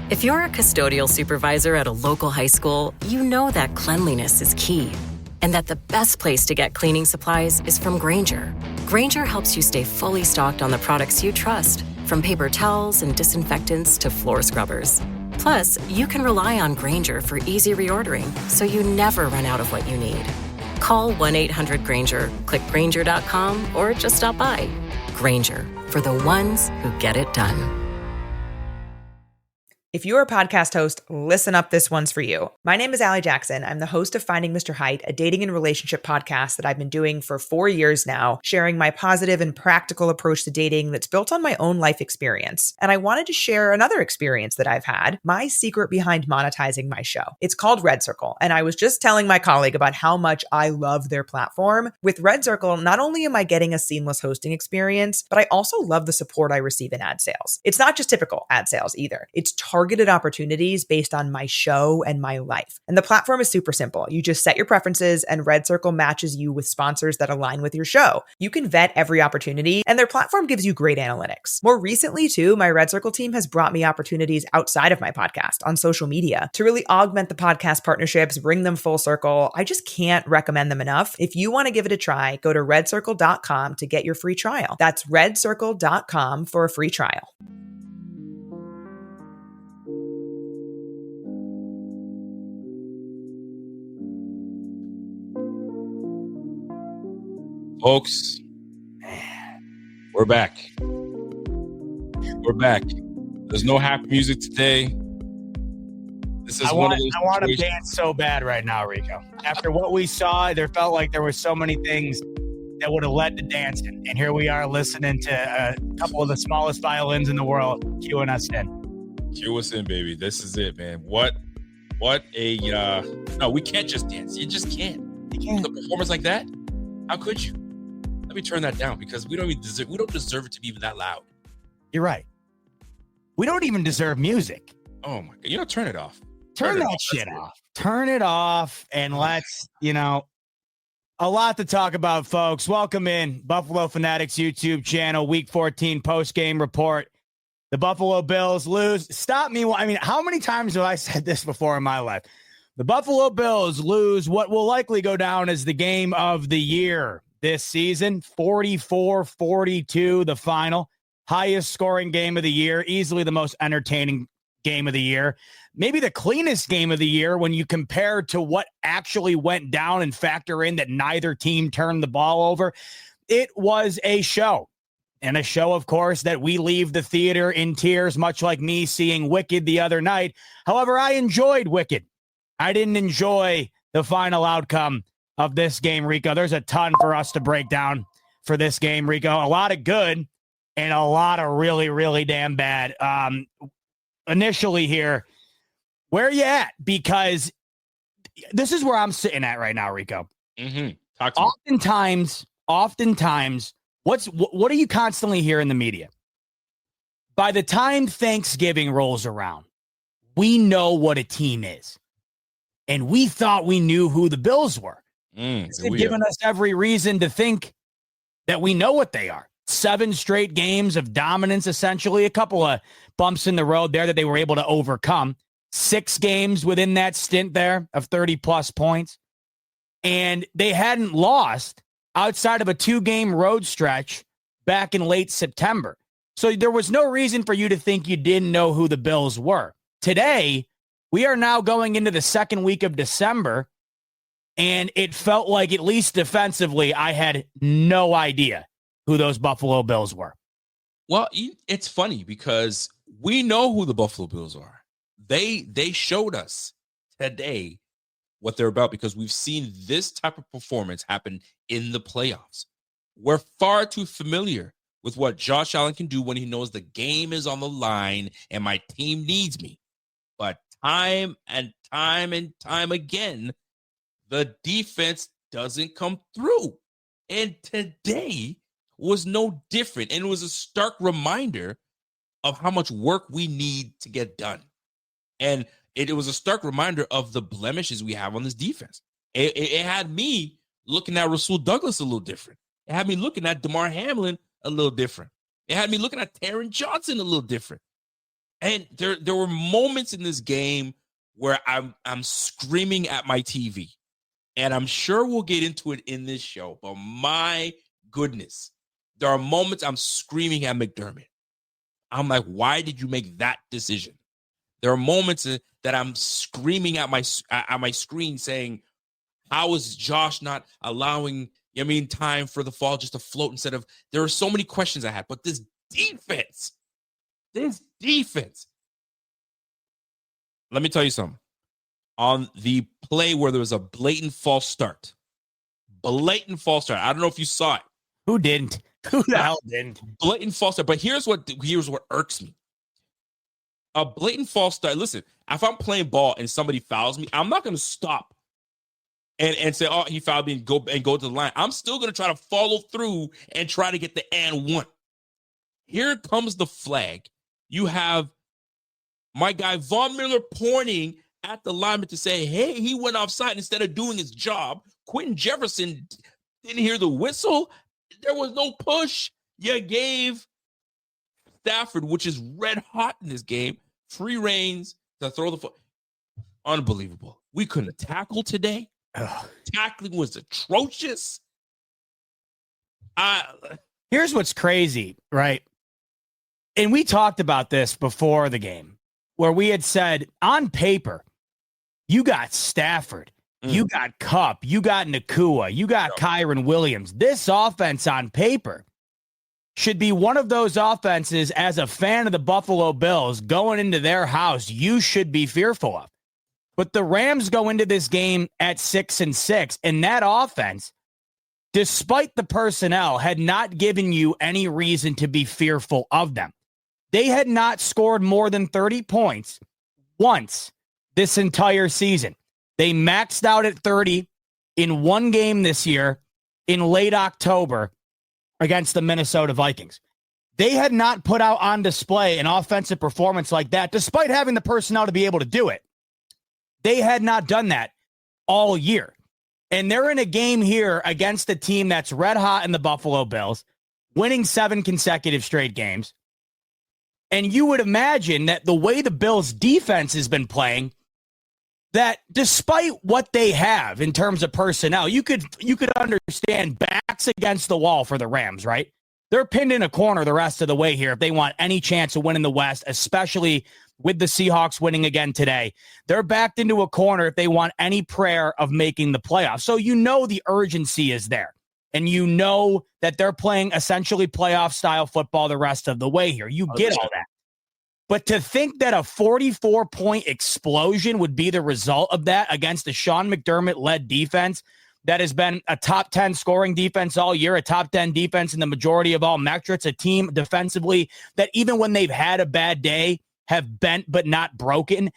If you're a custodial supervisor at a local high school, you know that cleanliness is key, and that the best place to get cleaning supplies is from Grainger. Grainger helps you stay fully stocked on the products you trust, from paper towels and disinfectants to floor scrubbers. Plus, you can rely on Grainger for easy reordering, so you never run out of what you need. Call 1-800-GRAINGER, click Grainger.com, or just stop by. Grainger, for the ones who get it done. If you're a podcast host, listen up, this one's for you. My name is Allie Jackson. I'm the host of Finding Mr. Height, a dating and relationship podcast that I've been doing for 4 years now, sharing my positive and practical approach to dating that's built on my own life experience. And I wanted to share another experience that I've had, my secret behind monetizing my show. It's called Red Circle, and I was just telling my colleague about how much I love their platform. With Red Circle, not only am I getting a seamless hosting experience, but I also love the support I receive in ad sales. It's not just typical ad sales either. It's targeted opportunities based on my show and my life. And the platform is super simple. You just set your preferences and Red Circle matches you with sponsors that align with your show. You can vet every opportunity and their platform gives you great analytics. More recently too, my Red Circle team has brought me opportunities outside of my podcast on social media to really augment the podcast partnerships, bring them full circle. I just can't recommend them enough. If you want to give it a try, go to redcircle.com to get your free trial. That's redcircle.com for a free trial. Folks, we're back. We're back. There's no happy music today. This is I want to dance so bad right now, Rico. After what we saw, there felt like there were so many things that would have led to dancing. And here we are listening to a couple of the smallest violins in the world cueing us in. Cue us in, baby. This is it, man. What a no, we can't just dance. You just can't. You can't. With a performance like that, how could you? Let me turn that down because we don't deserve it to be even that loud. You're right. We don't even deserve music. Oh my God. Turn it off. Turn that shit off. Turn it off and let's, a lot to talk about, folks. Welcome in Buffalo Fanatics YouTube channel, Week 14 post-game report. The Buffalo Bills lose. Stop me. How many times have I said this before in my life? The Buffalo Bills lose what will likely go down as the game of the year this season. 44-42, the final. Highest scoring game of the year. Easily the most entertaining game of the year. Maybe the cleanest game of the year when you compare to what actually went down and factor in that neither team turned the ball over. It was a show. And a show, of course, that we leave the theater in tears, much like me seeing Wicked the other night. However, I enjoyed Wicked. I didn't enjoy the final outcome of this game, Rico. There's a ton for us to break down for this game, Rico. A lot of good and a lot of really, really damn bad. Initially here, where you at? Because this is where I'm sitting at right now, Rico. Mm-hmm. Talk to me. Oftentimes, what do you constantly hear in the media? By the time Thanksgiving rolls around, we know what a team is. And we thought we knew who the Bills were. It's given us every reason to think that we know what they are. 7 straight games of dominance, essentially. A couple of bumps in the road there that they were able to overcome. 6 games within that stint there of 30-plus points. And they hadn't lost outside of a 2-game road stretch back in late September. So there was no reason for you to think you didn't know who the Bills were. Today, we are now going into the second week of December, and it felt like, at least defensively, I had no idea who those Buffalo Bills were. Well, it's funny because we know who the Buffalo Bills are. They showed us today what they're about because we've seen this type of performance happen in the playoffs. We're far too familiar with what Josh Allen can do when he knows the game is on the line and my team needs me. But time and time again, the defense doesn't come through. And today was no different. And it was a stark reminder of how much work we need to get done. And it was a stark reminder of the blemishes we have on this defense. It had me looking at Rasul Douglas a little different. It had me looking at DeMar Hamlin a little different. It had me looking at Taron Johnson a little different. And there were moments in this game where I'm screaming at my TV. And I'm sure we'll get into it in this show, but my goodness, there are moments I'm screaming at McDermott. I'm like, why did you make that decision? There are moments that I'm screaming at my screen saying, how is Josh not allowing, time for the fall just to float instead of, there are so many questions I had, but this defense, let me tell you something. On the play where there was a blatant false start. I don't know if you saw it. Who didn't? Who the hell didn't? Blatant false start. But here's what irks me. A blatant false start. Listen, if I'm playing ball and somebody fouls me, I'm not going to stop and say, oh, he fouled me and go to the line. I'm still going to try to follow through and try to get the and one. Here comes the flag. You have my guy Von Miller pointing at the lineman to say, hey, he went offside instead of doing his job. Quentin Jefferson didn't hear the whistle. There was no push. You gave Stafford, which is red hot in this game, free reins to throw the foot. Unbelievable. We couldn't tackle today. Tackling was atrocious. Here's what's crazy, right? And we talked about this before the game, where we had said, on paper, you got Stafford, you got Kupp, you got Nakua, you got Kyron Williams. This offense on paper should be one of those offenses, as a fan of the Buffalo Bills going into their house, you should be fearful of. But the Rams go into this game at 6-6, and that offense, despite the personnel, had not given you any reason to be fearful of them. They had not scored more than 30 points once this entire season. They maxed out at 30 in one game this year in late October against the Minnesota Vikings. They had not put out on display an offensive performance like that, despite having the personnel to be able to do it. They had not done that all year. And they're in a game here against a team that's red hot in the Buffalo Bills, winning 7 consecutive straight games. And you would imagine that the way the Bills' defense has been playing, that despite what they have in terms of personnel, you could understand backs against the wall for the Rams, right? They're pinned in a corner the rest of the way here if they want any chance of winning the West, especially with the Seahawks winning again today. They're backed into a corner if they want any prayer of making the playoffs. So you know the urgency is there. And you know that they're playing essentially playoff-style football the rest of the way here. You get all that. But to think that a 44-point explosion would be the result of that against a Sean McDermott-led defense that has been a top 10 scoring defense all year, a top 10 defense in the majority of all metrics, a team defensively that even when they've had a bad day have bent but not broken.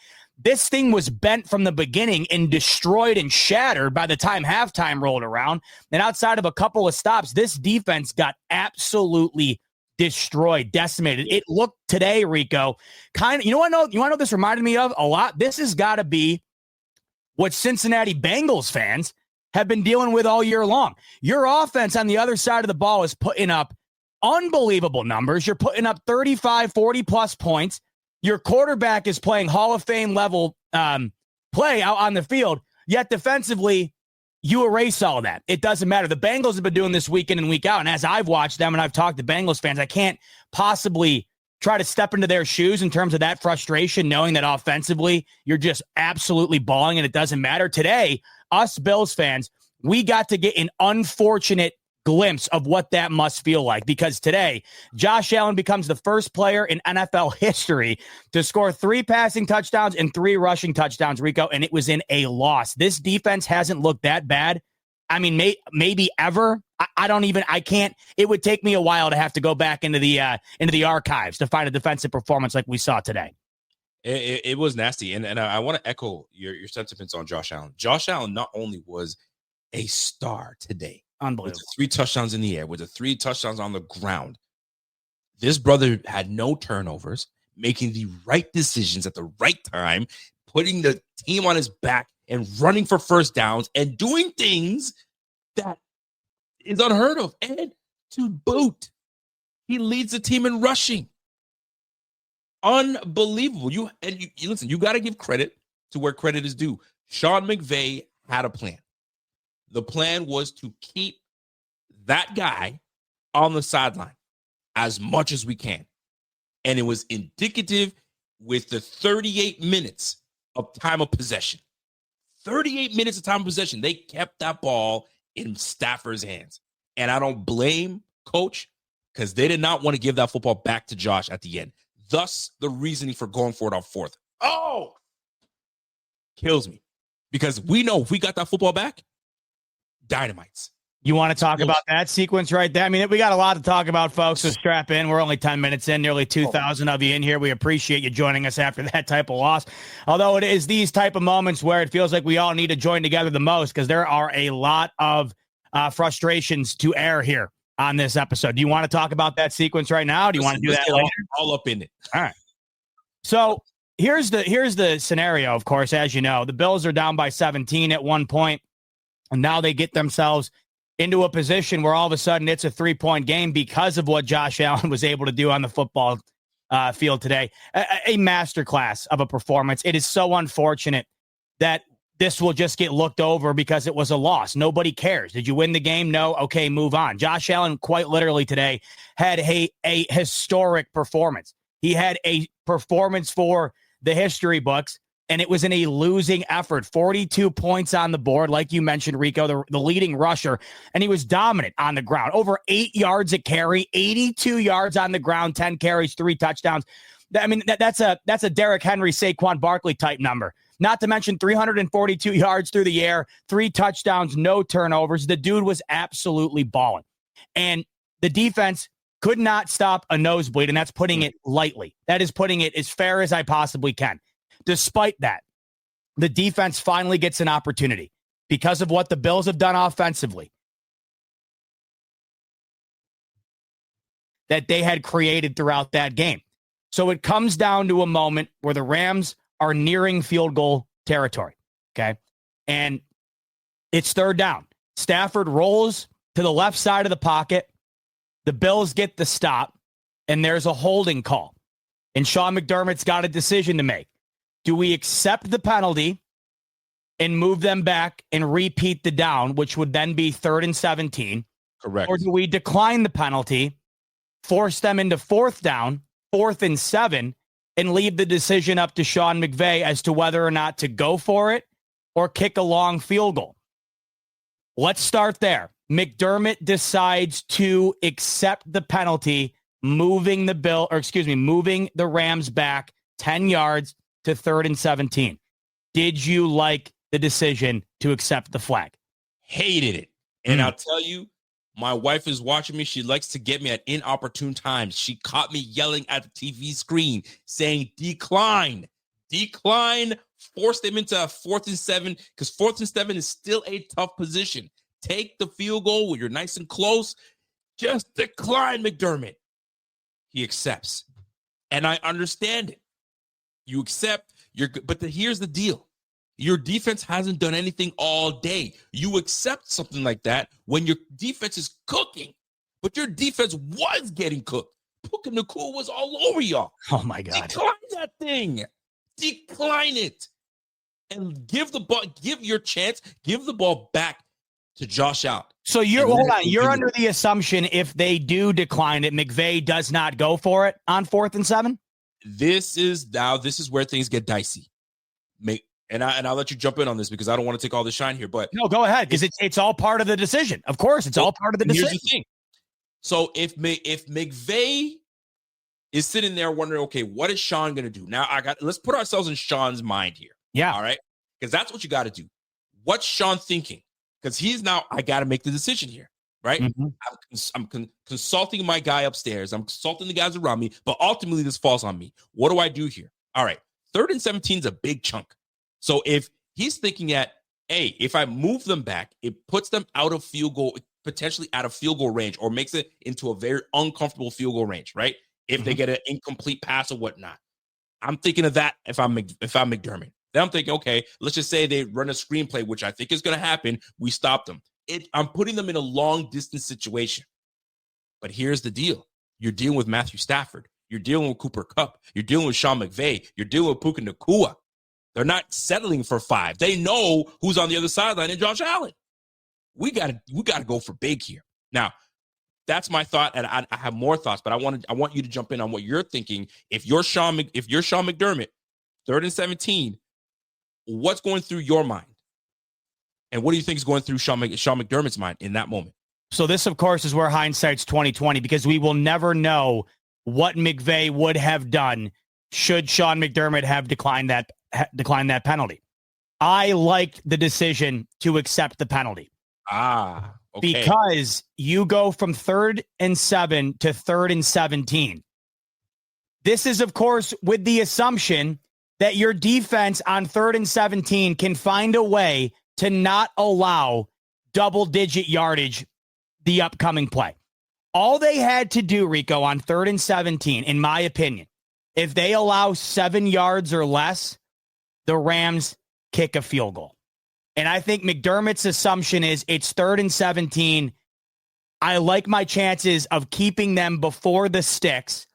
This thing was bent from the beginning and destroyed and shattered by the time halftime rolled around. And outside of a couple of stops, this defense got absolutely destroyed, decimated. It looked today, Rico, kind of, you want to know what this reminded me of a lot? This has got to be what Cincinnati Bengals fans have been dealing with all year long. Your offense on the other side of the ball is putting up unbelievable numbers. You're putting up 35, 40-plus points. Your quarterback is playing Hall of Fame level play out on the field, yet defensively, you erase all that. It doesn't matter. The Bengals have been doing this week in and week out, and as I've watched them and I've talked to Bengals fans, I can't possibly try to step into their shoes in terms of that frustration, knowing that offensively, you're just absolutely balling and it doesn't matter. Today, us Bills fans, we got to get an unfortunate glimpse of what that must feel like, because today Josh Allen becomes the first player in NFL history to score 3 passing touchdowns and 3 rushing touchdowns, Rico, and it was in a loss. This defense hasn't looked that bad. I mean, maybe ever. I can't. It would take me a while to have to go back into the archives to find a defensive performance like we saw today. It was nasty, and I want to echo your sentiments on Josh Allen. Josh Allen not only was a star today, unbelievable, with 3 touchdowns in the air, with the 3 touchdowns on the ground. This brother had no turnovers, making the right decisions at the right time, putting the team on his back and running for first downs and doing things that is unheard of. And to boot, he leads the team in rushing. Unbelievable. You listen, you got to give credit to where credit is due. Sean McVay had a plan. The plan was to keep that guy on the sideline as much as we can. And it was indicative with the 38 minutes of time of possession. 38 minutes of time of possession. They kept that ball in Stafford's hands. And I don't blame Coach, because they did not want to give that football back to Josh at the end. Thus, the reasoning for going for it on fourth. Oh, kills me. Because we know if we got that football back, dynamites. You want to talk about that sequence right there? I mean, we got a lot to talk about, folks, so strap in. We're only 10 minutes in, nearly 2,000 of you in here. We appreciate you joining us after that type of loss. Although it is these type of moments where it feels like we all need to join together the most, because there are a lot of frustrations to air here on this episode. Do you want to talk about that sequence right now? Do you want to do that later? All up in it. All right. So here's the scenario, of course, as you know. The Bills are down by 17 at one point, and now they get themselves into a position where all of a sudden it's a 3-point game because of what Josh Allen was able to do on the football field today. A masterclass of a performance. It is so unfortunate that this will just get looked over because it was a loss. Nobody cares. Did you win the game? No. Okay, move on. Josh Allen quite literally today had a historic performance. He had a performance for the history books, and it was in a losing effort. 42 points on the board, like you mentioned, Rico, the leading rusher, and he was dominant on the ground. Over 8 yards a carry, 82 yards on the ground, 10 carries, 3 touchdowns. I mean, that's a Derrick Henry, Saquon Barkley type number. Not to mention 342 yards through the air, 3 touchdowns, no turnovers. The dude was absolutely balling. And the defense could not stop a nosebleed, and that's putting it lightly. That is putting it as fair as I possibly can. Despite that, the defense finally gets an opportunity because of what the Bills have done offensively that they had created throughout that game. So it comes down to a moment where the Rams are nearing field goal territory, okay? And it's third down. Stafford rolls to the left side of the pocket. The Bills get the stop, and there's a holding call. And Sean McDermott's got a decision to make. Do we accept the penalty and move them back and repeat the down, which would then be 3rd and 17? Correct. Or do we decline the penalty, force them into 4th down, 4th and 7, and leave the decision up to Sean McVay as to whether or not to go for it or kick a long field goal? Let's start there. McDermott decides to accept the penalty, moving the Rams back 10 yards to 3rd and 17. Did you like the decision to accept the flag? Hated it. And I'll tell you, my wife is watching me. She likes to get me at inopportune times. She caught me yelling at the TV screen saying, decline, force them into a 4th and 7, because 4th and 7 is still a tough position. Take the field goal where you're nice and close. Just decline, McDermott. He accepts. And I understand it. You accept, but here's the deal. Your defense hasn't done anything all day. You accept something like that when your defense is cooking, but your defense was getting cooked. Puka Nakua was all over y'all. Oh, my God. Decline that thing. Decline it. And give the ball back to Josh Allen. So you're under the assumption if they do decline it, McVay does not go for it on 4th and 7? This is where things get dicey. And I'll let you jump in on this because I don't want to take all the shine here. But no, go ahead, because it's all part of the decision. Of course, it's all part of the decision. Here's the thing. So if McVay is sitting there wondering, okay, what is Sean going to do? Now let's put ourselves in Sean's mind here. Yeah. All right. Because that's what you got to do. What's Sean thinking? Because I got to make the decision here. Right. Mm-hmm. I'm consulting my guy upstairs. I'm consulting the guys around me, but ultimately this falls on me. What do I do here? All right. 3rd and 17 is a big chunk. So if he's thinking if I move them back, it puts them potentially out of field goal range, or makes it into a very uncomfortable field goal range, right? If they get an incomplete pass or whatnot. I'm thinking of that if I'm McDermott. Then I'm thinking, okay, let's just say they run a screenplay, which I think is going to happen. We stop them. I'm putting them in a long distance situation. But here's the deal. You're dealing with Matthew Stafford. You're dealing with Cooper Kupp. You're dealing with Sean McVay. You're dealing with Puka Nakua. They're not settling for 5. They know who's on the other sideline and Josh Allen. We gotta go for big here. Now, that's my thought, and I have more thoughts, but I want you to jump in on what you're thinking. If you're Sean McDermott, 3rd and 17, what's going through your mind? And what do you think is going through Sean McDermott's mind in that moment? So this, of course, is where hindsight's 20/20, because we will never know what McVay would have done should Sean McDermott have declined that penalty. I liked the decision to accept the penalty. Okay. Because you go from 3rd and 7 to 3rd and 17. This is, of course, with the assumption that your defense on 3rd and 17 can find a way to not allow double-digit yardage the upcoming play. All they had to do, Rico, on 3rd and 17, in my opinion, if they allow 7 yards or less, the Rams kick a field goal. And I think McDermott's assumption is it's 3rd and 17. I like my chances of keeping them before the sticks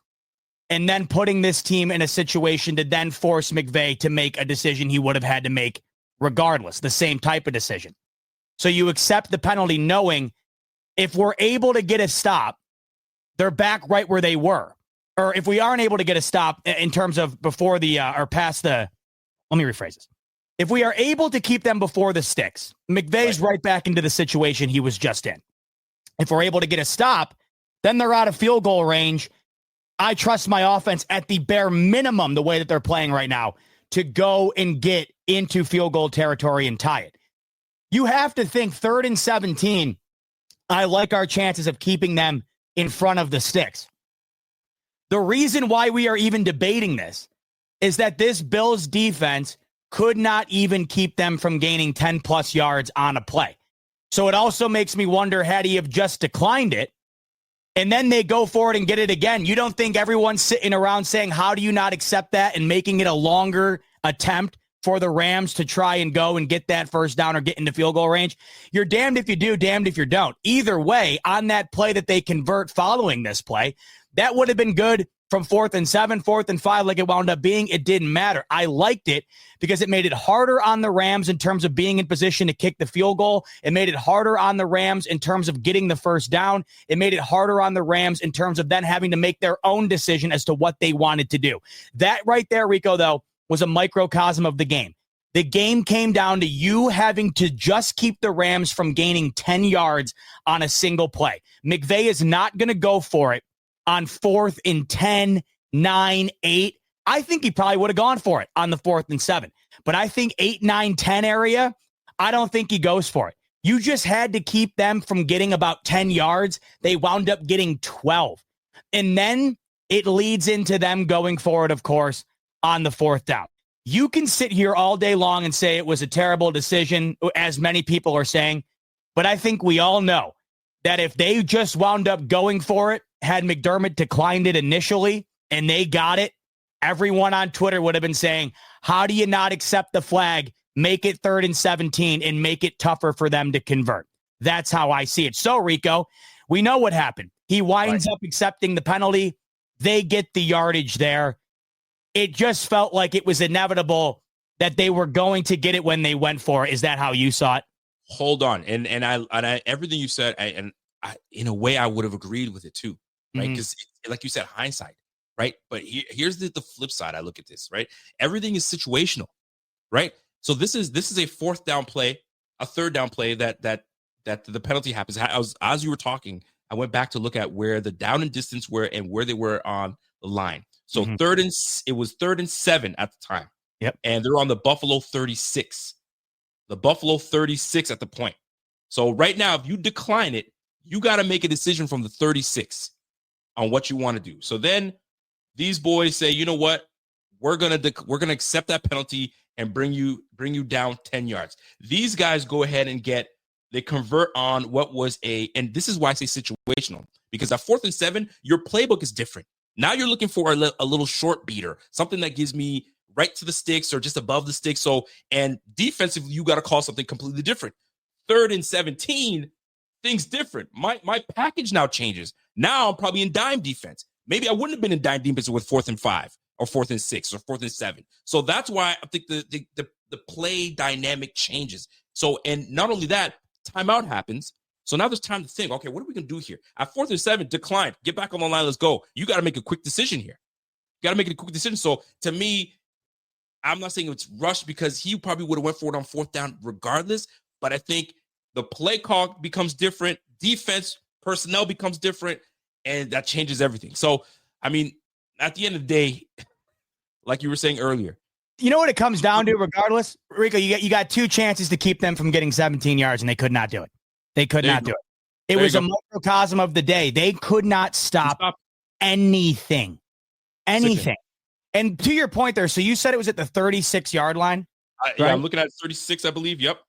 and then putting this team in a situation to then force McVay to make a decision he would have had to make regardless, the same type of decision. So you accept the penalty knowing if we're able to get a stop, they're back right where they were. Or if we aren't able to get a stop in terms of before the or past the, let me rephrase this. If we are able to keep them before the sticks, McVay's right back into the situation he was just in. If we're able to get a stop, then they're out of field goal range. I trust my offense at the bare minimum, the way that they're playing right now, to go and get into field goal territory and tie it. You have to think 3rd and 17, I like our chances of keeping them in front of the sticks. The reason why we are even debating this is that this Bills defense could not even keep them from gaining 10 plus yards on a play. So it also makes me wonder, had he have just declined it and then they go for it and get it again, you don't think everyone's sitting around saying, how do you not accept that, and making it a longer attempt for the Rams to try and go and get that first down or get into field goal range? You're damned if you do, damned if you don't. Either way, on that play that they convert following this play, that would have been good from 4th and 7, 4th and 5, like it wound up being. It didn't matter. I liked it because it made it harder on the Rams in terms of being in position to kick the field goal. It made it harder on the Rams in terms of getting the first down. It made it harder on the Rams in terms of then having to make their own decision as to what they wanted to do. That right there, Rico, though, was a microcosm of the game. The game came down to you having to just keep the Rams from gaining 10 yards on a single play. McVay is not going to go for it on 4th and 10, 9, 8. I think he probably would have gone for it on the 4th and 7. But I think 8, 9, 10 area, I don't think he goes for it. You just had to keep them from getting about 10 yards. They wound up getting 12. And then it leads into them going for it, of course, on the 4th down. You can sit here all day long and say it was a terrible decision, as many people are saying. But I think we all know that if they just wound up going for it, had McDermott declined it initially and they got it, everyone on Twitter would have been saying, how do you not accept the flag, make it 3rd and 17, and make it tougher for them to convert? That's how I see it. So, Rico, we know what happened. He winds up accepting the penalty. They get the yardage there. It just felt like it was inevitable that they were going to get it when they went for it. Is that how you saw it? Hold on. And I everything you said, I in a way, I would have agreed with it too. Right. Because like you said, hindsight. Right. But here's the flip side. I look at this. Right. Everything is situational. Right. So this is a 4th down play, a 3rd down play that the penalty happens. As you were talking, I went back to look at where the down and distance were and where they were on the line. So it was 3rd and 7 at the time. Yep. And they're on the Buffalo 36. The Buffalo 36 at the point. So right now, if you decline it, you got to make a decision from the 36 on what you want to do. So then these boys say, you know what? We're gonna accept that penalty and bring you down 10 yards. These guys go ahead and they convert on what was and this is why I say situational, because at 4th and 7, your playbook is different. Now you're looking for a little short beater, something that gives me right to the sticks or just above the sticks. So, and defensively, you got to call something completely different. 3rd and 17, things different. My package now changes. Now I'm probably in dime defense maybe I wouldn't have been in dime defense with 4th and 5 or 4th and 6 or 4th and 7. So that's why I think the play dynamic changes. So, and not only that, timeout happens. So now there's time to think, okay, what are we going to do here? At 4th and 7, decline, get back on the line, let's go. You got to make a quick decision here. You got to make a quick decision. So to me, I'm not saying it's rushed because he probably would have went for it on 4th down regardless, but I think the play call becomes different, defense personnel becomes different, and that changes everything. So, I mean, at the end of the day, like you were saying earlier, you know what it comes down to regardless? Rico, you got 2 chances to keep them from getting 17 yards, and they could not do it. They could not do it. It was a microcosm of the day. They could not stop anything. Anything. And to your point there, so you said it was at the 36-yard line? Right? Yeah, I'm looking at 36, I believe. Yep.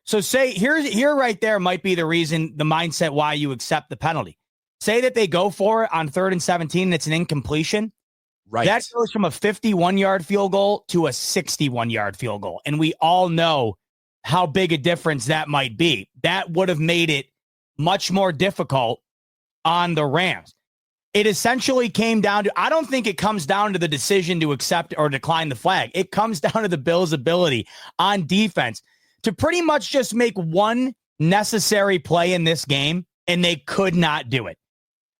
So say here right there might be the reason, the mindset why you accept the penalty. Say that they go for it on 3rd and 17 and it's an incompletion. Right. That goes from a 51-yard field goal to a 61-yard field goal. And we all know how big a difference that might be. That would have made it much more difficult on the Rams. It essentially came down to, I don't think it comes down to the decision to accept or decline the flag. It comes down to the Bills' ability on defense to pretty much just make one necessary play in this game, and they could not do it.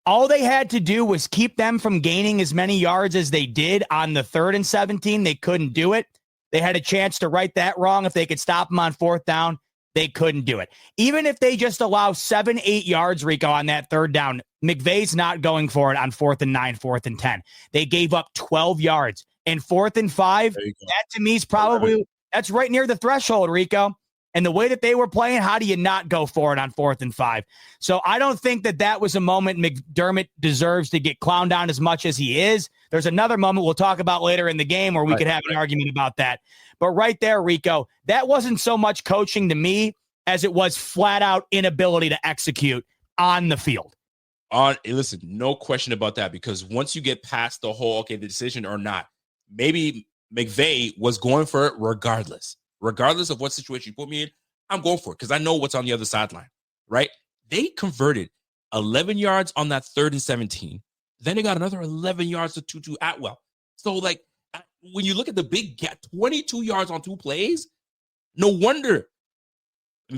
All they had to do was keep them from gaining as many yards as they did on the 3rd and 17. They couldn't do it. They had a chance to right that wrong. If they could stop them on 4th down, they couldn't do it. Even if they just allow 7-8 yards, Rico, on that 3rd down, McVay's not going for it on 4th and 9, 4th and 10. They gave up 12 yards. And 4th and 5, that to me is probably, that's right near the threshold, Rico. And the way that they were playing, how do you not go for it on 4th and 5? So I don't think that was a moment McDermott deserves to get clowned on as much as he is. There's another moment we'll talk about later in the game where we could have an argument about that. But right there, Rico, that wasn't so much coaching to me as it was flat out inability to execute on the field. Listen, no question about that, because once you get past the whole, the decision or not, maybe McVay was going for it regardless of what situation you put me in. I'm going for it because I know what's on the other sideline, right? They converted 11 yards on that 3rd and 17. Then they got another 11 yards to Tutu Atwell. So, when you look at the big gap, 22 yards on 2 plays, no wonder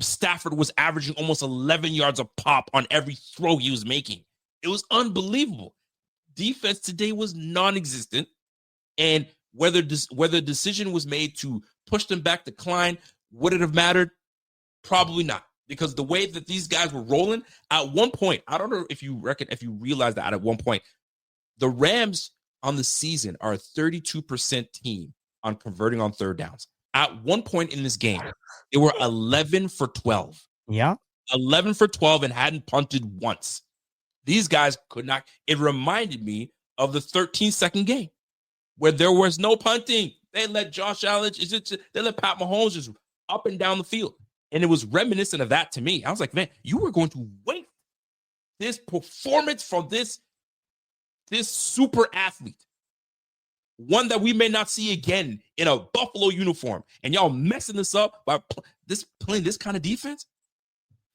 Stafford was averaging almost 11 yards a pop on every throw he was making. It was unbelievable. Defense today was non-existent, and whether decision was made to push them back, decline, would it have mattered? Probably not, because the way that these guys were rolling at one point, I don't know if you realize that at one point, the Rams on the season are a 32% team on converting on 3rd downs. At one point in this game, they were 11 for 12. Yeah. 11 for 12 and hadn't punted once. These guys could not. It reminded me of the 13-second game where there was no punting. They let Josh Allen, they let Pat Mahomes just up and down the field. And it was reminiscent of that to me. I was like, man, you were going to wait this performance from this super athlete, one that we may not see again in a Buffalo uniform, and y'all messing this up by playing this kind of defense?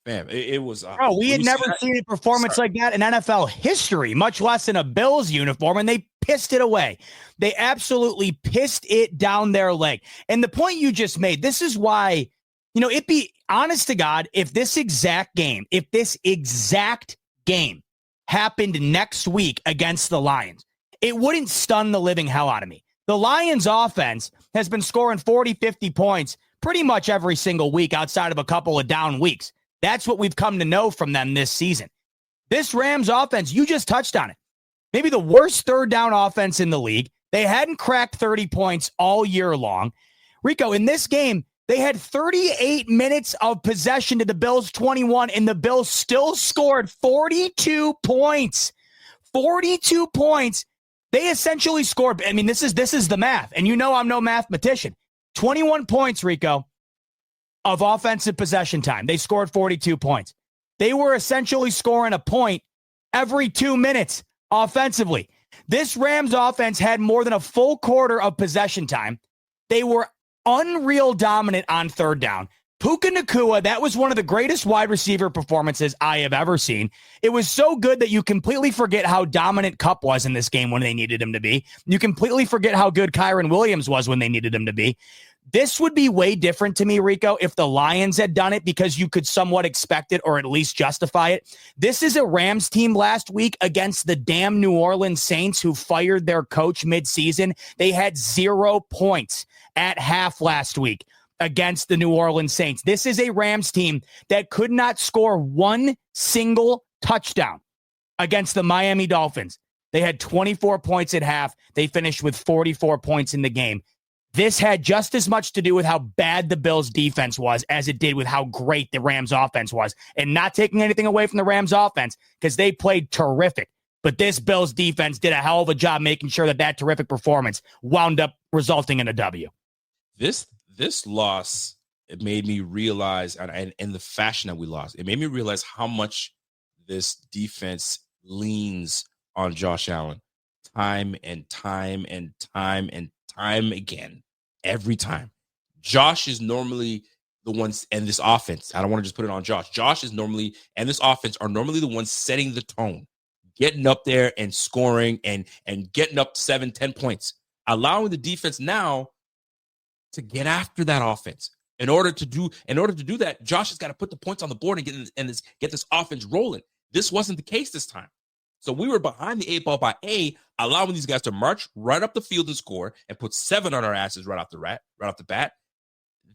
Man, it was. Bro, we had never seen a performance like that in NFL history, much less in a Bills uniform, and they pissed it away. They absolutely pissed it down their leg. And the point you just made, this is why, it'd be honest to God, if this exact game happened next week against the Lions, it wouldn't stun the living hell out of me. The Lions offense has been scoring 40, 50 points pretty much every single week outside of a couple of down weeks. That's what we've come to know from them this season. This Rams offense, you just touched on it. Maybe the worst 3rd down offense in the league. They hadn't cracked 30 points all year long. Rico, in this game, they had 38 minutes of possession to the Bills' 21, and the Bills still scored 42 points. 42 points. They essentially scored. I mean, this is the math, and I'm no mathematician. 21 points, Rico, of offensive possession time. They scored 42 points. They were essentially scoring a point every 2 minutes offensively. This Rams offense had more than a full quarter of possession time. They were unreal dominant on 3rd down. Puka Nakua, that was one of the greatest wide receiver performances I have ever seen. It was so good that you completely forget how dominant Kupp was in this game when they needed him to be. You completely forget how good Kyron Williams was when they needed him to be. This would be way different to me, Rico, if the Lions had done it because you could somewhat expect it or at least justify it. This is a Rams team last week against the damn New Orleans Saints who fired their coach midseason. They had 0 points at half last week against the New Orleans Saints. This is a Rams team that could not score one single touchdown against the Miami Dolphins. They had 24 points at half. They finished with 44 points in the game. This had just as much to do with how bad the Bills defense was as it did with how great the Rams offense was. And not taking anything away from the Rams offense because they played terrific. But this Bills defense did a hell of a job making sure that that terrific performance wound up resulting in a W. This loss, it made me realize, and in the fashion that we lost, it made me realize how much this defense leans on Josh Allen time and time and time and time again, every time. Josh is normally the ones, and this offense, I don't want to just put it on Josh. Josh is normally, and this offense are normally the ones setting the tone, getting up there and scoring and getting up 7-10 points, allowing the defense now to get after that offense. In order to do that, Josh has got to put the points on the board and get this offense rolling. This wasn't the case this time. So we were behind the 8 ball by allowing these guys to march right up the field and score and put 7 on our asses right off the bat.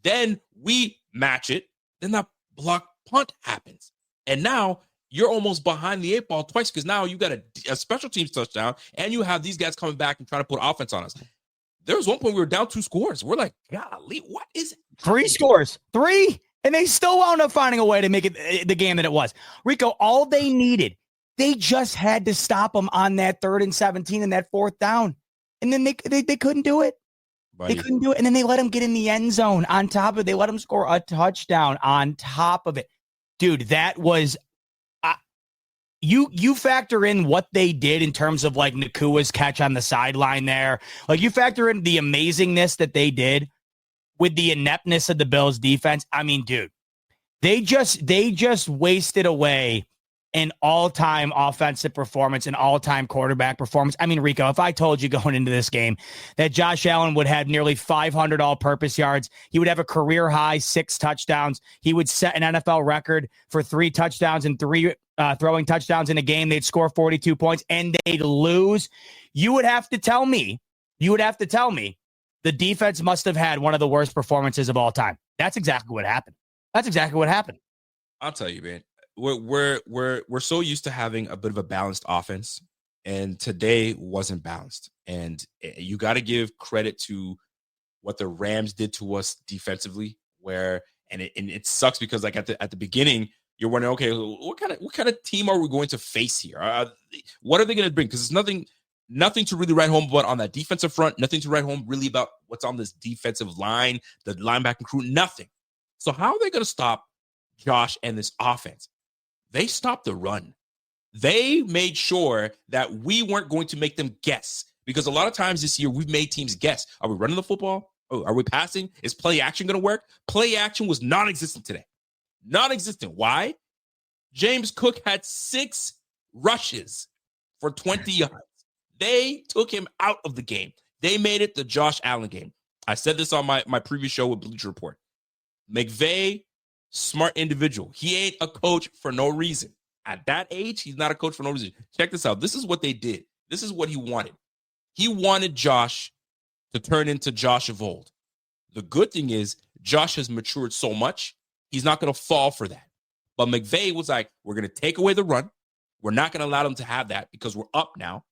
Then we match it. Then that block punt happens. And now you're almost behind the 8 ball twice because now you got a special teams touchdown and you have these guys coming back and trying to put offense on us. There was one point we were down 2 scores. We're like, golly, what is it? 3 scores. 3. And they still wound up finding a way to make it the game that it was. Rico, all they needed, they just had to stop them on that 3rd and 17 and that 4th down. And then they couldn't do it. Buddy. They couldn't do it. And then they let them get in the end zone on top of it. They let them score a touchdown on top of it. Dude, that was you factor in what they did in terms of like Nakua's catch on the sideline there. Like you factor in the amazingness that they did with the ineptness of the Bills defense. I mean, dude, they just wasted away an all-time offensive performance, an all-time quarterback performance. I mean, Rico, if I told you going into this game that Josh Allen would have nearly 500 all-purpose yards, he would have a career-high 6 touchdowns, he would set an NFL record for 3 touchdowns and 3 throwing touchdowns in a game, they'd score 42 points, and they'd lose, you would have to tell me the defense must have had one of the worst performances of all time. That's exactly what happened. I'll tell you, man. We're so used to having a bit of a balanced offense, and today wasn't balanced. And you got to give credit to what the Rams did to us defensively. It sucks because like at the beginning, you're wondering, okay, what kind of team are we going to face here? What are they going to bring? Because it's nothing to really write home about on that defensive front. Nothing to write home really about what's on this defensive line, the linebacking crew. Nothing. So how are they going to stop Josh and this offense? They stopped the run. They made sure that we weren't going to make them guess, because a lot of times this year we've made teams guess. Are we running the football? Oh, are we passing? Is play action going to work? Play action was non-existent today. Non-existent. Why? James Cook had 6 rushes for 20 yards. They took him out of the game. They made it the Josh Allen game. I said this on my previous show with Bleacher Report. McVay, smart individual. He ain't a coach for no reason. At that age, he's not a coach for no reason. Check this out. This is what they did. This is what he wanted. He wanted Josh to turn into Josh of old. The good thing is Josh has matured so much, he's not going to fall for that. But McVay was like, we're going to take away the run. We're not going to allow them to have that because we're up now.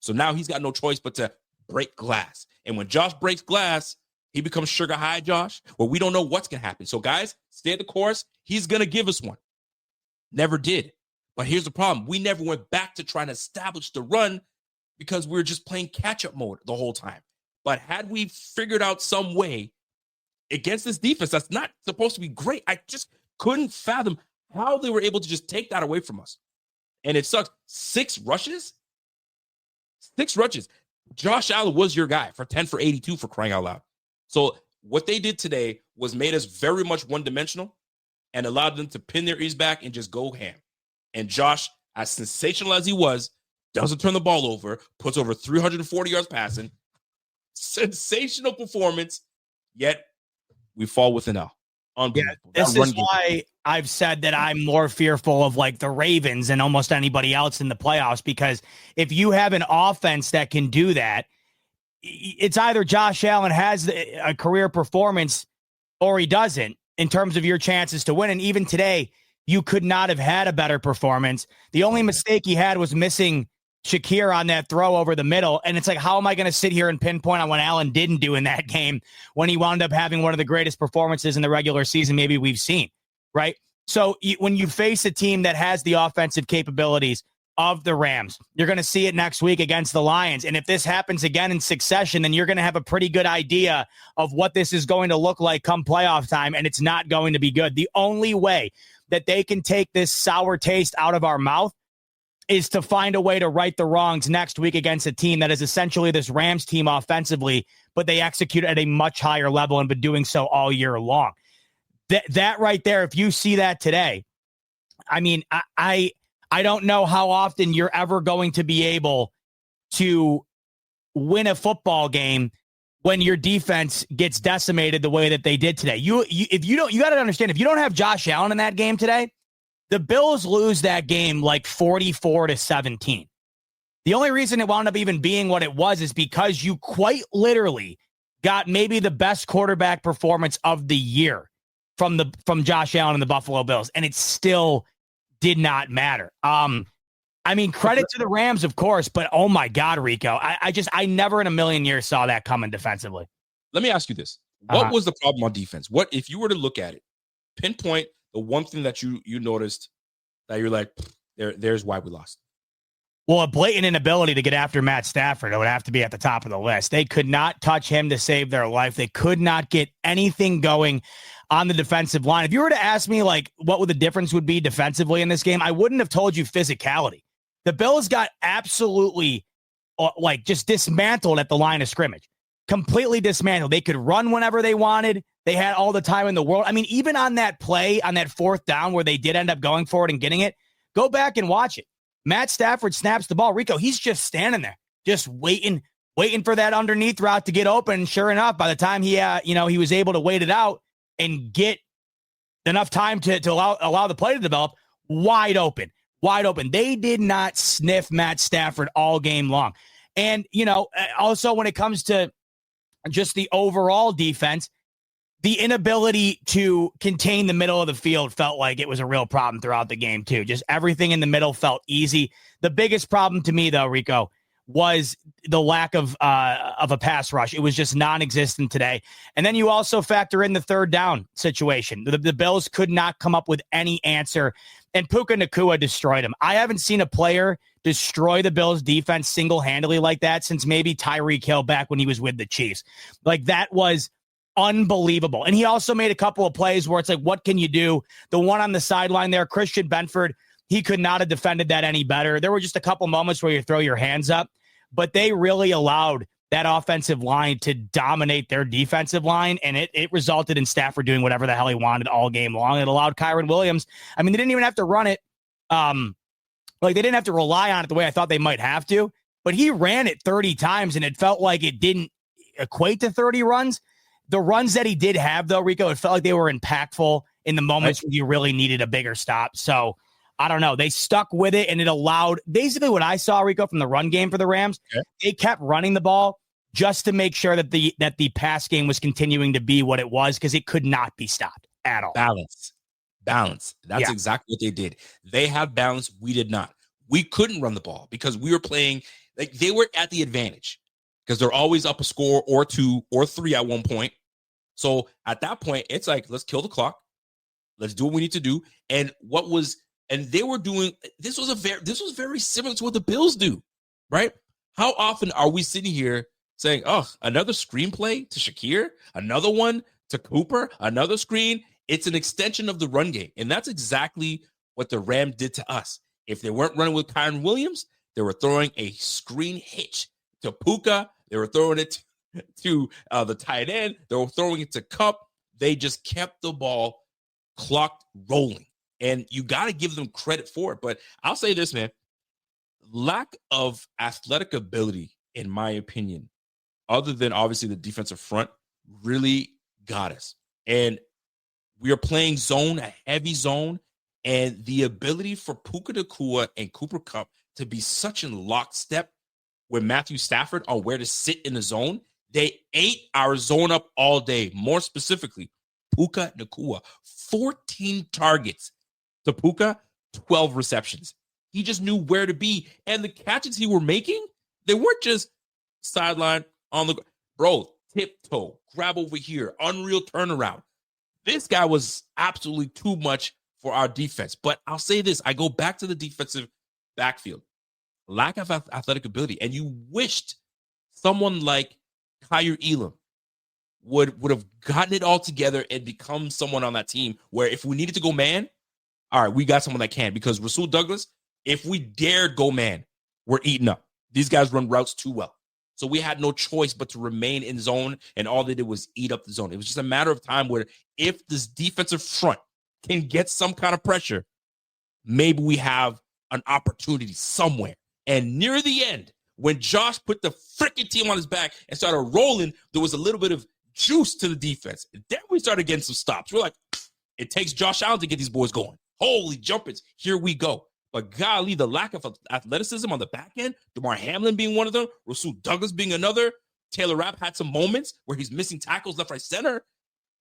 So now he's got no choice but to break glass. And when Josh breaks glass, he becomes sugar high Josh, where we don't know what's going to happen. So guys, stay the course. He's going to give us one. Never did. But here's the problem. We never went back to trying to establish the run because we were just playing catch-up mode the whole time. But had we figured out some way against this defense that's not supposed to be great, I just couldn't fathom how they were able to just take that away from us. And it sucks. 6 rushes? 6 rushes. Josh Allen was your guy for 10 for 82 for crying out loud. So what they did today was made us very much one-dimensional and allowed them to pin their ears back and just go ham. And Josh, as sensational as he was, doesn't turn the ball over, puts over 340 yards passing. Sensational performance, yet we fall with an L. Unbelievable. Yeah, this is why I've said that I'm more fearful of like the Ravens and almost anybody else in the playoffs, because if you have an offense that can do that, it's either Josh Allen has a career performance or he doesn't in terms of your chances to win. And even today, you could not have had a better performance. The only mistake he had was missing Shakir on that throw over the middle. And it's like, how am I going to sit here and pinpoint on what Allen didn't do in that game when he wound up having one of the greatest performances in the regular season maybe we've seen, right? So when you face a team that has the offensive capabilities of the Rams, you're going to see it next week against the Lions. And if this happens again in succession, then you're going to have a pretty good idea of what this is going to look like come playoff time, and it's not going to be good. The only way that they can take this sour taste out of our mouth is to find a way to right the wrongs next week against a team that is essentially this Rams team offensively, but they execute at a much higher level and been doing so all year long. That right there, if you see that today, I mean, I don't know how often you're ever going to be able to win a football game when your defense gets decimated the way that they did today. You got to understand, if you don't have Josh Allen in that game today, the Bills lose that game like 44-17. The only reason it wound up even being what it was is because you quite literally got maybe the best quarterback performance of the year from Josh Allen and the Buffalo Bills, and it still did not matter. I mean, credit to the Rams, of course, but oh my God, Rico, I never in a million years saw that coming defensively. Let me ask you this. What was the problem on defense? What, if you were to look at it, pinpoint the one thing that you noticed that you're like, there's why we lost? Well, a blatant inability to get after Matt Stafford. It would have to be at the top of the list. They could not touch him to save their life. They could not get anything going on the defensive line. If you were to ask me, like, what would the difference would be defensively in this game, I wouldn't have told you physicality. The Bills got absolutely, like, just dismantled at the line of scrimmage. Completely dismantled. They could run whenever they wanted. They had all the time in the world. I mean, even on that play, on that fourth down where they did end up going for it and getting it, go back and watch it. Matt Stafford snaps the ball. Rico, he's just standing there, just waiting for that underneath route to get open. Sure enough, by the time he was able to wait it out and get enough time to allow the play to develop, wide open. They did not sniff Matt Stafford all game long. And, also when it comes to just the overall defense, the inability to contain the middle of the field felt like it was a real problem throughout the game, too. Just everything in the middle felt easy. The biggest problem to me, though, Rico, was the lack of a pass rush. It was just non-existent today. And then you also factor in the third down situation. The Bills could not come up with any answer, and Puka Nakua destroyed him. I haven't seen a player destroy the Bills defense single-handedly like that since maybe Tyreek Hill back when he was with the Chiefs. Like, that was unbelievable. And he also made a couple of plays where it's like, what can you do? The one on the sideline there, Christian Benford, he could not have defended that any better. There were just a couple moments where you throw your hands up, but they really allowed that offensive line to dominate their defensive line, and it resulted in Stafford doing whatever the hell he wanted all game long. It allowed Kyron Williams. I mean, they didn't even have to run it. They didn't have to rely on it the way I thought they might have to, but he ran it 30 times, and it felt like it didn't equate to 30 runs. The runs that he did have, though, Rico, it felt like they were impactful in the moments where you really needed a bigger stop. So, I don't know. They stuck with it, and it allowed basically what I saw, Rico, from the run game for the Rams. Okay. They kept running the ball just to make sure that the pass game was continuing to be what it was, because it could not be stopped at all. Balance. That's exactly what they did. They had balance. We did not. We couldn't run the ball because we were playing like they were at the advantage because they're always up a score or two or three at one point. So at that point, it's like, let's kill the clock. Let's do what we need to do. And they were doing, this was very similar to what the Bills do, right? How often are we sitting here saying, oh, another screenplay to Shakir, another one to Cooper, another screen? It's an extension of the run game. And that's exactly what the Rams did to us. If they weren't running with Kyron Williams, they were throwing a screen hitch to Puka. They were throwing it to the tight end. They were throwing it to Kupp. they just kept the ball clocked rolling. And you got to give them credit for it. But I'll say this, man. Lack of athletic ability, in my opinion, other than obviously the defensive front, really got us. And we are playing zone, a heavy zone, and the ability for Puka Nakua and Cooper Kupp to be such in lockstep with Matthew Stafford on where to sit in the zone. They ate our zone up all day. More specifically, Puka Nakua, 14 targets to Puka, 12 receptions. He just knew where to be. And the catches he were making, they weren't just sideline on the bro, tiptoe, grab over here, unreal turnaround. This guy was absolutely too much for our defense. But I'll say this, I go back to the defensive backfield. Lack of athletic ability. And you wished someone like Kyer Elam would have gotten it all together and become someone on that team where if we needed to go man, all right, we got someone that can. Because Rasul Douglas, if we dared go man, we're eating up. These guys run routes too well. So we had no choice but to remain in zone, and all they did was eat up the zone. It was just a matter of time where if this defensive front can get some kind of pressure, maybe we have an opportunity somewhere. And near the end, when Josh put the freaking team on his back and started rolling, there was a little bit of juice to the defense. And then we started getting some stops. We're like, it takes Josh Allen to get these boys going. Holy jumpers, here we go. But golly, the lack of athleticism on the back end, DeMar Hamlin being one of them, Rasul Douglas being another, Taylor Rapp had some moments where he's missing tackles left, right, center.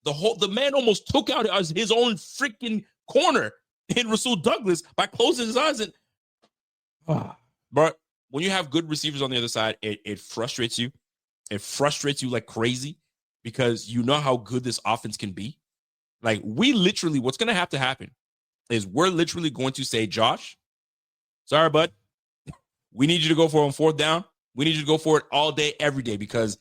The man almost took out his own freaking corner in Rasul Douglas by closing his eyes. And but when you have good receivers on the other side, it frustrates you. It frustrates you like crazy because you know how good this offense can be. Like we literally, what's going to happen is we're literally going to say, Josh, sorry, bud, we need you to go for it on fourth down. We need you to go for it all day, every day, because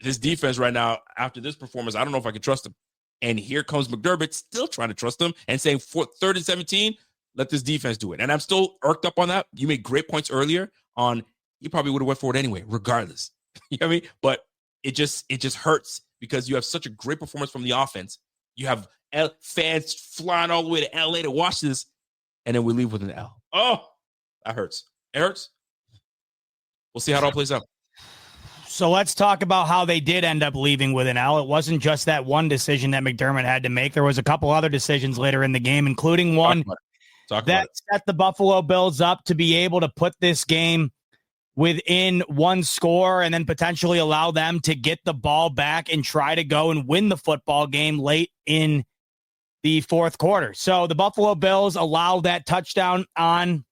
this defense right now, after this performance, I don't know if I can trust him. And here comes McDermott still trying to trust him and saying, for 3rd and 17, let this defense do it. And I'm still irked up on that. You made great points earlier on you probably would have went for it anyway, regardless. You know what I mean? But it just hurts because you have such a great performance from the offense. You have fans flying all the way to LA to watch this, and then we leave with an L. Oh, that hurts. It hurts. We'll see how it all plays out. So let's talk about how they did end up leaving with an L. It wasn't just that one decision that McDermott had to make. There was a couple other decisions later in the game, including one that set the Buffalo Bills up to be able to put this game within one score and then potentially allow them to get the ball back and try to go and win the football game late in the fourth quarter. So the Buffalo Bills allowed that touchdown on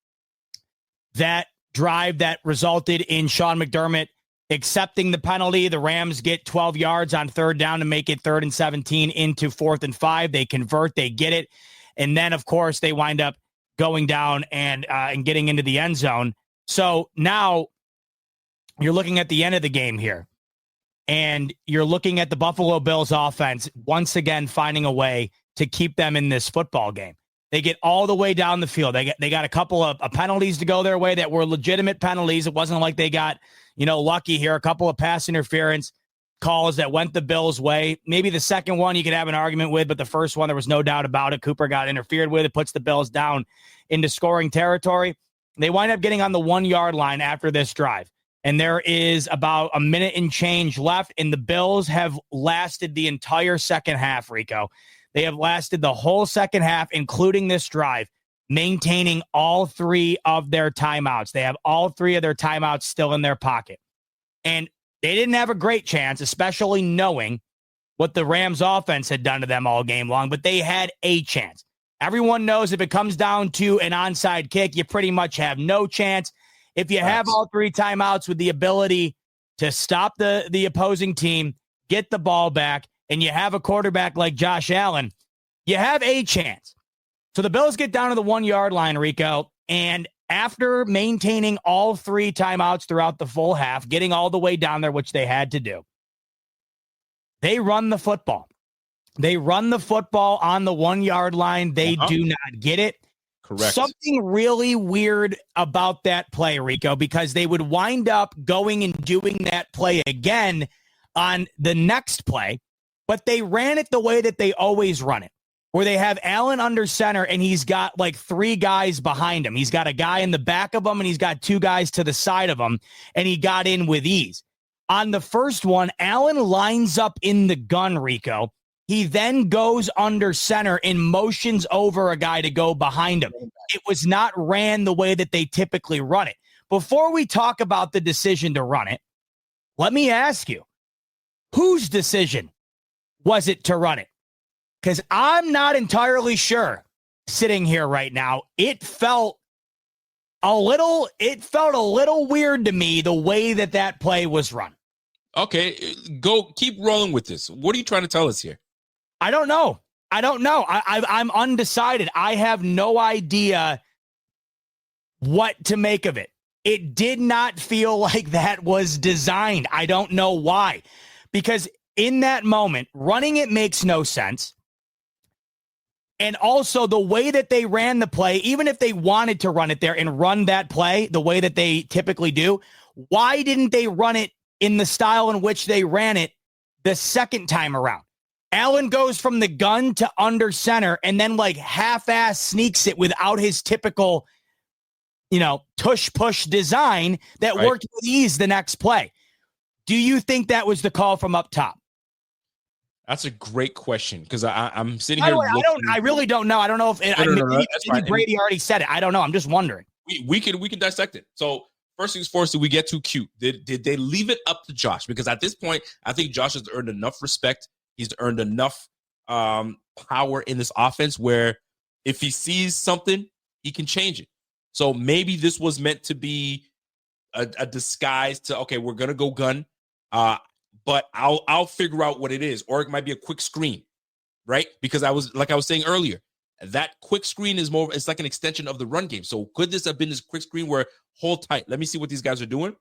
that drive that resulted in Sean McDermott accepting the penalty. The Rams get 12 yards on third down to make it 3rd and 17 into 4th and 5. They convert, they get it. And then, of course, they wind up going down and getting into the end zone. So now you're looking at the end of the game here, and you're looking at the Buffalo Bills offense once again finding a way to keep them in this football game. They get all the way down the field. They got a couple of penalties to go their way that were legitimate penalties. It wasn't like they got, lucky here. A couple of pass interference calls that went the Bills' way. Maybe the second one you could have an argument with, but the first one, there was no doubt about it. Cooper got interfered with. It puts the Bills down into scoring territory. They wind up getting on the 1-yard line after this drive. And there is about a minute and change left, and the Bills have lasted the entire second half, Rico. They have lasted the whole second half, including this drive, maintaining all 3 of their timeouts. They have all 3 of their timeouts still in their pocket. And they didn't have a great chance, especially knowing what the Rams offense had done to them all game long, but they had a chance. Everyone knows if it comes down to an onside kick, you pretty much have no chance. If you have all 3 timeouts with the ability to stop the opposing team, get the ball back, and you have a quarterback like Josh Allen, you have a chance. So the Bills get down to the 1-yard line, Rico, and after maintaining all 3 timeouts throughout the full half, getting all the way down there, which they had to do, they run the football. They run the football on the 1-yard line. They do not get it. Correct. Something really weird about that play, Rico, because they would wind up going and doing that play again on the next play. but they ran it the way that they always run it, where they have Allen under center and he's got like 3 guys behind him. He's got a guy in the back of him and he's got 2 guys to the side of him, and he got in with ease. On the first one, Allen lines up in the gun, Rico. He then goes under center and motions over a guy to go behind him. It was not ran the way that they typically run it. Before we talk about the decision to run it, let me ask you, whose decision was it to run it? Because I'm not entirely sure sitting here right now. It felt a little weird to me the way that play was run. Okay, keep rolling with this. What are you trying to tell us here? I don't know. I'm undecided. I have no idea what to make of it. It did not feel like that was designed. I don't know why. Because in that moment, running it makes no sense. And also the way that they ran the play, even if they wanted to run it there and run that play the way that they typically do, why didn't they run it in the style in which they ran it the second time around? Allen goes from the gun to under center and then like half-ass sneaks it without his typical, tush-push design that worked with ease the next play. Do you think that was the call from up top? That's a great question because I'm sitting here. I really don't know. I don't know if maybe Brady already said it. I don't know. I'm just wondering. We can dissect it. So first things first, did we get too cute? Did they leave it up to Josh? Because at this point, I think Josh has earned enough respect. He's earned enough power in this offense where if he sees something, he can change it. So maybe this was meant to be a disguise to, okay, we're going to go gun, but I'll figure out what it is. Or it might be a quick screen, right? Because I was saying earlier, that quick screen is it's like an extension of the run game. So could this have been this quick screen where hold tight, let me see what these guys are doing?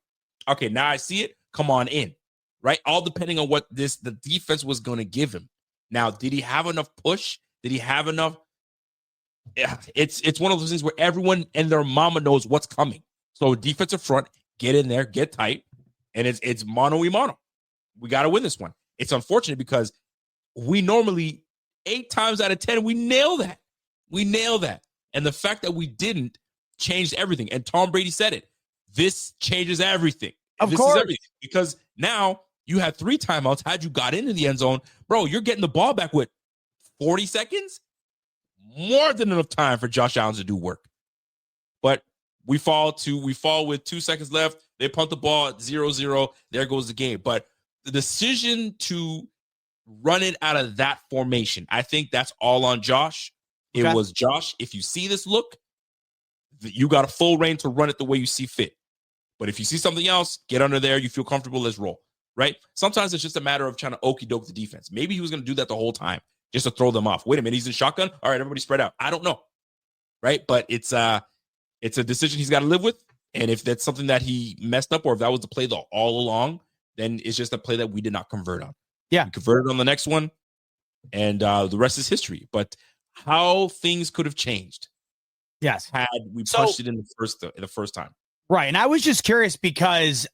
Okay, now I see it. Come on in. Right? All depending on what the defense was going to give him. Now, did he have enough push? Did he have enough? Yeah, it's one of those things where everyone and their mama knows what's coming. So defensive front, get in there, get tight, and it's mano-y-mano. We got to win this one. It's unfortunate because we normally 8 times out of 10 we nail that. And the fact that we didn't changed everything. And Tom Brady said it. This changes everything. Of course. Is everything. Because now you had 3 timeouts. Had you got into the end zone, bro, you're getting the ball back with 40 seconds? More than enough time for Josh Allen to do work. But we fall with 2 seconds left. They punt the ball at 0-0. There goes the game. But the decision to run it out of that formation, I think that's all on Josh. Okay. It was Josh. If you see this look, you got a full reign to run it the way you see fit. But if you see something else, get under there. You feel comfortable, let's roll, right? Sometimes it's just a matter of trying to okey-doke the defense. Maybe he was going to do that the whole time just to throw them off. Wait a minute, he's in shotgun? All right, everybody spread out. I don't know, right? But it's a decision he's got to live with. And if that's something that he messed up or if that was the play all along, then it's just a play that we did not convert on. Yeah. We converted on the next one, and the rest is history. But how things could have changed. Yes. Had we punched it in the first time. Right. And I was just curious because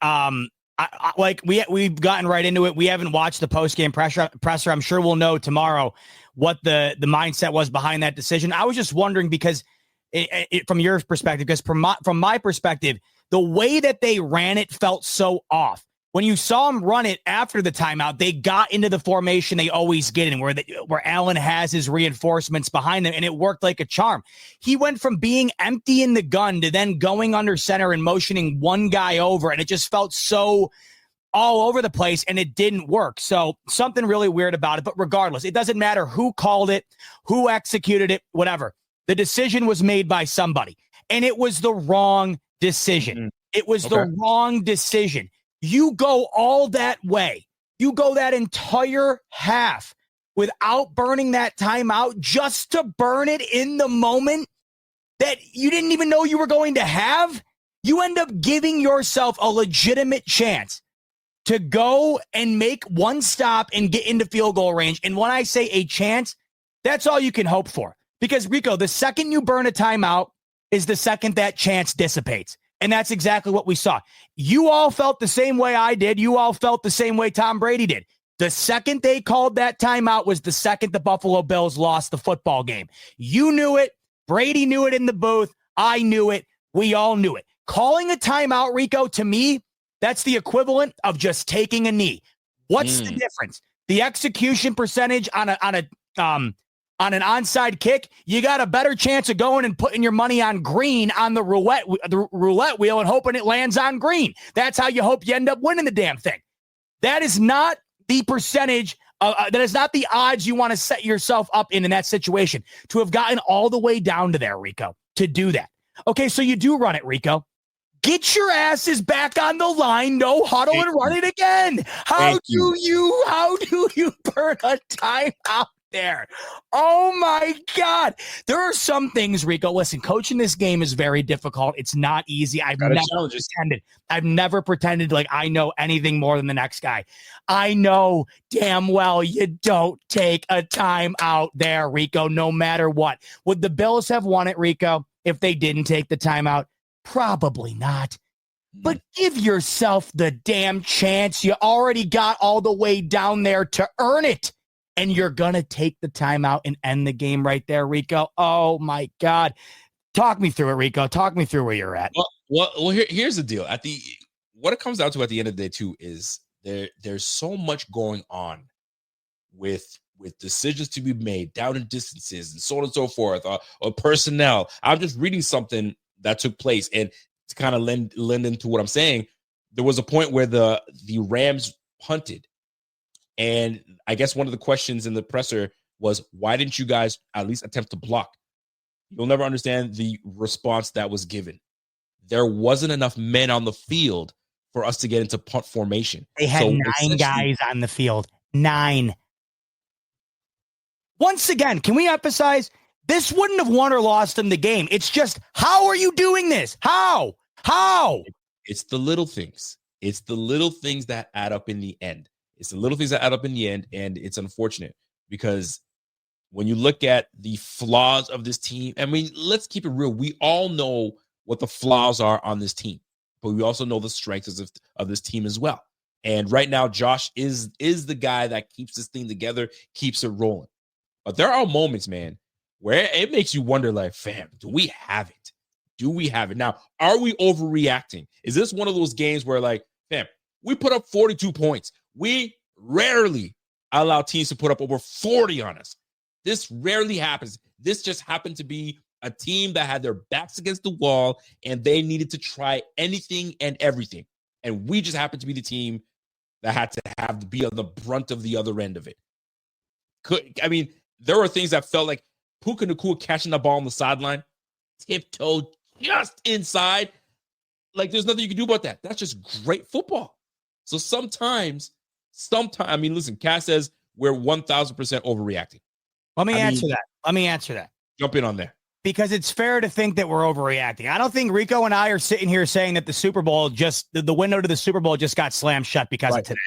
we've gotten right into it. We haven't watched the post-game presser. I'm sure we'll know tomorrow what the mindset was behind that decision. I was just wondering because from your perspective, because from my perspective, the way that they ran it felt so off. When you saw them run it after the timeout, they got into the formation they always get in, where Allen has his reinforcements behind them, and it worked like a charm. He went from being empty in the gun to then going under center and motioning one guy over, and it just felt so all over the place, and it didn't work. So something really weird about it. But regardless, it doesn't matter who called it, who executed it, whatever. The decision was made by somebody, and it was the wrong decision. Mm-hmm. It was the wrong decision. You go all that way. You go that entire half without burning that timeout just to burn it in the moment that you didn't even know you were going to have. You end up giving yourself a legitimate chance to go and make one stop and get into field goal range. And when I say a chance, that's all you can hope for. Because, Rico, the second you burn a timeout is the second that chance dissipates. And that's exactly what we saw. You all felt the same way I did. You all felt the same way Tom Brady did. The second they called that timeout was the second the Buffalo Bills lost the football game. You knew it. Brady knew it in the booth. I knew it. We all knew it. Calling a timeout, Rico, to me, that's the equivalent of just taking a knee. What's the difference? The execution percentage on an onside kick, you got a better chance of going and putting your money on green on the roulette wheel and hoping it lands on green. That's how you hope you end up winning the damn thing. That is not the percentage. That is not the odds you want to set yourself up in that situation. To have gotten all the way down to there, Rico, to do that. Okay, so you do run it, Rico. Get your asses back on the line, no huddle, and run it again. How do you burn a timeout there? Oh my God. There are some things, Rico. Listen, coaching this game is very difficult. It's not easy. I've never pretended like I know anything more than the next guy. I know damn well you don't take a timeout there, Rico, no matter what. Would the Bills have won it, Rico, if they didn't take the timeout? Probably not. But give yourself the damn chance. You already got all the way down there to earn it. And you're going to take the timeout and end the game right there, Rico. Oh, my God. Talk me through it, Rico. Talk me through where you're at. Well, here's the deal. What it comes down to at the end of the day, too, is there's so much going on with decisions to be made, down in distances, and so on and so forth, or personnel. I'm just reading something that took place, and to kind of lend into what I'm saying, there was a point where the Rams punted, and I guess one of the questions in the presser was, why didn't you guys at least attempt to block? You'll never understand the response that was given. There wasn't enough men on the field for us to get into punt formation. They had 9 guys on the field. 9. Once again, can we emphasize, this wouldn't have won or lost them the game. It's just, how are you doing this? How? It's the little things. It's the little things that add up in the end. And it's unfortunate because when you look at the flaws of this team, I mean, let's keep it real. We all know what the flaws are on this team, but we also know the strengths of this team as well. And right now, Josh is the guy that keeps this thing together, keeps it rolling. But there are moments, man, where it makes you wonder, like, fam, do we have it? Now, are we overreacting? Is this one of those games where, like, fam, we put up 42 points. We rarely allow teams to put up over 40 on us. This rarely happens. This just happened to be a team that had their backs against the wall, and they needed to try anything and everything. And we just happened to be the team that had to be on the brunt of the other end of it. There were things that felt like Puka Nakua catching the ball on the sideline, tiptoed just inside. Like, there's nothing you can do about that. That's just great football. So sometimes, listen, Cass says we're 1,000% overreacting. Let me answer that. Jump in on there. Because it's fair to think that we're overreacting. I don't think Rico and I are sitting here saying that the Super Bowl the window to the Super Bowl just got slammed shut because of today.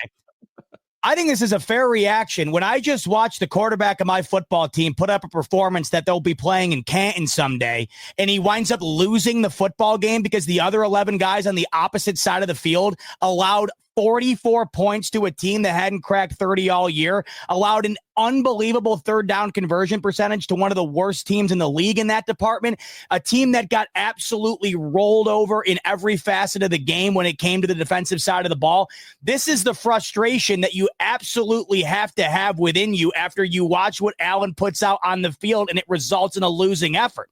I think this is a fair reaction. When I just watched the quarterback of my football team put up a performance that they'll be playing in Canton someday, and he winds up losing the football game because the other 11 guys on the opposite side of the field allowed 44 points to a team that hadn't cracked 30 all year, allowed an unbelievable third down conversion percentage to one of the worst teams in the league in that department, a team that got absolutely rolled over in every facet of the game when it came to the defensive side of the ball. This is the frustration that you absolutely have to have within you after you watch what Allen puts out on the field and it results in a losing effort.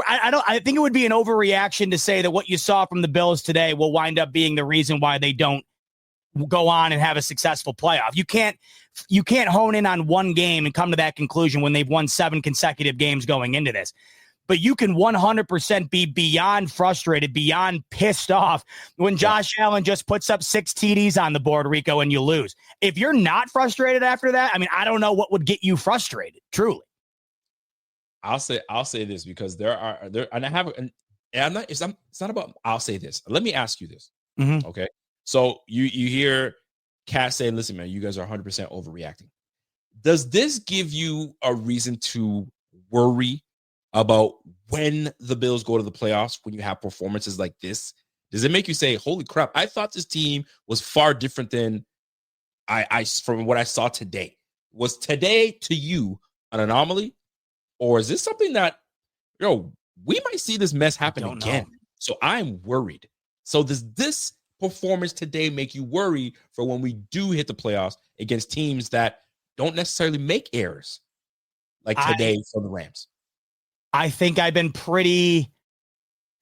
I think it would be an overreaction to say that what you saw from the Bills today will wind up being the reason why they don't go on and have a successful playoff. You can't hone in on one game and come to that conclusion when they've won 7 consecutive games going into this. But you can 100% be beyond frustrated, beyond pissed off when Josh Allen just puts up 6 TDs on the board, Rico, and you lose. If you're not frustrated after that, I don't know what would get you frustrated, truly. I'll say this because it's not about, I'll say this. Let me ask you this. Mm-hmm. Okay. So you hear Cass saying, listen, man, you guys are 100% overreacting. Does this give you a reason to worry about when the Bills go to the playoffs, when you have performances like this? Does it make you say, holy crap, I thought this team was far different than I from what I saw today. Was today to you an anomaly, or is this something that we might see this mess happen again? So I'm worried. So does this performance today make you worry for when we do hit the playoffs against teams that don't necessarily make errors like today for the Rams? I think I've been pretty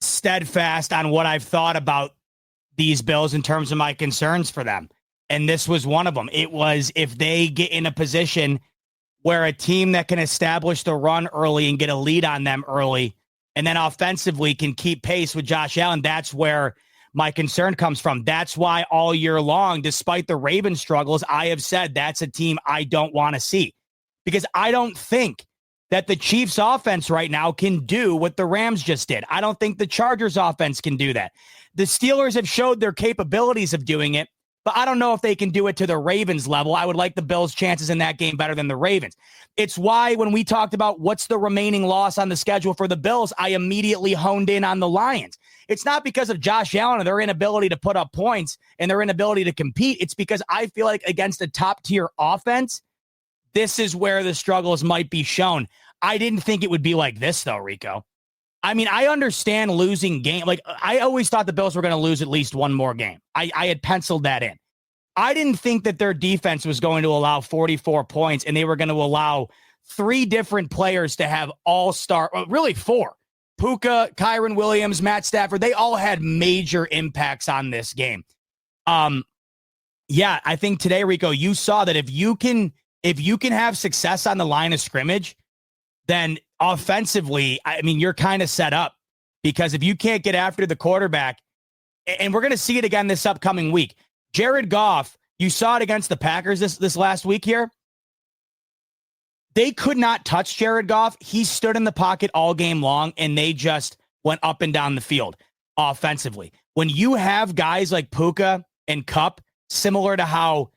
steadfast on what I've thought about these Bills in terms of my concerns for them. And this was one of them. It was if they get in a position where a team that can establish the run early and get a lead on them early, and then offensively can keep pace with Josh Allen, that's where my concern comes from. That's why all year long, despite the Ravens struggles, I have said that's a team I don't want to see, because I don't think that the Chiefs offense right now can do what the Rams just did. I don't think the Chargers offense can do that. The Steelers have showed their capabilities of doing it, but I don't know if they can do it to the Ravens level. I would like the Bills' chances in that game better than the Ravens. It's why when we talked about what's the remaining loss on the schedule for the Bills, I immediately honed in on the Lions. It's not because of Josh Allen and their inability to put up points and their inability to compete. It's because I feel like against a top-tier offense, this is where the struggles might be shown. I didn't think it would be like this, though, Rico. I mean, I understand losing game. Like, I always thought the Bills were going to lose at least one more game. I had penciled that in. I didn't think that their defense was going to allow 44 points and they were going to allow 3 different players to have all-star, really 4. Puka, Kyron Williams, Matt Stafford, they all had major impacts on this game. Yeah, I think today, Rico, you saw that if you can have success on the line of scrimmage, then offensively, I mean, you're kind of set up, because if you can't get after the quarterback, and we're going to see it again this upcoming week, Jared Goff, you saw it against the Packers this last week here. They could not touch Jared Goff. He stood in the pocket all game long, and they just went up and down the field offensively. When you have guys like Puka and Kupp, similar to how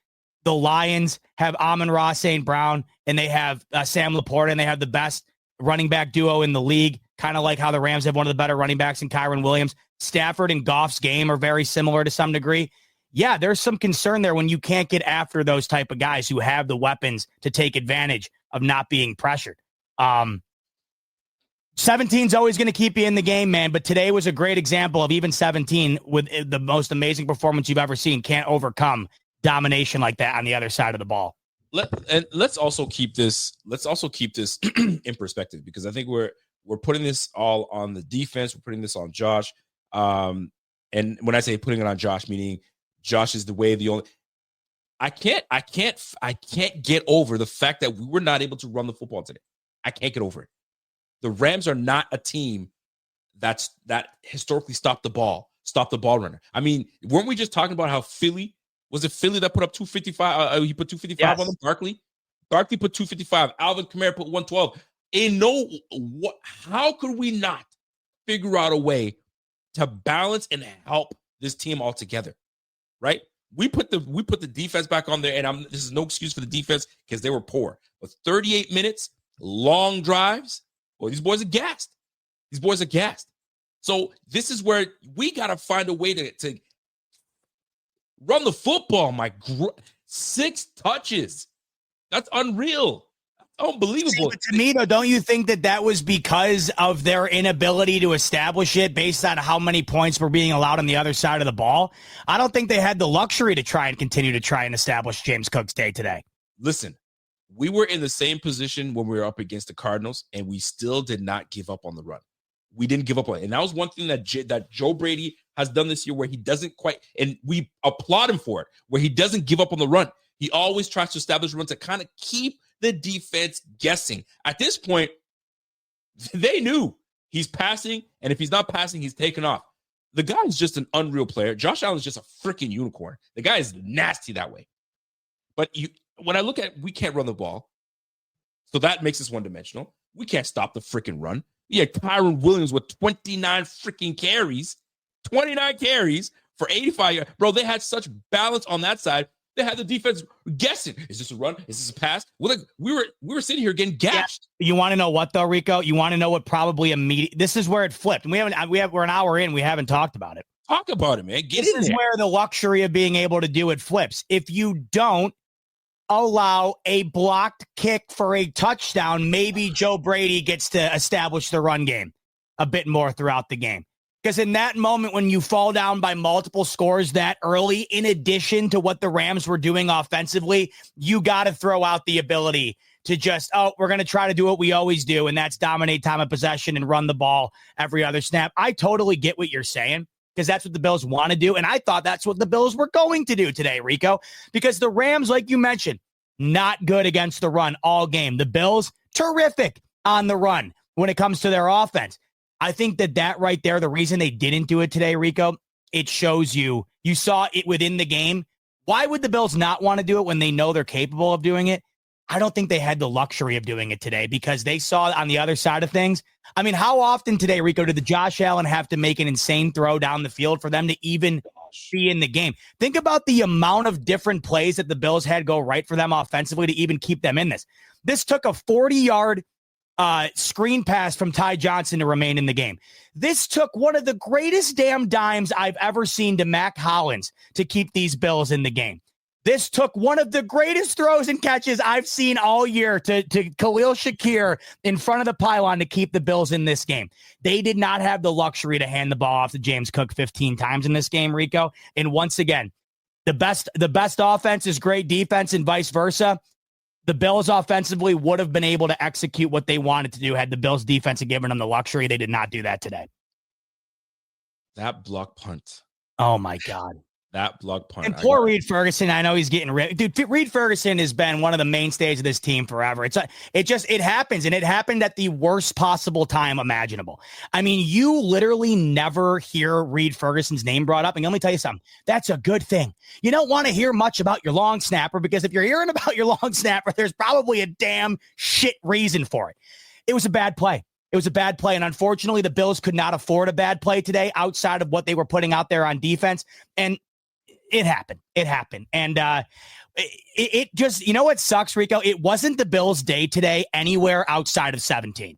the Lions have Amon-Ra St. Brown and they have Sam Laporta, and they have the best running back duo in the league, kind of like how the Rams have one of the better running backs in Kyron Williams. Stafford and Goff's game are very similar to some degree. Yeah, there's some concern there when you can't get after those type of guys who have the weapons to take advantage of not being pressured. 17's always going to keep you in the game, man, but today was a great example of even 17 with the most amazing performance you've ever seen can't overcome domination like that on the other side of the ball. Let's also keep this in perspective, because I think we're putting this all on the defense. We're putting this on Josh. And when I say putting it on Josh, meaning Josh is the only. I can't get over the fact that we were not able to run the football today. I can't get over it. The Rams are not a team that historically stopped the ball runner. I mean, weren't we just talking about how Philly that put up 255? He put 255 yes. on them. Barkley put 255. Alvin Kamara put 112. How could we not figure out a way to balance and help this team all together? Right? We put the defense back on there, and this is no excuse for the defense because they were poor. But 38 minutes, long drives. Well, these boys are gassed. So this is where we got to find a way to run the football. 6 touches. That's unreal. Unbelievable. See, but to me, though, don't you think that was because of their inability to establish it based on how many points were being allowed on the other side of the ball? I don't think they had the luxury to try and establish James Cook's day today. Listen, we were in the same position when we were up against the Cardinals, and we still did not give up on the run. We didn't give up on it. And that was one thing that Joe Brady has done this year, where he doesn't quite, and we applaud him for it, where he doesn't give up on the run. He always tries to establish runs to kind of keep the defense guessing. At this point, they knew he's passing, and if he's not passing, he's taking off. The guy is just an unreal player. Josh Allen is just a freaking unicorn. The guy is nasty that way. But when I look at, we can't run the ball, so that makes us one-dimensional. We can't stop the freaking run. Yeah, Kyron Williams with 29 freaking carries, 29 carries for 85 yards. Bro, they had such balance on that side. They had the defense guessing. Is this a run? Is this a pass? Well, we were sitting here getting gashed. Yeah. You want to know what though, Rico? You want to know what probably immediate? This is where it flipped. And we're an hour in. We haven't talked about it. Talk about it, man. This is where the luxury of being able to do it flips. If you don't, allow a blocked kick for a touchdown, maybe Joe Brady gets to establish the run game a bit more throughout the game. Because in that moment, when you fall down by multiple scores that early, in addition to what the Rams were doing offensively, you got to throw out the ability to just, we're going to try to do what we always do, and that's dominate time of possession and run the ball every other snap. I totally get what you're saying, because that's what the Bills want to do, and I thought that's what the Bills were going to do today, Rico, because the Rams, like you mentioned, not good against the run all game. The Bills, terrific on the run when it comes to their offense. I think that right there, the reason they didn't do it today, Rico, it shows you saw it within the game. Why would the Bills not want to do it when they know they're capable of doing it? I don't think they had the luxury of doing it today because they saw on the other side of things. I mean, how often today, Rico, did the Josh Allen have to make an insane throw down the field for them to even be in the game? Think about the amount of different plays that the Bills had go right for them offensively to even keep them in this. This took a 40-yard screen pass from Ty Johnson to remain in the game. This took one of the greatest damn dimes I've ever seen to Mac Hollins to keep these Bills in the game. This took one of the greatest throws and catches I've seen all year to Khalil Shakir in front of the pylon to keep the Bills in this game. They did not have the luxury to hand the ball off to James Cook 15 times in this game, Rico. And once again, the best offense is great defense and vice versa. The Bills offensively would have been able to execute what they wanted to do had the Bills defense given them the luxury. They did not do that today. That block punt. Oh, my God. That block punt. And poor Reed Ferguson. I know he's getting rid. Dude, Reed Ferguson has been one of the mainstays of this team forever. It happens, and it happened at the worst possible time imaginable. I mean, you literally never hear Reed Ferguson's name brought up. And let me tell you something. That's a good thing. You don't want to hear much about your long snapper, because if you're hearing about your long snapper, there's probably a damn shit reason for it. It was a bad play. It was a bad play, and unfortunately, the Bills could not afford a bad play today outside of what they were putting out there on defense. And it happened. And it just, you know what sucks, Rico? It wasn't the Bills' day today anywhere outside of 17.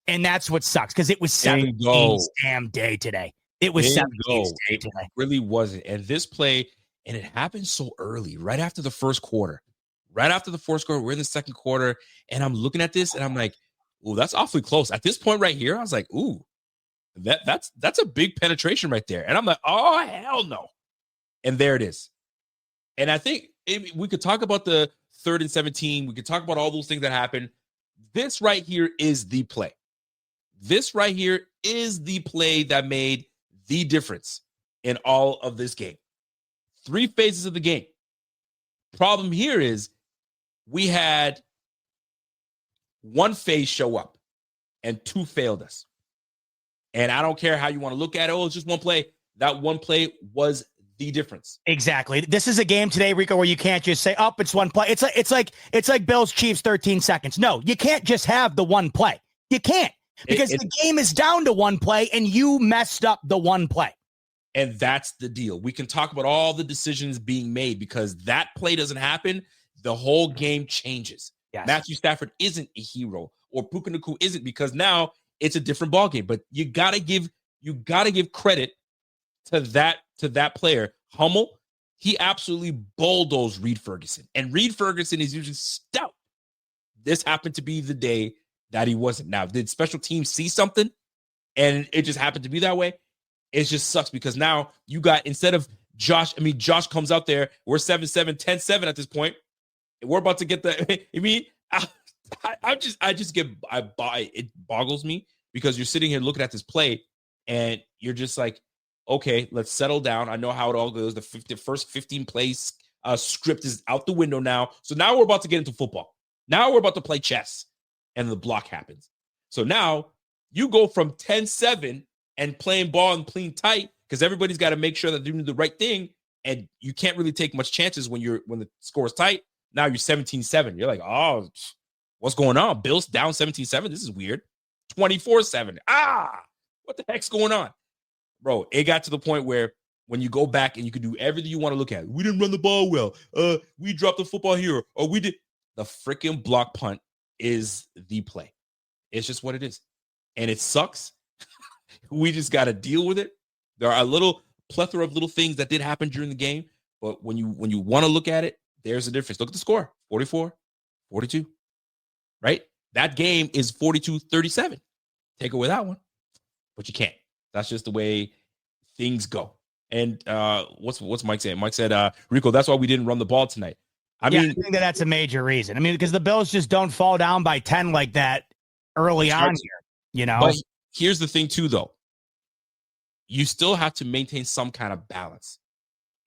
And that's what sucks, because it was 17's damn day today. It was 17's day today. It really wasn't. And this play, and it happened so early, right after the first quarter. Right after the fourth quarter, we're in the second quarter, and I'm looking at this, and I'm like, ooh, that's awfully close. At this point right here, I was like, ooh, that's a big penetration right there. And I'm like, oh, hell no. And there it is. And I think we could talk about the 3rd and 17. We could talk about all those things that happened. This right here is the play. This right here is the play that made the difference in all of this game. 3 phases of the game. Problem here is we had 1 phase show up and 2 failed us. And I don't care how you want to look at it. Oh, it's just 1 play. That 1 play was the difference. Exactly. This is a game today, Rico, where you can't just say, it's 1 play. It's like Bills Chiefs 13 seconds. No, you can't just have the 1 play. You can't, because the game is down to 1 play and you messed up the 1 play. And that's the deal. We can talk about all the decisions being made, because that play doesn't happen, the whole game changes. Yes. Matthew Stafford isn't a hero, or Puka Nakua isn't, because now it's a different ballgame. But you gotta give credit to that player. Hummel, he absolutely bulldozed Reed Ferguson. And Reed Ferguson is usually stout. This happened to be the day that he wasn't. Now, did special teams see something and it just happened to be that way? It just sucks, because now you got, instead of Josh comes out there, we're 7-7, 10-7 at this point. And we're about to get it boggles me, because you're sitting here looking at this play and you're just like, okay, let's settle down. I know how it all goes. The first 15 plays script is out the window now. So now we're about to get into football. Now we're about to play chess, and the block happens. So now you go from 10-7 and playing ball and playing tight, because everybody's got to make sure that they're doing the right thing, and you can't really take much chances when the score is tight. Now you're 17-7. You're like, oh, what's going on? Bills down 17-7. This is weird. 24-7. What the heck's going on? Bro, it got to the point where when you go back and you can do everything you want to look at, we didn't run the ball well. We dropped the football here, or we did. The freaking block punt is the play. It's just what it is. And it sucks. We just got to deal with it. There are a little plethora of little things that did happen during the game, but when you want to look at it, There's the difference. Look at the score, 44-42, right? That game is 42-37. Take away that one, but you can't. That's just the way things go. And what's Mike saying? Mike said, Rico, that's why we didn't run the ball tonight. I mean, I think that's a major reason. I mean, because the Bills just don't fall down by 10 like that early on here, you know? But here's the thing, too, though. You still have to maintain some kind of balance.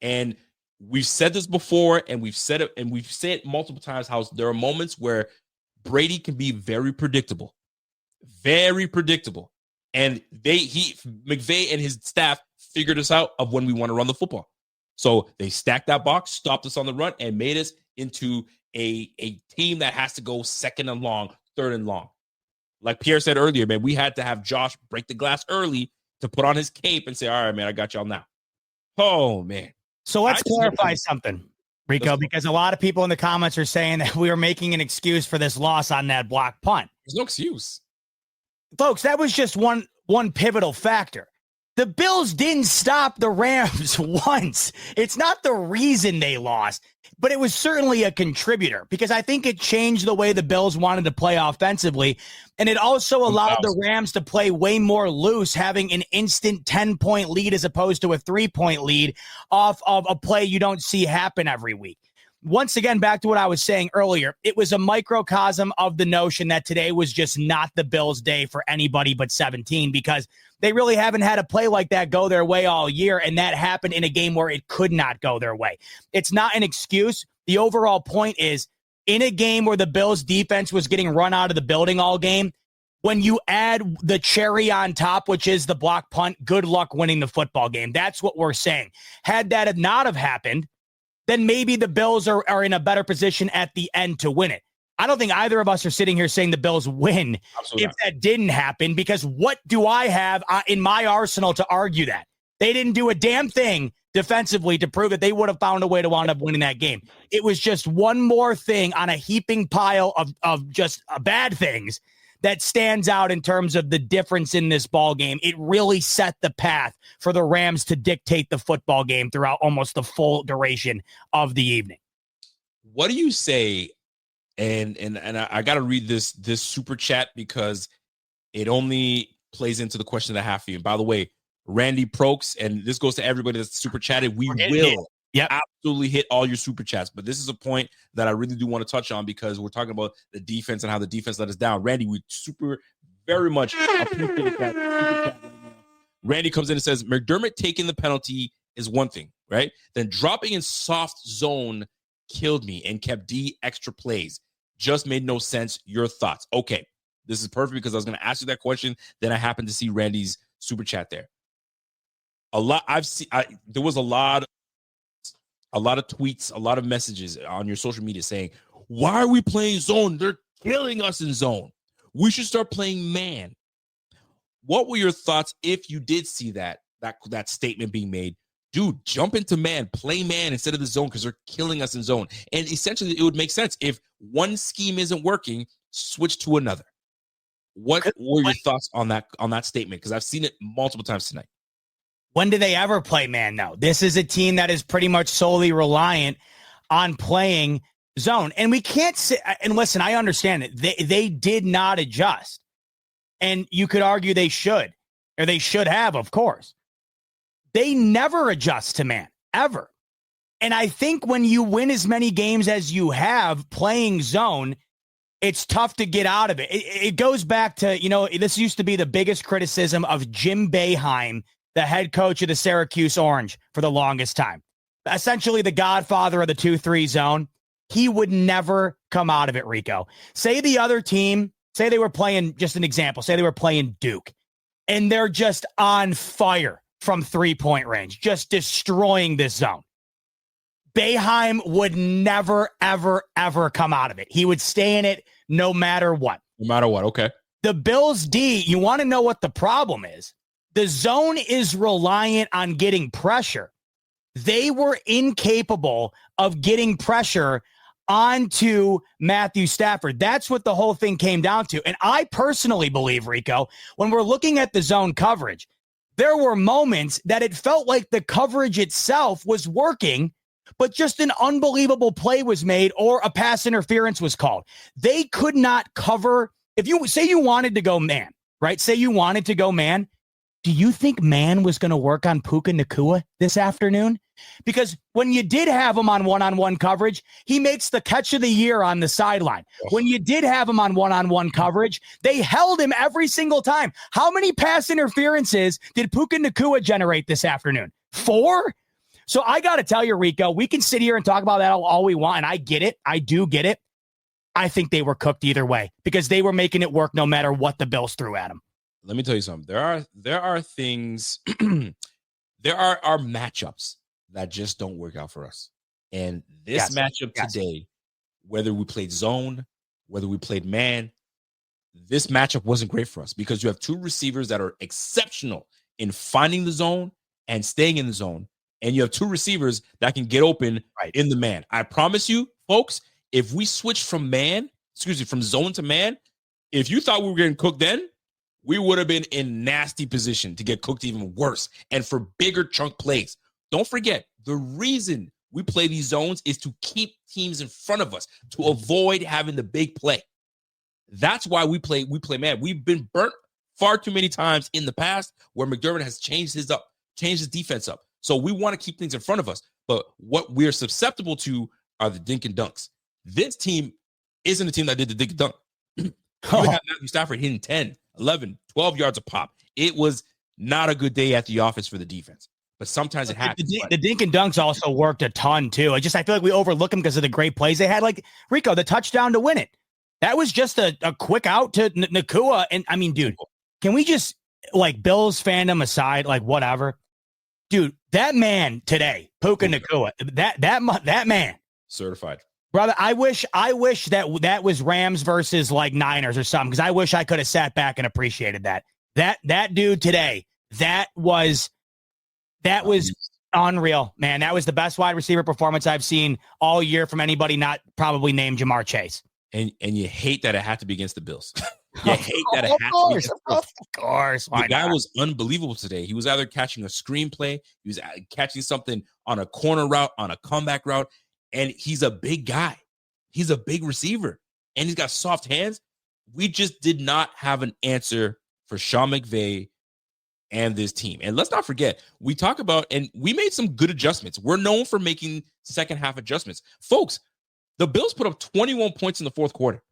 And we've said this before, and we've said it multiple times, how there are moments where Brady can be very predictable. Very predictable. And McVay and his staff figured us out of when we want to run the football. So they stacked that box, stopped us on the run, and made us into a team that has to go second and long, third and long. Like Pierre said earlier, man, we had to have Josh break the glass early to put on his cape and say, all right, man, I got y'all now. Oh, man. So let's clarify something, Rico, because a lot of people in the comments are saying that we are making an excuse for this loss on that block punt. There's no excuse. Folks, that was just one pivotal factor. The Bills didn't stop the Rams once. It's not the reason they lost, but it was certainly a contributor because I think it changed the way the Bills wanted to play offensively, and it also allowed the Rams to play way more loose, having an instant 10-point lead as opposed to a 3-point lead off of a play you don't see happen every week. Once again, back to what I was saying earlier, it was a microcosm of the notion that today was just not the Bills' day for anybody but 17 because they really haven't had a play like that go their way all year, and that happened in a game where it could not go their way. It's not an excuse. The overall point is, in a game where the Bills' defense was getting run out of the building all game, when you add the cherry on top, which is the block punt, good luck winning the football game. That's what we're saying. Had that not have happened, then maybe the Bills are in a better position at the end to win it. I don't think either of us are sitting here saying the Bills win if that didn't happen, because what do I have in my arsenal to argue that? They didn't do a damn thing defensively to prove that they would have found a way to wind up winning that game. It was just one more thing on a heaping pile of just bad things that stands out in terms of the difference in this ball game. It really set the path for the Rams to dictate the football game throughout almost the full duration of the evening. What do you say? And I got to read this super chat because it only plays into the question that I have for you. And by the way, Randy Prokes, and this goes to everybody that's super chatted. We will absolutely hit all your super chats. But this is a point that I really do want to touch on because we're talking about the defense and how the defense let us down. Randy, we very much appreciate that super chat. Randy comes in and says, McDermott taking the penalty is one thing, right? Then dropping in soft zone killed me and kept D extra plays. Just made no sense. Your thoughts? Okay, this is perfect because I was going to ask you that question. Then I happened to see Randy's super chat there. There was a lot of tweets, a lot of messages on your social media saying, why are we playing zone? They're killing us in zone. We should start playing man. What were your thoughts if you did see that statement being made? Dude, jump into man, play man instead of the zone because they're killing us in zone. And essentially, it would make sense if one scheme isn't working, switch to another. What were your thoughts on that statement? Because I've seen it multiple times tonight. When do they ever play man, though? This is a team that is pretty much solely reliant on playing zone. And we can't sit and listen, I understand it. They did not adjust. And you could argue they should, or they should have, of course. They never adjust to man, ever. And I think when you win as many games as you have playing zone, it's tough to get out of it. It goes back to, this used to be the biggest criticism of Jim Boeheim, the head coach of the Syracuse Orange for the longest time. Essentially the godfather of the 2-3 zone. He would never come out of it, Rico. Say the other team, say they were playing, just an example, say they were playing Duke, and they're just on fire from 3-point range, just destroying this zone. Boeheim would never, ever, ever come out of it. He would stay in it no matter what. No matter what, okay. The Bills D, you want to know what the problem is? The zone is reliant on getting pressure. They were incapable of getting pressure onto Matthew Stafford. That's what the whole thing came down to. And I personally believe, Rico, when we're looking at the zone coverage, there were moments that it felt like the coverage itself was working but just an unbelievable play was made or a pass interference was called. They could not cover. If you say you wanted to go man, right? Say you wanted to go man. Do you think man was going to work on Puka Nakua this afternoon? Because when you did have him on one-on-one coverage, he makes the catch of the year on the sideline. When you did have him on one-on-one coverage, they held him every single time. How many pass interferences did Puka Nakua generate this afternoon? 4? So I got to tell you, Rico, we can sit here and talk about that all we want, and I get it. I do get it. I think they were cooked either way because they were making it work no matter what the Bills threw at them. Let me tell you something. There are things, there are matchups that just don't work out for us. And this matchup today, whether we played zone, whether we played man, this matchup wasn't great for us because you have 2 receivers that are exceptional in finding the zone and staying in the zone. And you have 2 receivers that can get open in the man. I promise you, folks, if we switch from zone to man, if you thought we were getting cooked then, we would have been in nasty position to get cooked even worse and for bigger chunk plays. Don't forget, the reason we play these zones is to keep teams in front of us, to avoid having the big play. That's why we play man. We've been burnt far too many times in the past where McDermott has changed his defense up. So we want to keep things in front of us. But what we're susceptible to are the dink and dunks. This team isn't a team that did the dink and dunk. You have Matthew Stafford hitting 10, 11, 12 yards a pop. It was not a good day at the office for the defense, but sometimes it happens. The dink and dunks also worked a ton too. I feel like we overlook them because of the great plays they had. Like Rico, the touchdown to win it. That was just a quick out to Nakua. And I mean, dude, can we just like Bills fandom aside, like whatever, dude, that man today, Puka Nakua, that man certified. Brother, I wish that was Rams versus like Niners or something, because I wish I could have sat back and appreciated that. That dude today, that was unreal, man. That was the best wide receiver performance I've seen all year from anybody not probably named Jamar Chase. And you hate that it had to be against the Bills. You hate that it had to be against the Bills. Of course. The guy was unbelievable today. He was either catching a screenplay, he was catching something on a corner route, on a comeback route. And he's a big guy. He's a big receiver. And he's got soft hands. We just did not have an answer for Sean McVay and this team. And let's not forget, we talk about, and we made some good adjustments. We're known for making second half adjustments. Folks, the Bills put up 21 points in the fourth quarter.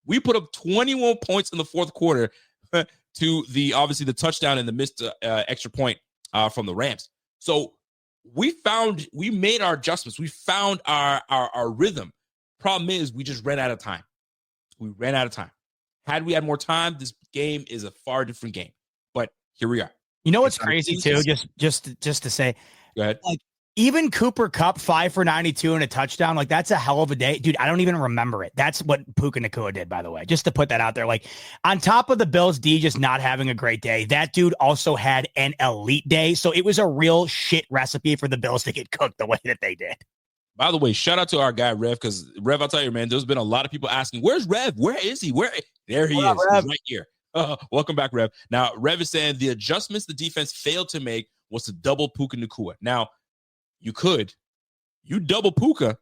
We put up 21 points in the fourth quarter to obviously the touchdown and the missed extra point from the Rams. So we made our adjustments. We found our rhythm. Problem is, we just ran out of time. Had we had more time, this game is a far different game. But here we are. You know what's crazy too? Just to say, go ahead. Like even Cooper Kupp 5 for 92 and a touchdown, like that's a hell of a day, dude. I don't even remember it. That's what Puka Nakua did, by the way. Just to put that out there, like on top of the Bills D just not having a great day, that dude also had an elite day. So it was a real shit recipe for the Bills to get cooked the way that they did. By the way, shout out to our guy Rev, because Rev, I'll tell you, man, there's been a lot of people asking, "Where's Rev? Where is he? There he is. He's right here." Welcome back, Rev. Now, Rev is saying the adjustments the defense failed to make was to double Puka Nakua. Now, you double Puka,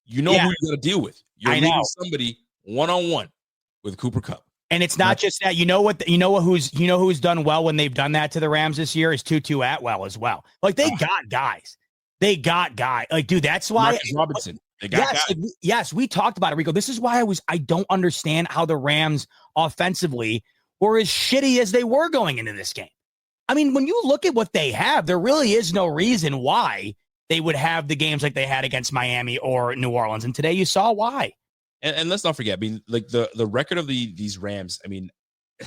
you know who you're going to deal with. You're leaving somebody one-on-one with Cooper Kupp. And it's not just that. Who's done well when they've done that to the Rams this year is Tutu Atwell as well. Like they got guys. Like, dude, that's why Marcus Robinson. They got guys. Yes, we talked about it, Rico. This is why I don't understand how the Rams offensively were as shitty as they were going into this game. I mean, when you look at what they have, there really is no reason why they would have the games like they had against Miami or New Orleans. And today you saw why. And let's not forget, I mean, like the record of these Rams, I mean,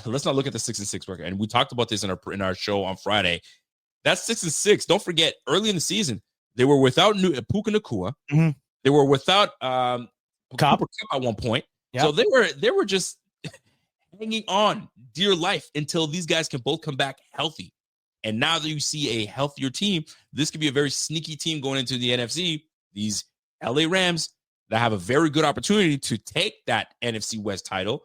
let's not look at the 6-6 record. And we talked about this in our show on Friday. That's 6-6. Don't forget, early in the season, they were without Puka Nakua. Mm-hmm. They were without Cooper Kupp at one point. Yep. So they were just hanging on dear life until these guys can both come back healthy. And now that you see a healthier team, this could be a very sneaky team going into the NFC. These LA Rams that have a very good opportunity to take that NFC West title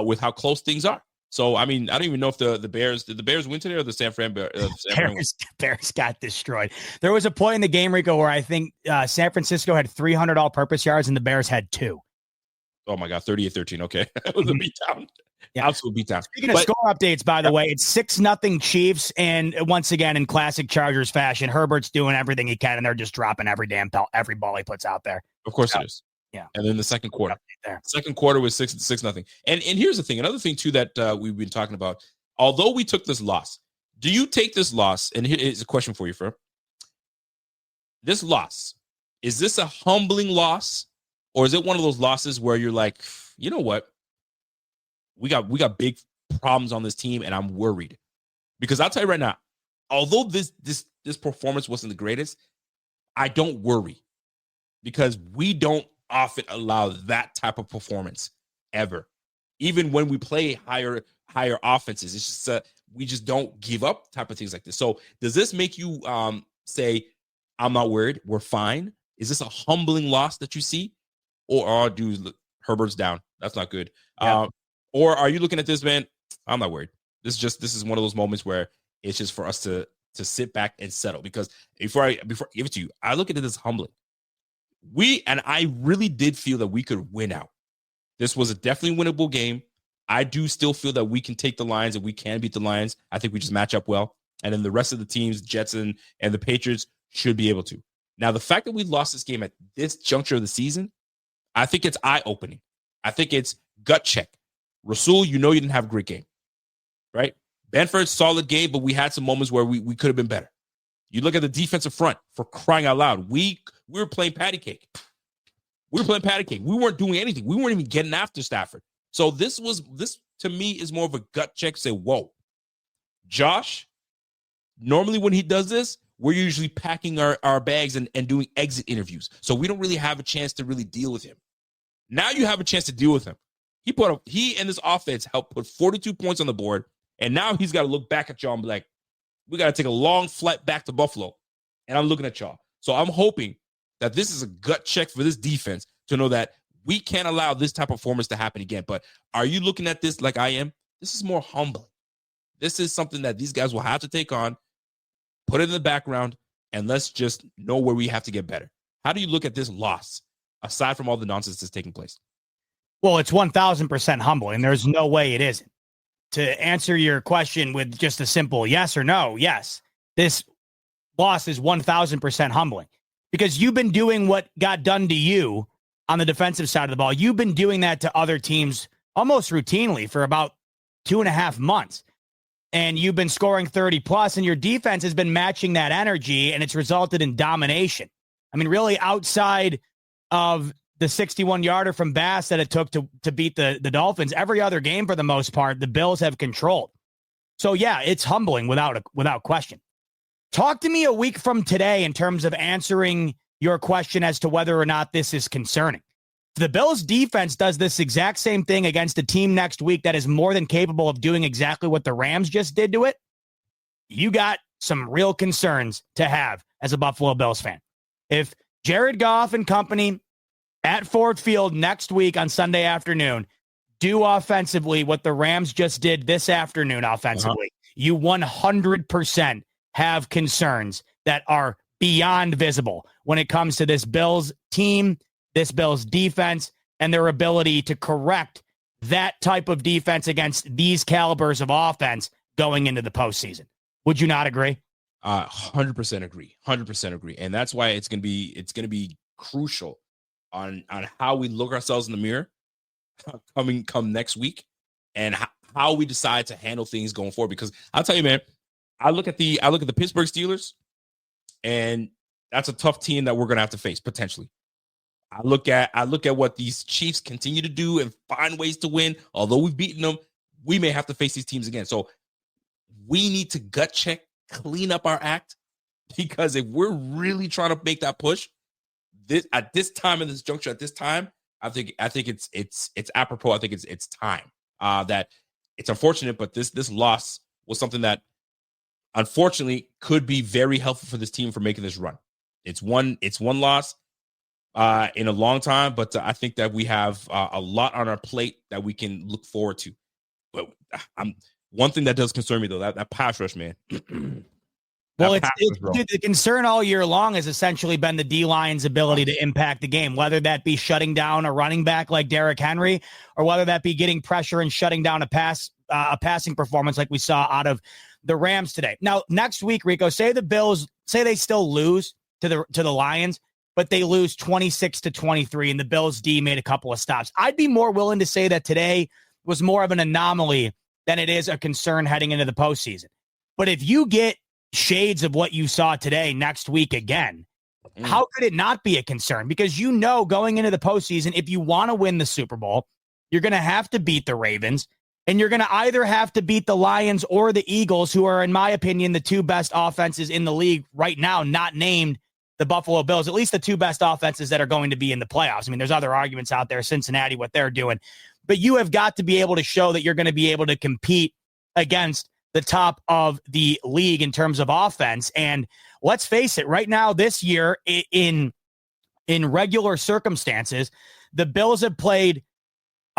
with how close things are. So, I mean, I don't even know if the Bears, did the Bears win today or the San Fran Bears got destroyed. There was a point in the game, Rico, where I think San Francisco had 300 all-purpose yards and the Bears had 2. Oh, my God, 38-13. Okay. It was a beatdown. Yeah. Absolute beatdown. Speaking of score updates, by the way, it's 6-0 Chiefs. And once again, in classic Chargers fashion, Herbert's doing everything he can, and they're just dropping every ball he puts out there. Of course it is. Yeah. And then the second quarter. Second quarter was 6-0. And here's the thing. Another thing, too, that we've been talking about. Although we took this loss, do you take this loss? And here's a question for you, Fur. This loss, is this a humbling loss? Or is it one of those losses where you're like, you know what? We got big problems on this team, and I'm worried. Because I'll tell you right now, although this performance wasn't the greatest, I don't worry. Because we don't often allow that type of performance ever. Even when we play higher offenses, it's just we just don't give up type of things like this. So does this make you say, I'm not worried, we're fine? Is this a humbling loss that you see? Or dude, Herbert's down. That's not good. Yeah. Or are you looking at this, man? I'm not worried. This is one of those moments where it's just for us to sit back and settle. Because before I give it to you, I look at it as humbling. I really did feel that we could win out. This was a definitely winnable game. I do still feel that we can take the Lions and we can beat the Lions. I think we just match up well. And then the rest of the teams, Jets and the Patriots, should be able to. Now, the fact that we lost this game at this juncture of the season, I think it's eye-opening. I think it's gut check. Rasul, you didn't have a great game, right? Benford, solid game, but we had some moments where we could have been better. You look at the defensive front, for crying out loud. We were playing patty cake. We weren't doing anything. We weren't even getting after Stafford. So this to me is more of a gut check. Say, whoa, Josh, normally when he does this, we're usually packing our bags and doing exit interviews. So we don't really have a chance to really deal with him. Now you have a chance to deal with him. He and this offense helped put 42 points on the board. And now he's got to look back at y'all and be like, we got to take a long flight back to Buffalo. And I'm looking at y'all. So I'm hoping that this is a gut check for this defense to know that we can't allow this type of performance to happen again. But are you looking at this like I am? This is more humbling. This is something that these guys will have to take on, put it in the background, and let's just know where we have to get better. How do you look at this loss, aside from all the nonsense that's taking place? Well, it's 1,000% humbling. There's no way it isn't. To answer your question with just a simple yes or no, yes, this loss is 1,000% humbling because you've been doing what got done to you on the defensive side of the ball. You've been doing that to other teams almost routinely for about 2.5 months. And you've been scoring 30 plus, and your defense has been matching that energy, and it's resulted in domination. I mean, really, outside of the 61-yarder from Bass that it took to beat the Dolphins, every other game, for the most part, the Bills have controlled. So, yeah, it's humbling without question. Talk to me a week from today in terms of answering your question as to whether or not this is concerning. If the Bills defense does this exact same thing against a team next week that is more than capable of doing exactly what the Rams just did to it, you got some real concerns to have as a Buffalo Bills fan. If Jared Goff and company at Ford Field next week on Sunday afternoon do offensively what the Rams just did this afternoon offensively, you 100% have concerns that are beyond visible when it comes to this Bills team, this Bills defense, and their ability to correct that type of defense against these calibers of offense going into the postseason. Would you not agree? 100% agree. 100% agree. And that's why it's going to be crucial on how we look ourselves in the mirror come next week and how we decide to handle things going forward. Because I'll tell you, man, I look at the Pittsburgh Steelers, and that's a tough team that we're going to have to face potentially. I look at what these Chiefs continue to do and find ways to win. Although we've beaten them, we may have to face these teams again. So we need to gut check, clean up our act, because if we're really trying to make that push, at this time in this juncture, at this time, I think it's apropos. I think it's time. That it's unfortunate, but this loss was something that unfortunately could be very helpful for this team for making this run. It's one loss in a long time, but I think that we have a lot on our plate that we can look forward to. but one thing that does concern me though, that pass rush, man. Well, the concern all year long has essentially been the D-line's ability to impact the game, whether that be shutting down a running back like Derrick Henry, or whether that be getting pressure and shutting down a passing performance like we saw out of the Rams today. Now, next week, Rico, say the Bills, say they still lose to the Lions, but they lose 26-23, and the Bills D made a couple of stops. I'd be more willing to say that today was more of an anomaly than it is a concern heading into the postseason. But if you get shades of what you saw today next week again, how could it not be a concern? Because going into the postseason, if you want to win the Super Bowl, you're going to have to beat the Ravens, and you're going to either have to beat the Lions or the Eagles, who are, in my opinion, the two best offenses in the league right now, not named the Buffalo Bills, at least the two best offenses that are going to be in the playoffs. I mean, there's other arguments out there, Cincinnati, what they're doing, but you have got to be able to show that you're going to be able to compete against the top of the league in terms of offense. And let's face it, right now, this year, in regular circumstances, the Bills have played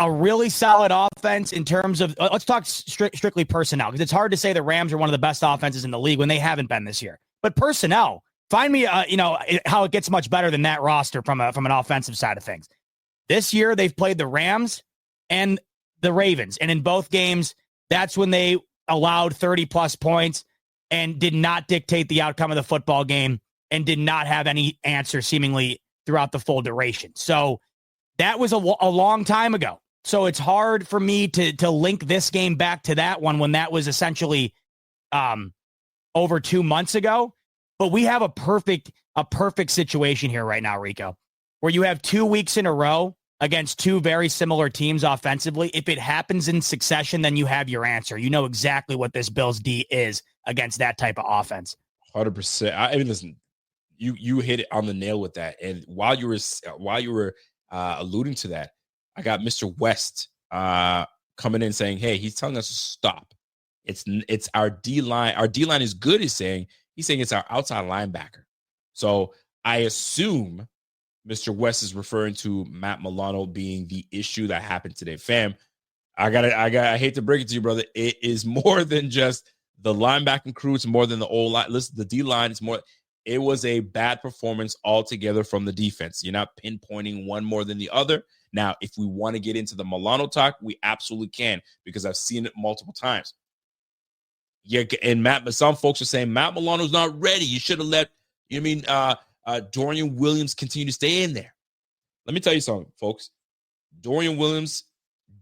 a really solid offense in terms of, let's talk strictly personnel, because it's hard to say the Rams are one of the best offenses in the league when they haven't been this year. But personnel, find me, how it gets much better than that roster from an offensive side of things. This year, they've played the Rams and the Ravens, and in both games, that's when they allowed 30-plus points and did not dictate the outcome of the football game and did not have any answer seemingly throughout the full duration. So that was a long time ago. So it's hard for me to link this game back to that one when that was essentially over 2 months ago. But we have a perfect situation here right now, Rico, where you have 2 weeks in a row against two very similar teams offensively. If it happens in succession, then you have your answer. You know exactly what this Bills D is against that type of offense. 100%. I mean, listen, you hit it on the nail with that. And while you were alluding to that, I got Mr. West coming in saying, "Hey, he's telling us to stop. It's our D line. Our D line is good." He's saying it's our outside linebacker. So I assume Mr. West is referring to Matt Milano being the issue that happened today. Fam, I hate to break it to you, brother. It is more than just the linebacking crew. It's more than the old line. Listen, the D line is more. It was a bad performance altogether from the defense. You're not pinpointing one more than the other. Now, if we want to get into the Milano talk, we absolutely can, because I've seen it multiple times. Yeah, and some folks are saying Matt Milano's not ready. You should have let, Dorian Williams continue to stay in there. Let me tell you something, folks. Dorian Williams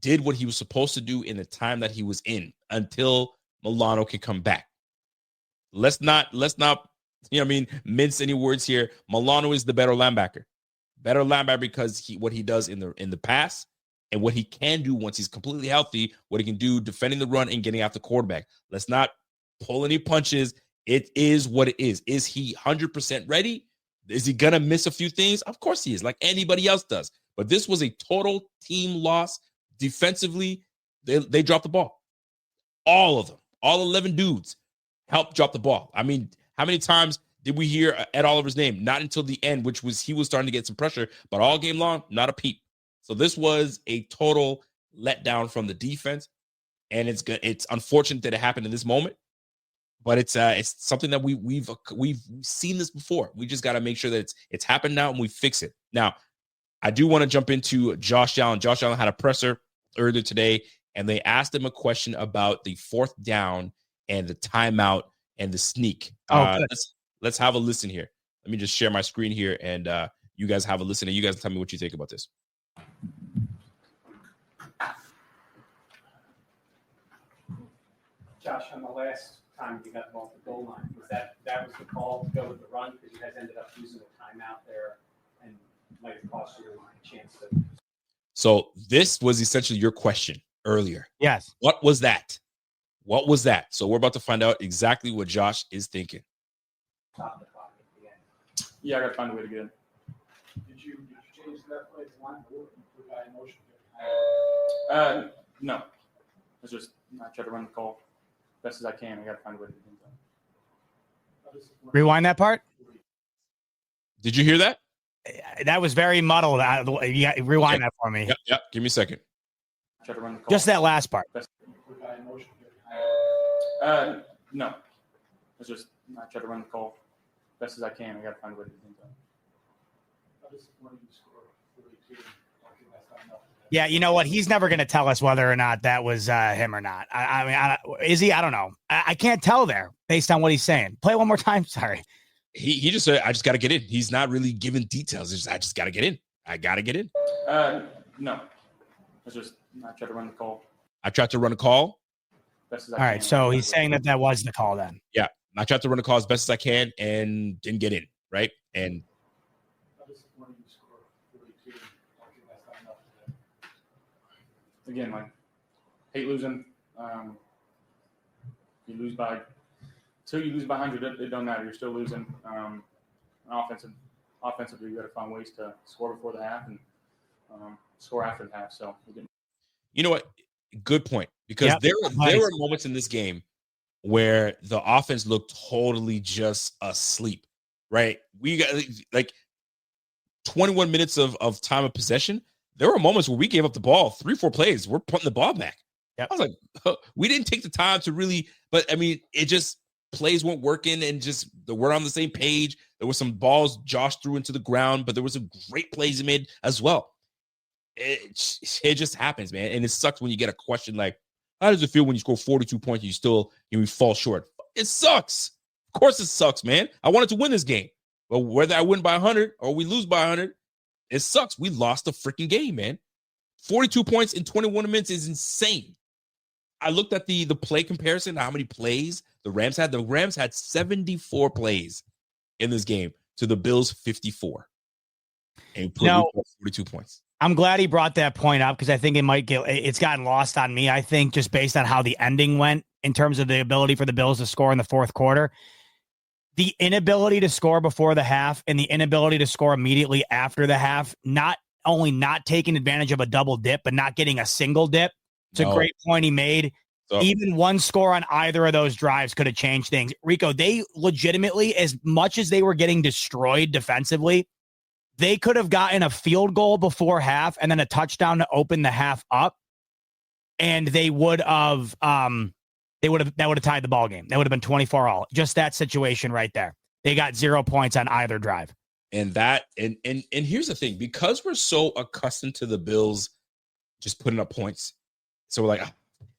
did what he was supposed to do in the time that he was in until Milano can come back. Let's not mince any words here. Milano is the better linebacker because what he does in the pass and what he can do once he's completely healthy, what he can do defending the run and getting out the quarterback. Let's not pull any punches. It is what it is. Is he 100% ready? Is he going to miss a few things? Of course he is, like anybody else does. But this was a total team loss. Defensively, they dropped the ball. All of them, all 11 dudes helped drop the ball. I mean, how many times did we hear Ed Oliver's name? Not until the end, which was he was starting to get some pressure, but all game long, not a peep. So this was a total letdown from the defense, and it's unfortunate that it happened in this moment. But it's something that we've seen this before. We just got to make sure that it's happened now and we fix it. Now, I do want to jump into Josh Allen. Josh Allen had a presser earlier today, and they asked him a question about the fourth down and the timeout and the sneak. Let's have a listen here. Let me just share my screen here, and you guys have a listen, and you guys tell me what you think about this. Josh, on the last time you got the ball at the goal line, was that was the call to go with the run, because you guys ended up using a timeout there and might have cost you a chance to. So this was essentially your question earlier. Yes. What was that? What was that? So we're about to find out exactly what Josh is thinking. Top the clock at the end. Yeah, I got to find a way to get in. Did you change that play to line or by motion? No. It's just I try to run the call best as I can. I got to find a way to get in. Rewind that part. Did you hear that? That was very muddled. Rewind that for me. Yep. Give me a second. Try to run the call. Just that last part. side motion? No. It's just I try to run the call best as I can. I got to find a way to do things. How disappointing you score 42? I think that's not enough. Yeah, you know what? He's never going to tell us whether or not that was him or not. Is he? I don't know. I can't tell there based on what he's saying. Play one more time. Sorry. He just said, I just got to get in. He's not really giving details. It's just, I just got to get in. I got to get in. No. It's just I try to run the call I tried to run a call. best as I All can. right. So he's saying that was the call then. Yeah. I tried to run a call as best as I can and didn't get in. Right. And How disappointing you score 42? I think that's not enough. Again, like hate losing. You lose by 2, you lose by 100. It don't matter. You're still losing. Offensively, you got to find ways to score before the half and score after the half. So, you know what? Good point. Because there were moments in this game where the offense looked totally just asleep, right? We got like 21 minutes of time of possession. There were moments where we gave up the ball 3-4 plays. We're putting the ball back. Yep. I was like, we didn't take the time to really, but I mean, it just plays weren't working and just we're on the same page. There were some balls Josh threw into the ground, but there was some great plays he made as well. It just happens, man. And it sucks when you get a question like, how does it feel when you score 42 points and you fall short? It sucks. Of course it sucks, man. I wanted to win this game. But whether I win by 100 or we lose by 100, it sucks. We lost the freaking game, man. 42 points in 21 minutes is insane. I looked at the play comparison, how many plays the Rams had. The Rams had 74 plays in this game to the Bills 54. And put 42 points. I'm glad he brought that point up because I think it's gotten lost on me. I think just based on how the ending went in terms of the ability for the Bills to score in the fourth quarter, the inability to score before the half and the inability to score immediately after the half, not only not taking advantage of a double dip, but not getting a single dip. It's a great point he made. So, even one score on either of those drives could have changed things. Rico, they legitimately, as much as they were getting destroyed defensively, they could have gotten a field goal before half and then a touchdown to open the half up, and they would have that would have tied the ball game. That would have been 24-all. Just that situation right there. They got 0 points on either drive. And here's the thing, because we're so accustomed to the Bills just putting up points, so we're like, oh,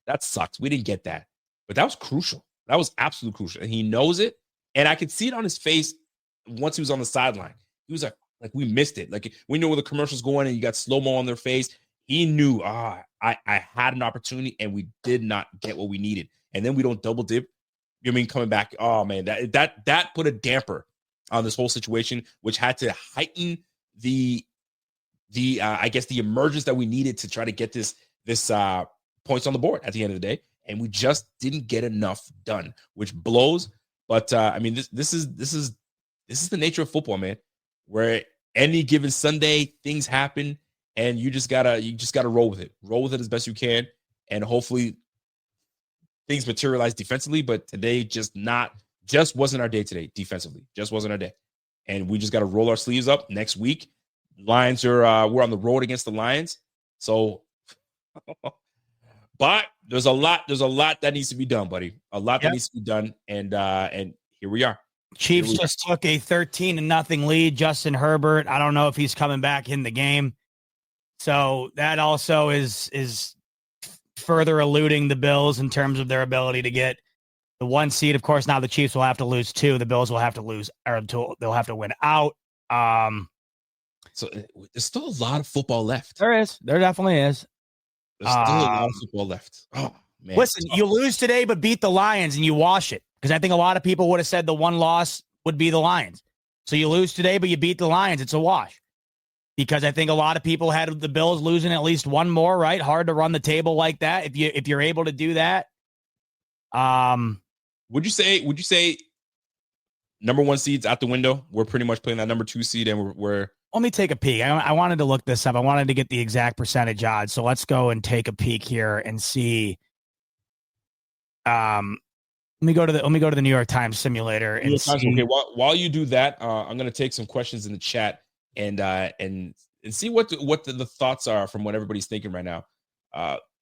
that sucks. We didn't get that, but that was crucial. That was absolutely crucial, and he knows it. And I could see it on his face once he was on the sideline. He was like we missed it. Like we know where the commercial's going and you got slow-mo on their face. He knew, I had an opportunity and we did not get what we needed. And then we don't double dip. You know what I mean? Coming back. Oh man, that put a damper on this whole situation, which had to heighten the I guess the emergence that we needed to try to get this points on the board at the end of the day. And we just didn't get enough done, which blows. But I mean, this is the nature of football, man. Where any given Sunday things happen, and you just gotta roll with it as best you can, and hopefully things materialize defensively. But today just wasn't our day today defensively. Just wasn't our day, and we just got to roll our sleeves up. Next week, Lions are we're on the road against the Lions, so. But there's a lot that needs to be done, buddy. A lot that needs to be done, and here we are. Chiefs just took a 13-0 lead. Justin Herbert, I don't know if he's coming back in the game. So that also is further eluding the Bills in terms of their ability to get the 1 seed. Of course, now the Chiefs will have to lose 2. The Bills will have to lose, or they'll have to win out. So there's still a lot of football left. There definitely is. There's still a lot of football left. Oh, man. Listen, you lose today, but beat the Lions and you wash it. Because I think a lot of people would have said the one loss would be the Lions. So you lose today, but you beat the Lions. It's a wash. Because I think a lot of people had the Bills losing at least one more, right? Hard to run the table like that. If you're able to do that. Would you say number 1 seed's out the window? We're pretty much playing that number 2 seed, and we're let me take a peek. I wanted to look this up. I wanted to get the exact percentage odds. So let's go and take a peek here and see. Let me go to the New York Times simulator and see. Okay, while you do that, I'm going to take some questions in the chat and see what the thoughts are from what everybody's thinking right now.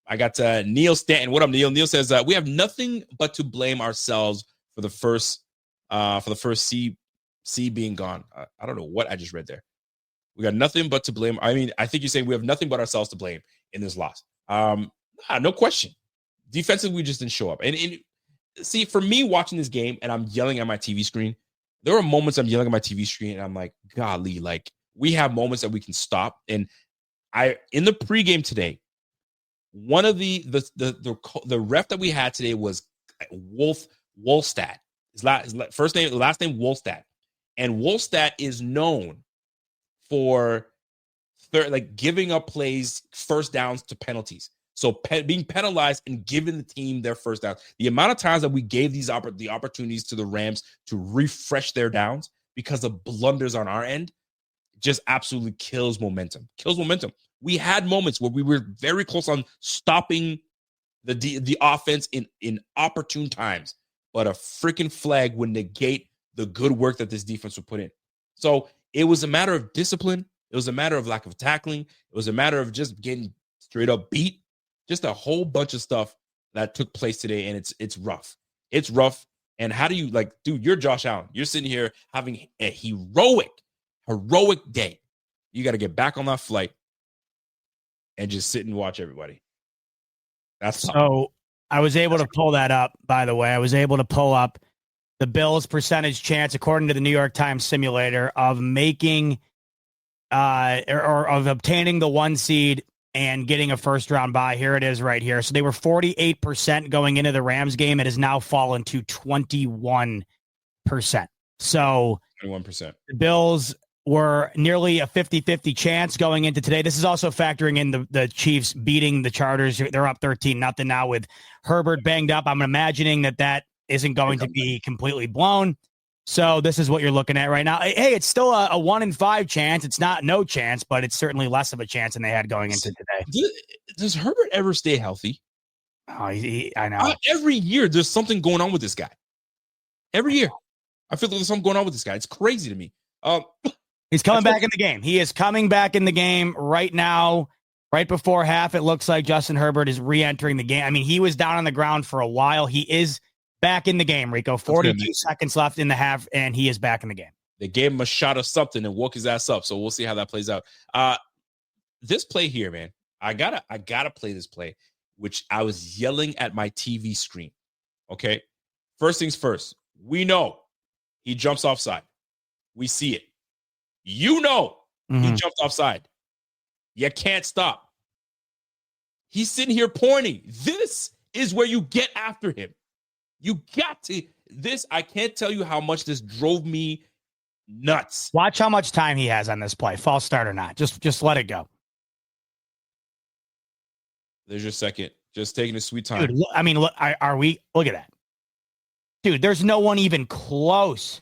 I got Neil Stanton. What up, Neil? Neil says we have nothing but to blame ourselves for the first C being gone. I don't know what I just read there. We got nothing but to blame. I mean, I think you're saying we have nothing but ourselves to blame in this loss. No question. Defensively, we just didn't show up. And see, for me watching this game and I'm yelling at my TV screen, there are moments I'm yelling at my TV screen and I'm like, golly, like we have moments that we can stop. And in the pregame today, one of the ref that we had today was Wolstad. His last name Wolstad. And Wolstad is known for giving up plays, first downs to penalties. So being penalized and giving the team their first down. The amount of times that we gave the opportunities to the Rams to refresh their downs because of blunders on our end just absolutely kills momentum. We had moments where we were very close on stopping the offense in opportune times, but a freaking flag would negate the good work that this defense would put in. So it was a matter of discipline. It was a matter of lack of tackling. It was a matter of just getting straight up beat. Just a whole bunch of stuff that took place today, and it's rough. It's rough. And how do you dude, you're Josh Allen. You're sitting here having a heroic day. You got to get back on that flight and just sit and watch everybody. That's tough. So I was able to pull that up, by the way. I was able to pull up the Bills' percentage chance, according to the New York Times simulator, of making or of obtaining the 1 seed and getting a first round bye. Here it is right here. So they were 48% going into the Rams game. It has now fallen to 21%. So 21%. The Bills were nearly a 50-50 chance going into today. This is also factoring in the Chiefs beating the Chargers. They're up 13-0 now with Herbert banged up. I'm imagining that isn't going to be completely blown. So this is what you're looking at right now. Hey, it's still a 1-in-5 chance. It's not no chance, but it's certainly less of a chance than they had going into today. Does Herbert ever stay healthy? Oh, I know. Every year there's something going on with this guy. Every year. I feel like there's something going on with this guy. It's crazy to me. He's coming back in the game. He is coming back in the game right now. Right before half, it looks like Justin Herbert is re-entering the game. I mean, he was down on the ground for a while. He is back in the game, Rico. 42 seconds left in the half, and he is back in the game. They gave him a shot of something and woke his ass up. So we'll see how that plays out. This play here, man, I gotta play this play, which I was yelling at my TV screen. Okay. First things first, we know he jumps offside. We see it. He jumped offside. You can't stop. He's sitting here pointing. This is where you get after him. You got to. I can't tell you how much this drove me nuts. Watch how much time he has on this play. False start or not. Just let it go. There's your second. Just taking a sweet time. Dude, I mean, look at that. Dude, there's no one even close.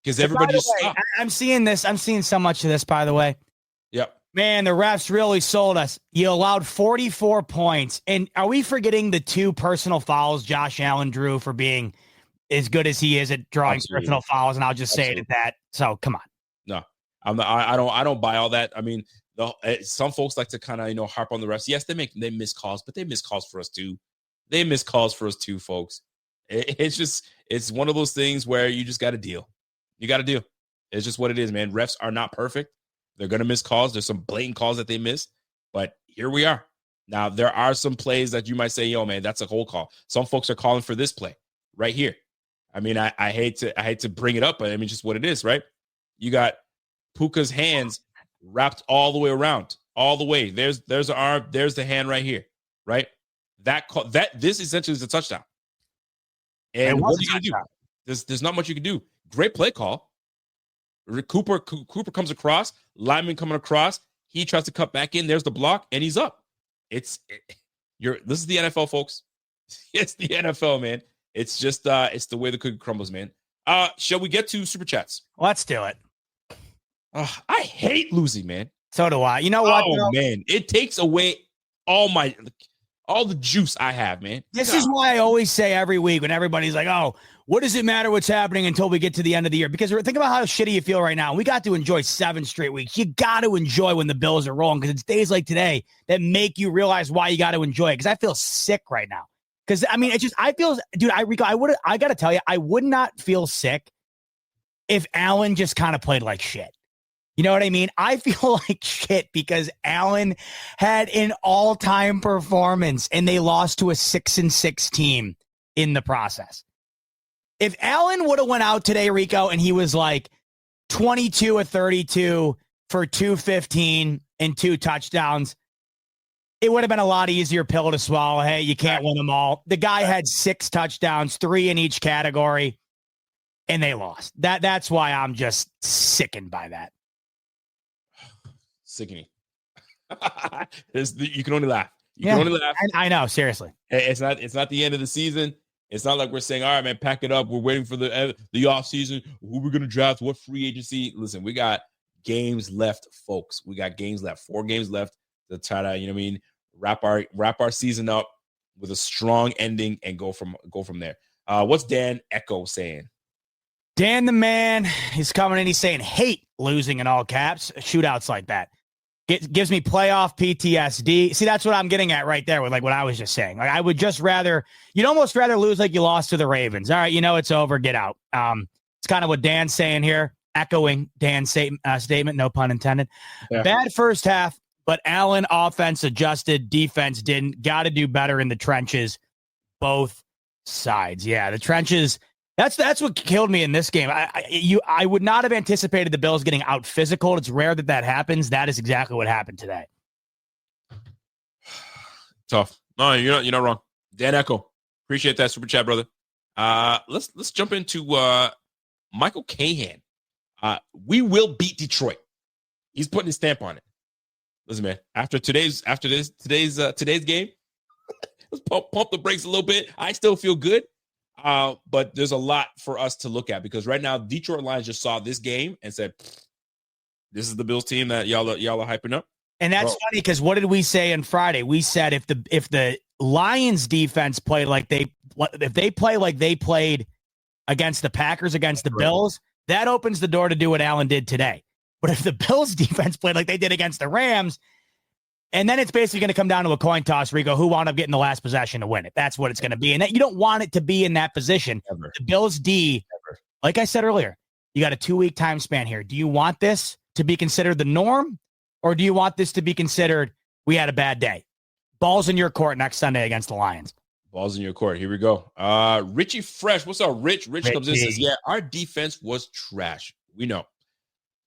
Because everybody just stopped. I'm seeing this. I'm seeing so much of this, by the way. Yep. Man, the refs really sold us. You allowed 44 points. And are we forgetting the 2 personal fouls Josh Allen drew for being as good as he is at drawing personal fouls? And I'll just say it at that. So come on. No, I don't buy all that. I mean, some folks like to kind of, harp on the refs. Yes, they miss calls, but they miss calls for us too. They miss calls for us too, folks. It's one of those things where you just got to deal. You got to deal. It's just what it is, man. Refs are not perfect. They're going to miss calls. There's some blatant calls that they miss, but here we are. Now, there are some plays that you might say, yo, man, that's a whole call. Some folks are calling for this play right here. I mean, I hate to bring it up, but I mean, just what it is, right? You got Puka's hands wrapped all the way around, all the way. There's the arm. There's the hand right here, right? This essentially is a touchdown. And what are you going to do? There's not much you can do. Great play call. Cooper comes across, lineman coming across. He tries to cut back in. There's the block, and he's up. This is the NFL, folks. It's the NFL, man. It's just it's the way the cookie crumbles, man. Shall we get to super chats? Let's do it. I hate losing, man. So do I. You know what? Oh man, it takes away all my all the juice I have, man. This is why I always say every week when everybody's like, oh, what does it matter what's happening until we get to the end of the year? Because think about how shitty you feel right now. We got to enjoy 7 straight weeks. You got to enjoy when the Bills are rolling because it's days like today that make you realize why you got to enjoy it. Because I feel sick right now. Because, I mean, it's just, I feel, dude, Rico, I got to tell you, I would not feel sick if Allen just kind of played like shit. You know what I mean? I feel like shit because Allen had an all-time performance and they lost to a 6-6 team in the process. If Allen would have went out today, Rico, and he was like 22 of 32 for 215 and 2 touchdowns, it would have been a lot easier pill to swallow. Hey, you can't win them all. The guy had 6 touchdowns, 3 in each category, and they lost. That's why I'm just sickened by that. Sickening. You can only laugh. You can only laugh. I know, seriously. It's not the end of the season. It's not like we're saying, all right, man, pack it up. We're waiting for the off season. Who we're gonna draft? What free agency? Listen, we got games left, folks. We got games left. 4 games left to try to, you know what I mean, wrap our season up with a strong ending and go from there. What's Dan Echo saying? Dan the man, he's coming in. He's saying hate losing in all caps. Shootouts like that. It gives me playoff PTSD. See, that's what I'm getting at right there with like what I was just saying. Like I would just rather, you'd almost rather lose like you lost to the Ravens. All right, you know it's over. Get out. It's kind of what Dan's saying here, echoing Dan's statement, no pun intended. Yeah. Bad first half, but Allen offense adjusted, defense didn't. Got to do better in the trenches, both sides. Yeah, the trenches. That's what killed me in this game. I would not have anticipated the Bills getting out physical. It's rare that happens. That is exactly what happened today. Tough. No, you're not wrong. Dan Echo, appreciate that super chat, brother. Let's jump into Michael Cahan. We will beat Detroit. He's putting his stamp on it. Listen, man. After today's game, let's pump the brakes a little bit. I still feel good. But there's a lot for us to look at because right now Detroit Lions just saw this game and said, "This is the Bills team that y'all are hyping up." And that's funny because what did we say on Friday? We said if the Lions defense play like they played against the Packers, against the Bills, that opens the door to do what Allen did today. But if the Bills defense played like they did against the Rams, and then it's basically going to come down to a coin toss, Rico, who wound up getting the last possession to win it. That's what it's going to be. And that, you don't want it to be in that position. Ever. The Bills D, like I said earlier, you got a 2-week time span here. Do you want this to be considered the norm? Or do you want this to be considered we had a bad day? Ball's in your court next Sunday against the Lions. Ball's in your court. Here we go. Richie Fresh. What's up, Rich? Rich comes in and says, yeah, our defense was trash. We know.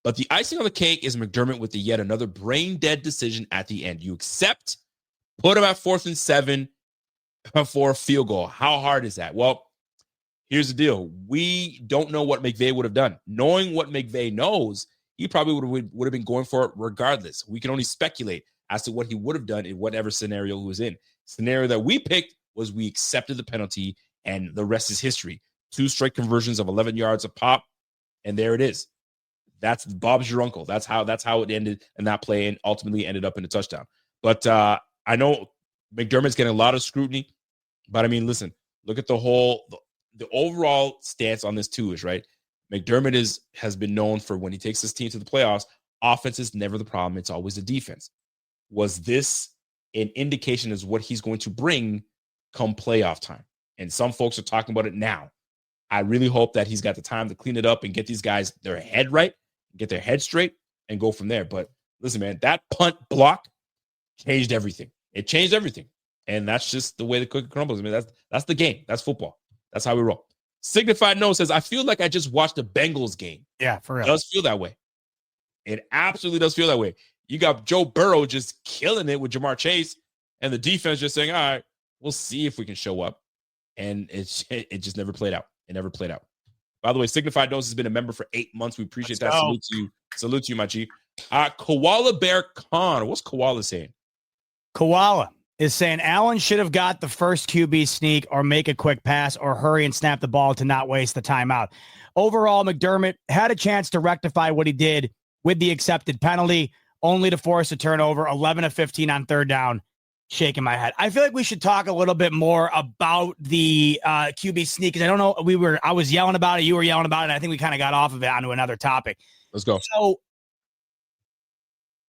But the icing on the cake is McDermott with the yet another brain-dead decision at the end. You accept, put him at 4th and 7 for a field goal. How hard is that? Well, here's the deal. We don't know what McVay would have done. Knowing what McVay knows, he probably would have been going for it regardless. We can only speculate as to what he would have done in whatever scenario he was in. Scenario that we picked was we accepted the penalty, and the rest is history. 2 straight conversions of 11 yards a pop, and there it is. That's Bob's your uncle. That's how it ended in that play and ultimately ended up in a touchdown. But I know McDermott's getting a lot of scrutiny, but I mean, listen, look at the overall stance on this too is right. McDermott has been known for when he takes his team to the playoffs, offense is never the problem. It's always the defense. Was this an indication as what he's going to bring come playoff time? And some folks are talking about it now. I really hope that he's got the time to clean it up and get these guys their head right, get their head straight, and go from there. But listen, man, that punt block changed everything. It changed everything. And that's just the way the cookie crumbles. I mean, that's the game. That's football. That's how we roll. Signified No says, I feel like I just watched a Bengals game. Yeah, for real. It does feel that way. It absolutely does feel that way. You got Joe Burrow just killing it with Jamar Chase, and the defense just saying, all right, we'll see if we can show up. And it just never played out. It never played out. By the way, Signified Nose has been a member for 8 months. We appreciate that. Salute to you. Salute to you, my G. Koala Bear Khan. What's Koala saying? Koala is saying Allen should have got the first QB sneak or make a quick pass or hurry and snap the ball to not waste the timeout. Overall, McDermott had a chance to rectify what he did with the accepted penalty, only to force a turnover, 11 of 15 on 3rd down. shaking my head. I feel like we should talk a little bit more about the QB sneak, because I don't know. I was yelling about it. You were yelling about it. And I think we kind of got off of it onto another topic. Let's go. So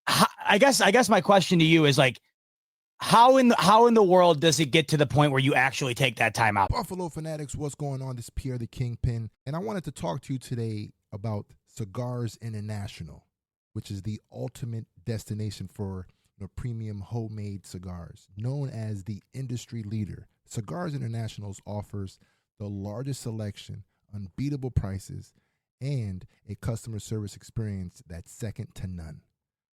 I guess my question to you is like, how in the world does it get to the point where you actually take that time out? Buffalo Fanatics, what's going on? This is Pierre the Kingpin, and I wanted to talk to you today about Cigars International, which is the ultimate destination for premium homemade cigars. Known as the industry leader, Cigars International offers the largest selection, unbeatable prices, and a customer service experience that's second to none.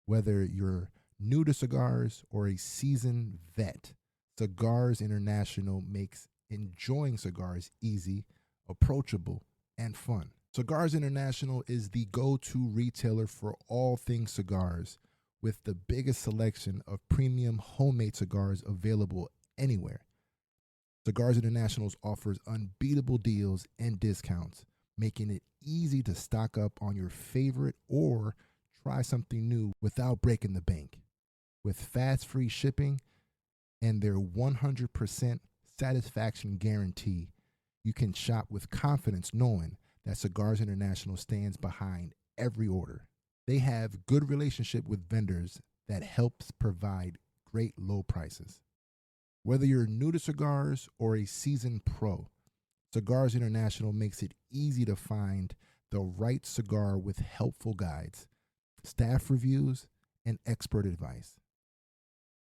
Whether you're new to cigars or a seasoned vet, Cigars International makes enjoying cigars easy, approachable, and fun. Cigars International is the go-to retailer for all things cigars, with the biggest selection of premium homemade cigars available anywhere. Cigars International offers unbeatable deals and discounts, making it easy to stock up on your favorite or try something new without breaking the bank. With fast free shipping and their 100% satisfaction guarantee, you can shop with confidence knowing that Cigars International stands behind every order. They have good relationship with vendors that helps provide great low prices. Whether you're new to cigars or a seasoned pro, Cigars International makes it easy to find the right cigar with helpful guides, staff reviews, and expert advice.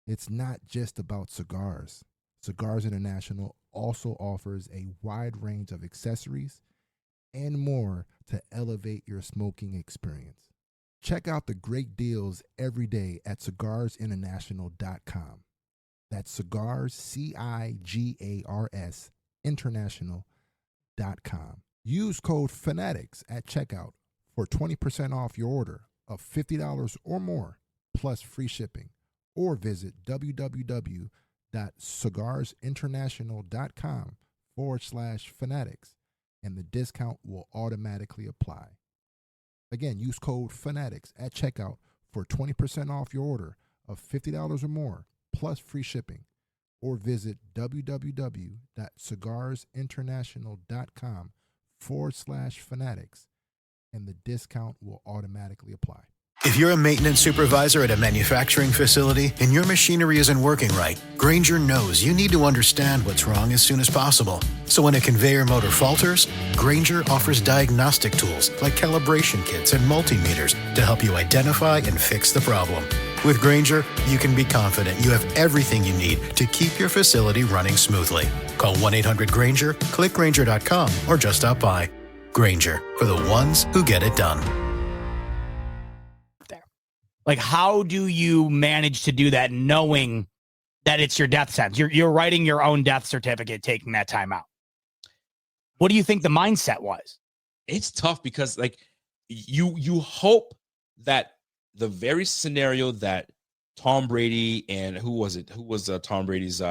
It's not just about cigars. Cigars International also offers a wide range of accessories and more to elevate your smoking experience. Check out the great deals every day at cigarsinternational.com. That's cigars, CIGARS, international.com. Use code FANATICS at checkout for 20% off your order of $50 or more, plus free shipping. Or visit www.cigarsinternational.com/fanatics, and the discount will automatically apply. Again, use code FANATICS at checkout for 20% off your order of $50 or more, plus free shipping. Or visit www.cigarsinternational.com/fanatics, and the discount will automatically apply. If you're a maintenance supervisor at a manufacturing facility and your machinery isn't working right, Grainger knows you need to understand what's wrong as soon as possible. So when a conveyor motor falters, Grainger offers diagnostic tools like calibration kits and multimeters to help you identify and fix the problem. With Grainger, you can be confident you have everything you need to keep your facility running smoothly. Call 1-800-GRAINGER, click Grainger.com, or just stop by. Grainger, for the ones who get it done. Like, how do you manage to do that knowing that it's your death sentence? You're writing your own death certificate, taking that time out. What do you think the mindset was? It's tough because, like, you hope that the very scenario that Tom Brady and who was Tom Brady's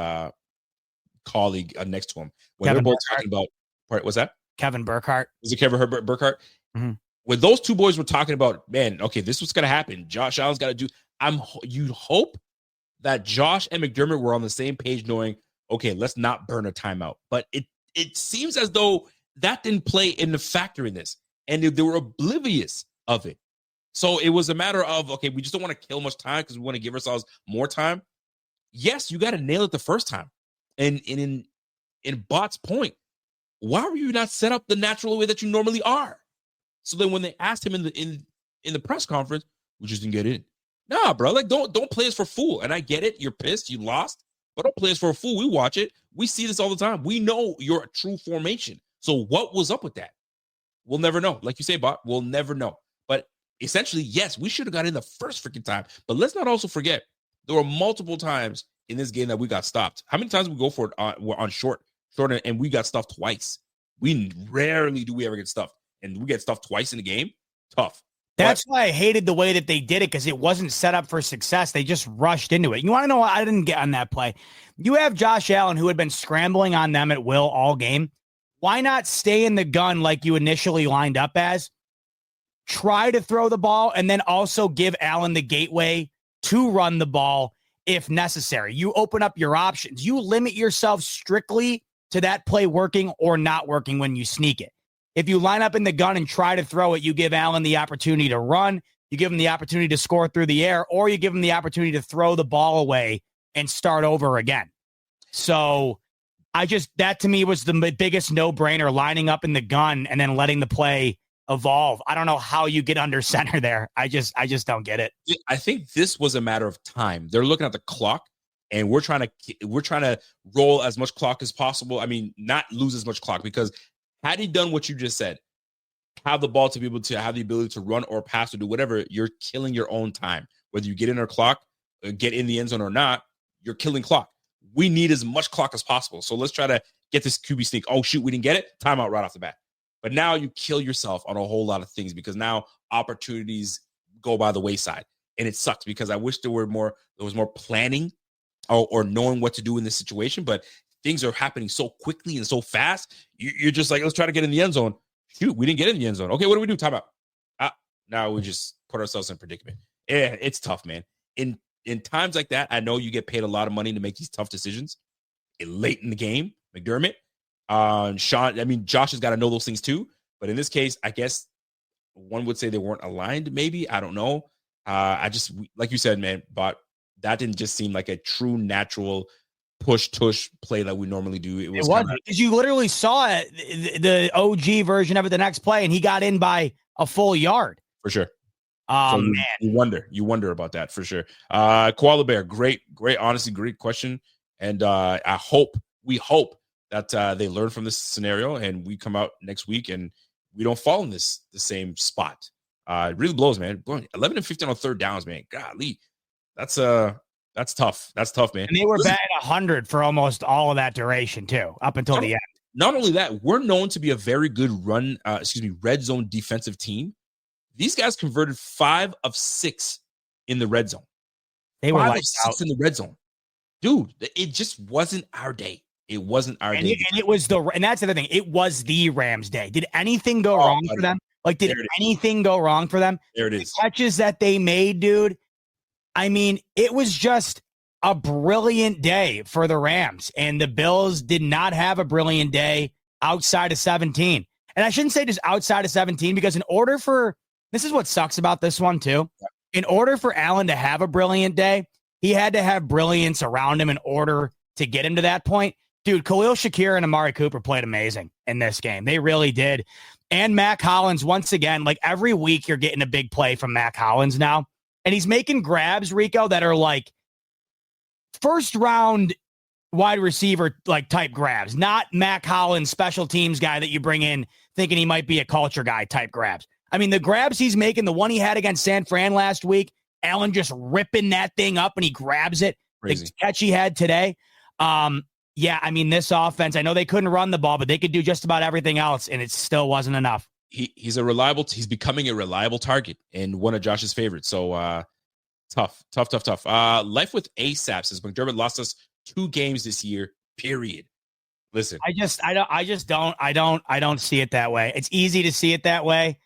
colleague next to him, when they're both talking about, what's that? Kevin Burkhardt. Was it Kevin Burkhardt? Mm-hmm. When those two boys were talking about, man, okay, this was going to happen. Josh Allen's got to do. You hope that Josh and McDermott were on the same page, knowing, okay, let's not burn a timeout. But it seems as though that didn't play in the factor in this, and they were oblivious of it. So it was a matter of, okay, we just don't want to kill much time because we want to give ourselves more time. Yes, you got to nail it the first time. And in Bot's point, why were you not set up the natural way that you normally are? So then when they asked him in the press conference, we just didn't get in. Nah, bro, like don't play us for a fool. And I get it. You're pissed. You lost. But don't play us for a fool. We watch it. We see this all the time. We know your true formation. So what was up with that? We'll never know. Like you say, Bot, we'll never know. But essentially, yes, we should have got in the first freaking time. But let's not also forget, there were multiple times in this game that we got stopped. How many times did we go for it on short, and we got stuffed twice? We rarely do we ever get stuffed. And we get stuffed twice in the game. Tough. That's why I hated the way that they did it, because it wasn't set up for success. They just rushed into it. You want to know what I didn't get on that play? You have Josh Allen, who had been scrambling on them at will all game. Why not stay in the gun like you initially lined up as? Try to throw the ball and then also give Allen the gateway to run the ball if necessary. You open up your options. You limit yourself strictly to that play working or not working when you sneak it. If you line up in the gun and try to throw it, you give Allen the opportunity to run, you give him the opportunity to score through the air, or you give him the opportunity to throw the ball away and start over again. So that to me was the biggest no-brainer, lining up in the gun and then letting the play evolve. I don't know how you get under center there. I just don't get it. I think this was a matter of time. They're looking at the clock, and we're trying to roll as much clock as possible. I mean, not lose as much clock, because had he done what you just said, have the ball to be able to have the ability to run or pass or do whatever, you're killing your own time. Whether you get in our clock, get in the end zone or not, you're killing clock. We need as much clock as possible. So let's try to get this QB sneak. Oh, shoot, we didn't get it. Timeout right off the bat. But now you kill yourself on a whole lot of things, because now opportunities go by the wayside. And it sucks, because I wish there was more planning or knowing what to do in this situation. But things are happening so quickly and so fast. You're just like, let's try to get in the end zone. Shoot, we didn't get in the end zone. Okay, what do we do? Timeout. Now we just put ourselves in a predicament. Yeah, it's tough, man. In times like that, I know you get paid a lot of money to make these tough decisions. Late in the game, McDermott, Sean, I mean, Josh has got to know those things too. But in this case, I guess one would say they weren't aligned, maybe. I don't know. Like you said, man, but that didn't just seem like a true natural push-tush play that we normally do. It was because you literally saw it, the OG version of it the next play, and he got in by a full yard. For sure. So man. You wonder about that for sure. Koala Bear, great, honestly, great question. And we hope that they learn from this scenario and we come out next week and we don't fall in the same spot. It really blows, man. 11 and 15 on third downs, man. Golly, that's tough. That's tough, man. And they were batting 100 for almost all of that duration too, up until the end. Not only that, we're known to be a very good red zone defensive team. These guys converted 5 of 6 in the red zone. They were 5 of 6 in the red zone. Dude, it just wasn't our day. It wasn't our day. And that's the other thing. It was the Rams' day. Did anything go wrong for them? Like, did anything go wrong for them? There it is. The catches that they made, dude. I mean, it was just a brilliant day for the Rams. And the Bills did not have a brilliant day outside of 17. And I shouldn't say just outside of 17, because this is what sucks about this one too. In order for Allen to have a brilliant day, he had to have brilliance around him in order to get him to that point. Dude, Khalil Shakir and Amari Cooper played amazing in this game. They really did. And Mac Hollins, once again, like every week you're getting a big play from Mac Hollins now. And he's making grabs, Rico, that are like first round wide receiver like type grabs, not Mac Hollins special teams guy that you bring in thinking he might be a culture guy type grabs. I mean, the grabs he's making, the one he had against San Fran last week, Allen just ripping that thing up and he grabs it. Crazy. The catch he had today. Yeah, I mean, this offense, I know they couldn't run the ball, but they could do just about everything else, and it still wasn't enough. He's becoming a reliable target and one of Josh's favorites. So tough. Life with ASAP says McDermott lost us 2 games this year, period. Listen, I don't see it that way. It's easy to see it that way.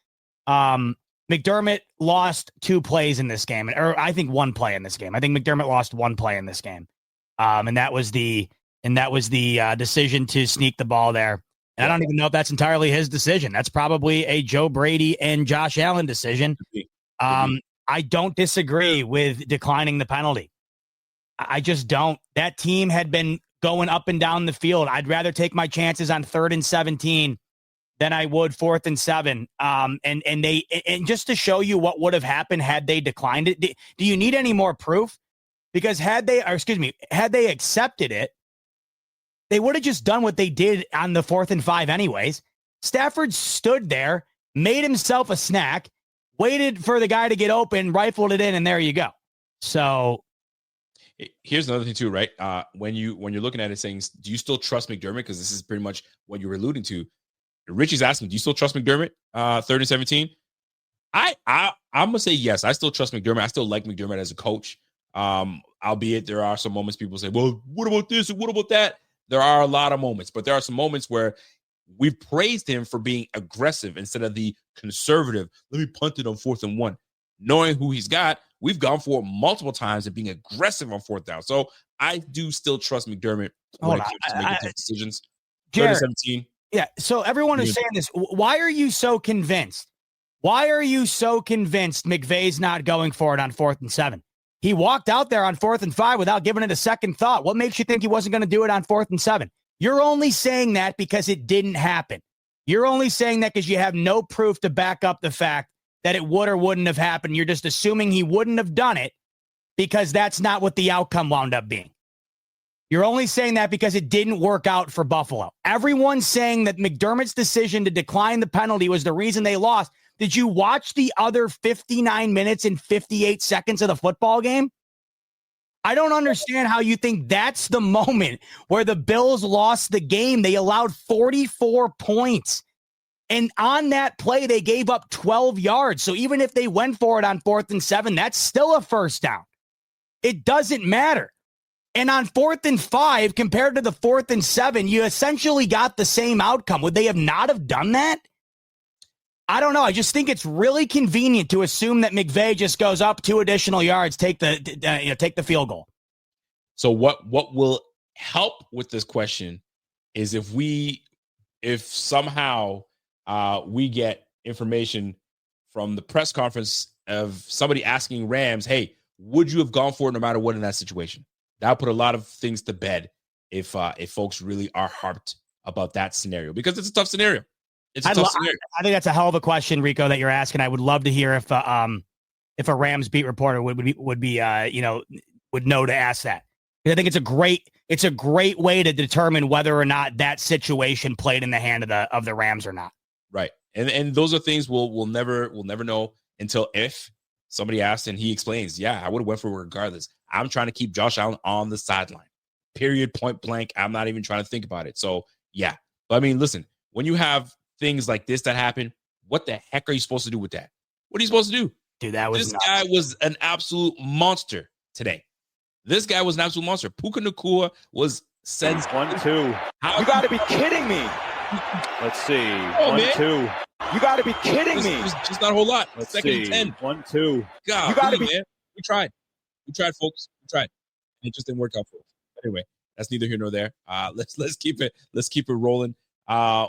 McDermott lost 2 plays in this game, or I think 1 play in this game. I think McDermott lost 1 play in this game. And that was the decision to sneak the ball there. And I don't even know if that's entirely his decision. That's probably a Joe Brady and Josh Allen decision. I don't disagree with declining the penalty. I just don't. That team had been going up and down the field. I'd rather take my chances on 3rd and 17 than I would 4th and 7. And just to show you what would have happened had they declined it. Do you need any more proof? Because had they accepted it, they would have just done what they did on the 4th and 5 anyways. Stafford stood there, made himself a snack, waited for the guy to get open, rifled it in, and there you go. So here's another thing too, right? When you're looking at it saying, do you still trust McDermott? Because this is pretty much what you were alluding to. Richie's asking, do you still trust McDermott? 3rd and 17? I'm gonna say yes. I still trust McDermott. I still like McDermott as a coach. Albeit there are some moments people say, well, what about this and what about that? There are a lot of moments, but there are some moments where we've praised him for being aggressive instead of the conservative. Let me punt it on 4th and 1. Knowing who he's got, we've gone for it multiple times and being aggressive on fourth down. So I do still trust McDermott when it comes to making tough decisions. Jared, 17. Yeah. So everyone is saying this. Why are you so convinced? Why are you so convinced McVay's not going for it on 4th and 7? He walked out there on 4th and 5 without giving it a second thought. What makes you think he wasn't going to do it on 4th and 7? You're only saying that because it didn't happen. You're only saying that because you have no proof to back up the fact that it would or wouldn't have happened. You're just assuming he wouldn't have done it because that's not what the outcome wound up being. You're only saying that because it didn't work out for Buffalo. Everyone's saying that McDermott's decision to decline the penalty was the reason they lost. Did you watch the other 59 minutes and 58 seconds of the football game? I don't understand how you think that's the moment where the Bills lost the game. They allowed 44 points. And on that play, they gave up 12 yards. So even if they went for it on 4th and 7, that's still a first down. It doesn't matter. And on 4th and 5, compared to the 4th and 7, you essentially got the same outcome. Would they have not have done that? I don't know. I just think it's really convenient to assume that McVay just goes up 2 additional yards, take the field goal. So what will help with this question is if somehow we get information from the press conference of somebody asking Rams, hey, would you have gone for it no matter what in that situation? That'll put a lot of things to bed if folks really are harped about that scenario, because it's a tough scenario. It's a tough scenario. I think that's a hell of a question, Rico, that you're asking. I would love to hear if a Rams beat reporter would know to ask that. I think it's a great way to determine whether or not that situation played in the hand of the Rams or not. Right, and those are things we'll never know until if somebody asks and he explains. Yeah, I would have went for it regardless. I'm trying to keep Josh Allen on the sideline. Period. Point blank. I'm not even trying to think about it. So yeah, but I mean, listen, when you have things like this that happen, what the heck are you supposed to do with that? What are you supposed to do? Dude, this guy was an absolute monster today. This guy was an absolute monster. Puka Nakua was sends 1-2. You got to be kidding me. Let's see. 1-2. You got to be kidding me. Just not a whole lot. Let's Second see. and 10. 1-2. God, you got to be. Man. We tried, folks. We tried. It just didn't work out for us. Anyway, that's neither here nor there. Let's keep it rolling.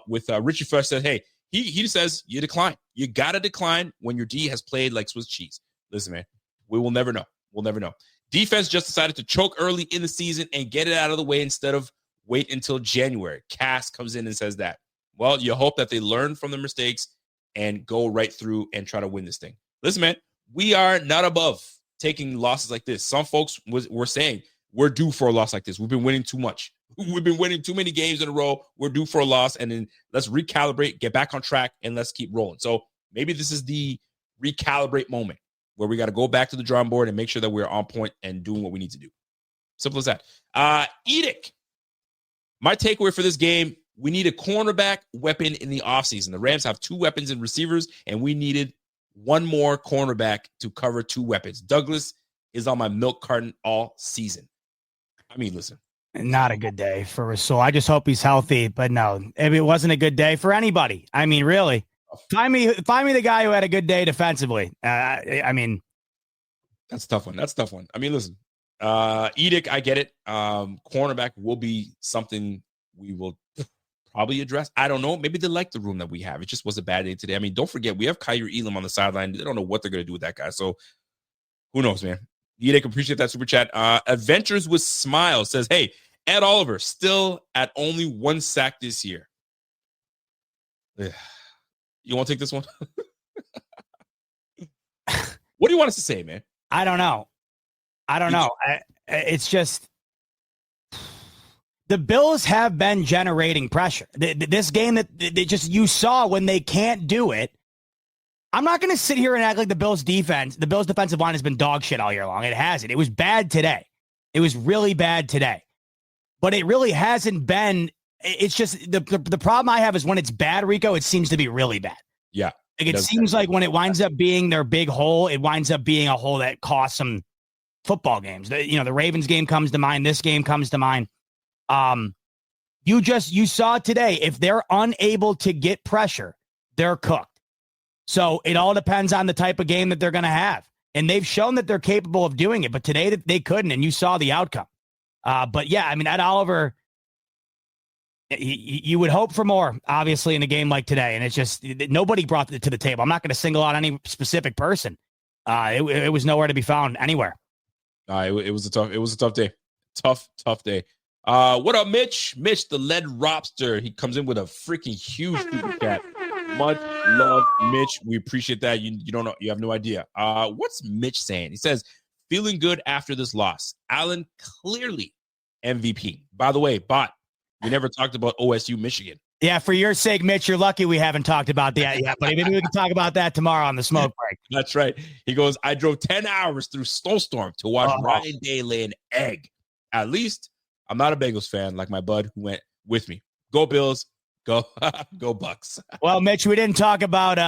With Richie Fresh said, hey, he says you decline. You got to decline when your D has played like Swiss cheese. Listen, man, we will never know. We'll never know. Defense just decided to choke early in the season and get it out of the way instead of wait until January. Cass comes in and says that. Well, you hope that they learn from their mistakes and go right through and try to win this thing. Listen, man, we are not above taking losses like this. Some folks were saying we're due for a loss like this. We've been winning too much. We've been winning too many games in a row. We're due for a loss, and then let's recalibrate, get back on track, and let's keep rolling. So maybe this is the recalibrate moment where we got to go back to the drawing board and make sure that we're on point and doing what we need to do. Simple as that. Edict. My takeaway for this game, we need a cornerback weapon in the offseason. The Rams have 2 weapons in receivers, and we needed one more cornerback to cover 2 weapons. Douglas is on my milk carton all season. I mean, listen. Not a good day for Rasul. I just hope he's healthy, but no, it wasn't a good day for anybody. I mean, really, find me the guy who had a good day defensively. I mean, that's a tough one. I mean, listen, Edict, I get it. Cornerback will be something we will probably address. I don't know. Maybe they like the room that we have. It just was a bad day today. I mean, don't forget, we have Kyrie Elam on the sideline. They don't know what they're going to do with that guy. So who knows, man? Edict, appreciate that super chat. Adventures with Smile says, hey, Ed Oliver still at only 1 sack this year. You want to take this one? What do you want us to say, man? I don't know. It's just the Bills have been generating pressure. This game that you saw when they can't do it. I'm not going to sit here and act like the Bills defensive line has been dog shit all year long. It hasn't. It was bad today. It was really bad today. But it really hasn't been. It's just the problem I have is when it's bad, Rico, it seems to be really bad. Yeah. Like it seems like when it winds up being their big hole, it winds up being a hole that costs them football games. The Ravens game comes to mind. This game comes to mind. You saw today, if they're unable to get pressure, they're cooked. So it all depends on the type of game that they're going to have. And they've shown that they're capable of doing it, but today they couldn't, and you saw the outcome. But yeah, I mean, Ed Oliver, you would hope for more, obviously, in a game like today. And it's just, nobody brought it to the table. I'm not going to single out any specific person. It was nowhere to be found anywhere. It was a tough day. Tough day. What up, Mitch? Mitch, the lead lobster. He comes in with a freaking huge super chat. Much love, Mitch. We appreciate that. You don't know. You have no idea. What's Mitch saying? He says, feeling good after this loss. Allen clearly MVP. By the way, Bot, we never talked about OSU Michigan. Yeah, for your sake, Mitch, you're lucky we haven't talked about that yet. But maybe we can talk about that tomorrow on the smoke break. That's right. He goes, I drove 10 hours through snowstorm to watch Ryan Day lay an egg. At least I'm not a Bengals fan like my bud who went with me. Go Bills. Go Bucks. Well, Mitch, we didn't talk about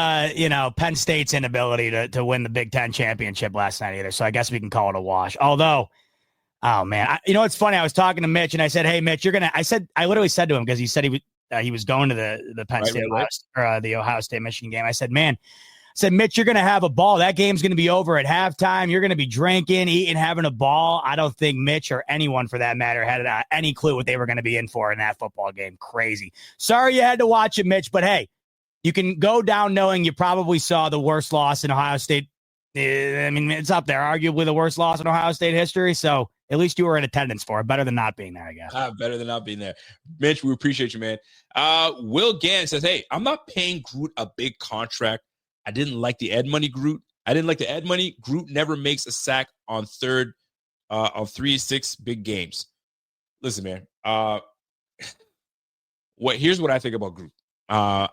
Penn State's inability to win the Big Ten championship last night either. So I guess we can call it a wash. Although, oh man, it's funny. I was talking to Mitch and I said, "Hey, Mitch, I literally said to him because he said he was going to the Penn State or the Ohio State Michigan game. I said, Mitch, you're going to have a ball. That game's going to be over at halftime. You're going to be drinking, eating, having a ball. I don't think Mitch or anyone for that matter had any clue what they were going to be in for in that football game. Crazy. Sorry you had to watch it, Mitch, but hey, you can go down knowing you probably saw the worst loss in Ohio State. I mean, it's up there, arguably the worst loss in Ohio State history. So at least you were in attendance for it. Better than not being there, I guess. Better than not being there. Mitch, we appreciate you, man. Will Gann says, hey, I'm not paying Groot a big contract. I didn't like the Ed Money Groot. Groot never makes a sack on 3-6 big games. Listen, man. Here's what I think about Groot. I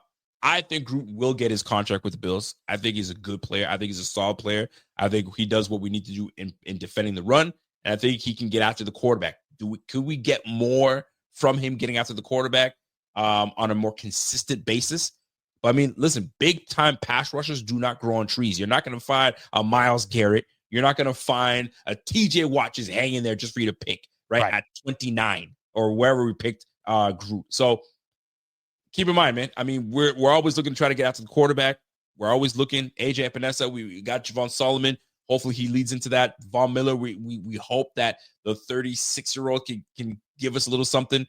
think Groot will get his contract with the Bills. I think he's a good player. I think he's a solid player. I think he does what we need to do in defending the run. And I think he can get after the quarterback. Could we get more from him getting after the quarterback on a more consistent basis? But I mean, listen, big-time pass rushers do not grow on trees. You're not going to find a Myles Garrett. You're not going to find a TJ Watt just hanging there just for you to pick, right? At 29 or wherever we picked Groot. So keep in mind, man, I mean, we're always looking to try to get after the quarterback. We're always looking. AJ Epinesa, we got Javon Solomon. Hopefully he leads into that. Von Miller, we hope that the 36-year-old can give us a little something.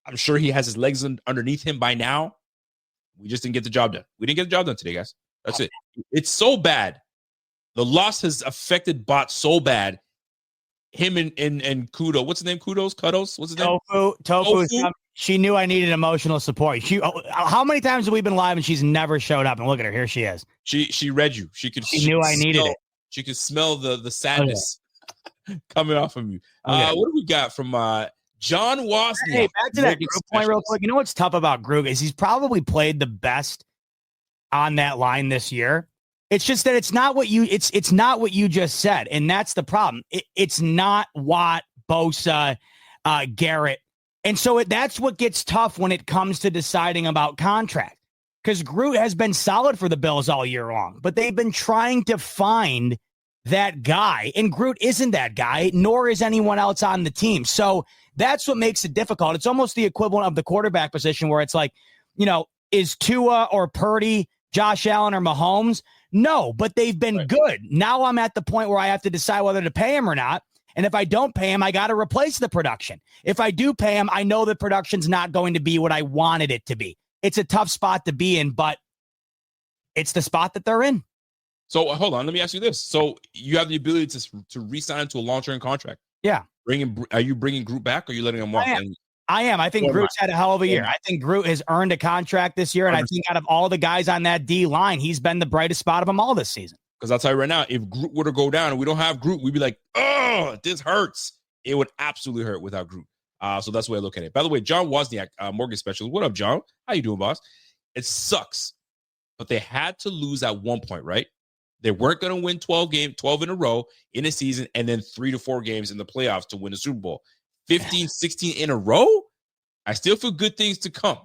I'm sure he has his legs underneath him by now. We just didn't get the job done. We didn't get the job done today, guys. That's it. It's so bad. The loss has affected Bot so bad. Him and Kudo. What's his name? Kudos? What's his name? Tofu. She knew I needed emotional support. How many times have we been live and she's never showed up? And look at her. Here she is. She read you. She knew I needed it. She could smell the sadness coming off of you. What do we got from John Wozniak? Hey, back to that Groot point real quick. You know what's tough about Groot is he's probably played the best on that line this year. It's just that it's not what you just said, and that's the problem. It's not Watt, Bosa, Garrett, and so that's what gets tough when it comes to deciding about contract. Because Groot has been solid for the Bills all year long, but they've been trying to find that guy, and Groot isn't that guy, nor is anyone else on the team. So that's what makes it difficult. It's almost the equivalent of the quarterback position where it's like, is Tua or Purdy, Josh Allen or Mahomes? No, but they've been good. Now I'm at the point where I have to decide whether to pay him or not. And if I don't pay him, I got to replace the production. If I do pay him, I know the production's not going to be what I wanted it to be. It's a tough spot to be in, but it's the spot that they're in. So hold on, let me ask you this. So you have the ability to re-sign to a long-term contract. Yeah. Are you bringing Groot back, or are you letting him walk? I am. I think Groot's had a hell of a year. I think Groot has earned a contract this year, and I think out of all the guys on that D line, he's been the brightest spot of them all this season. Because I'll tell you right now, if Groot were to go down and we don't have Groot, we'd be like, oh, this hurts. It would absolutely hurt without Groot. So that's the way I look at it. By the way, John Wozniak, mortgage specialist. What up, John? How you doing, boss? It sucks, but they had to lose at one point, right? They weren't going to win 12 in a row in a season, and then 3 to 4 games in the playoffs to win the Super Bowl. 15, 16 in a row? I still feel good things to come,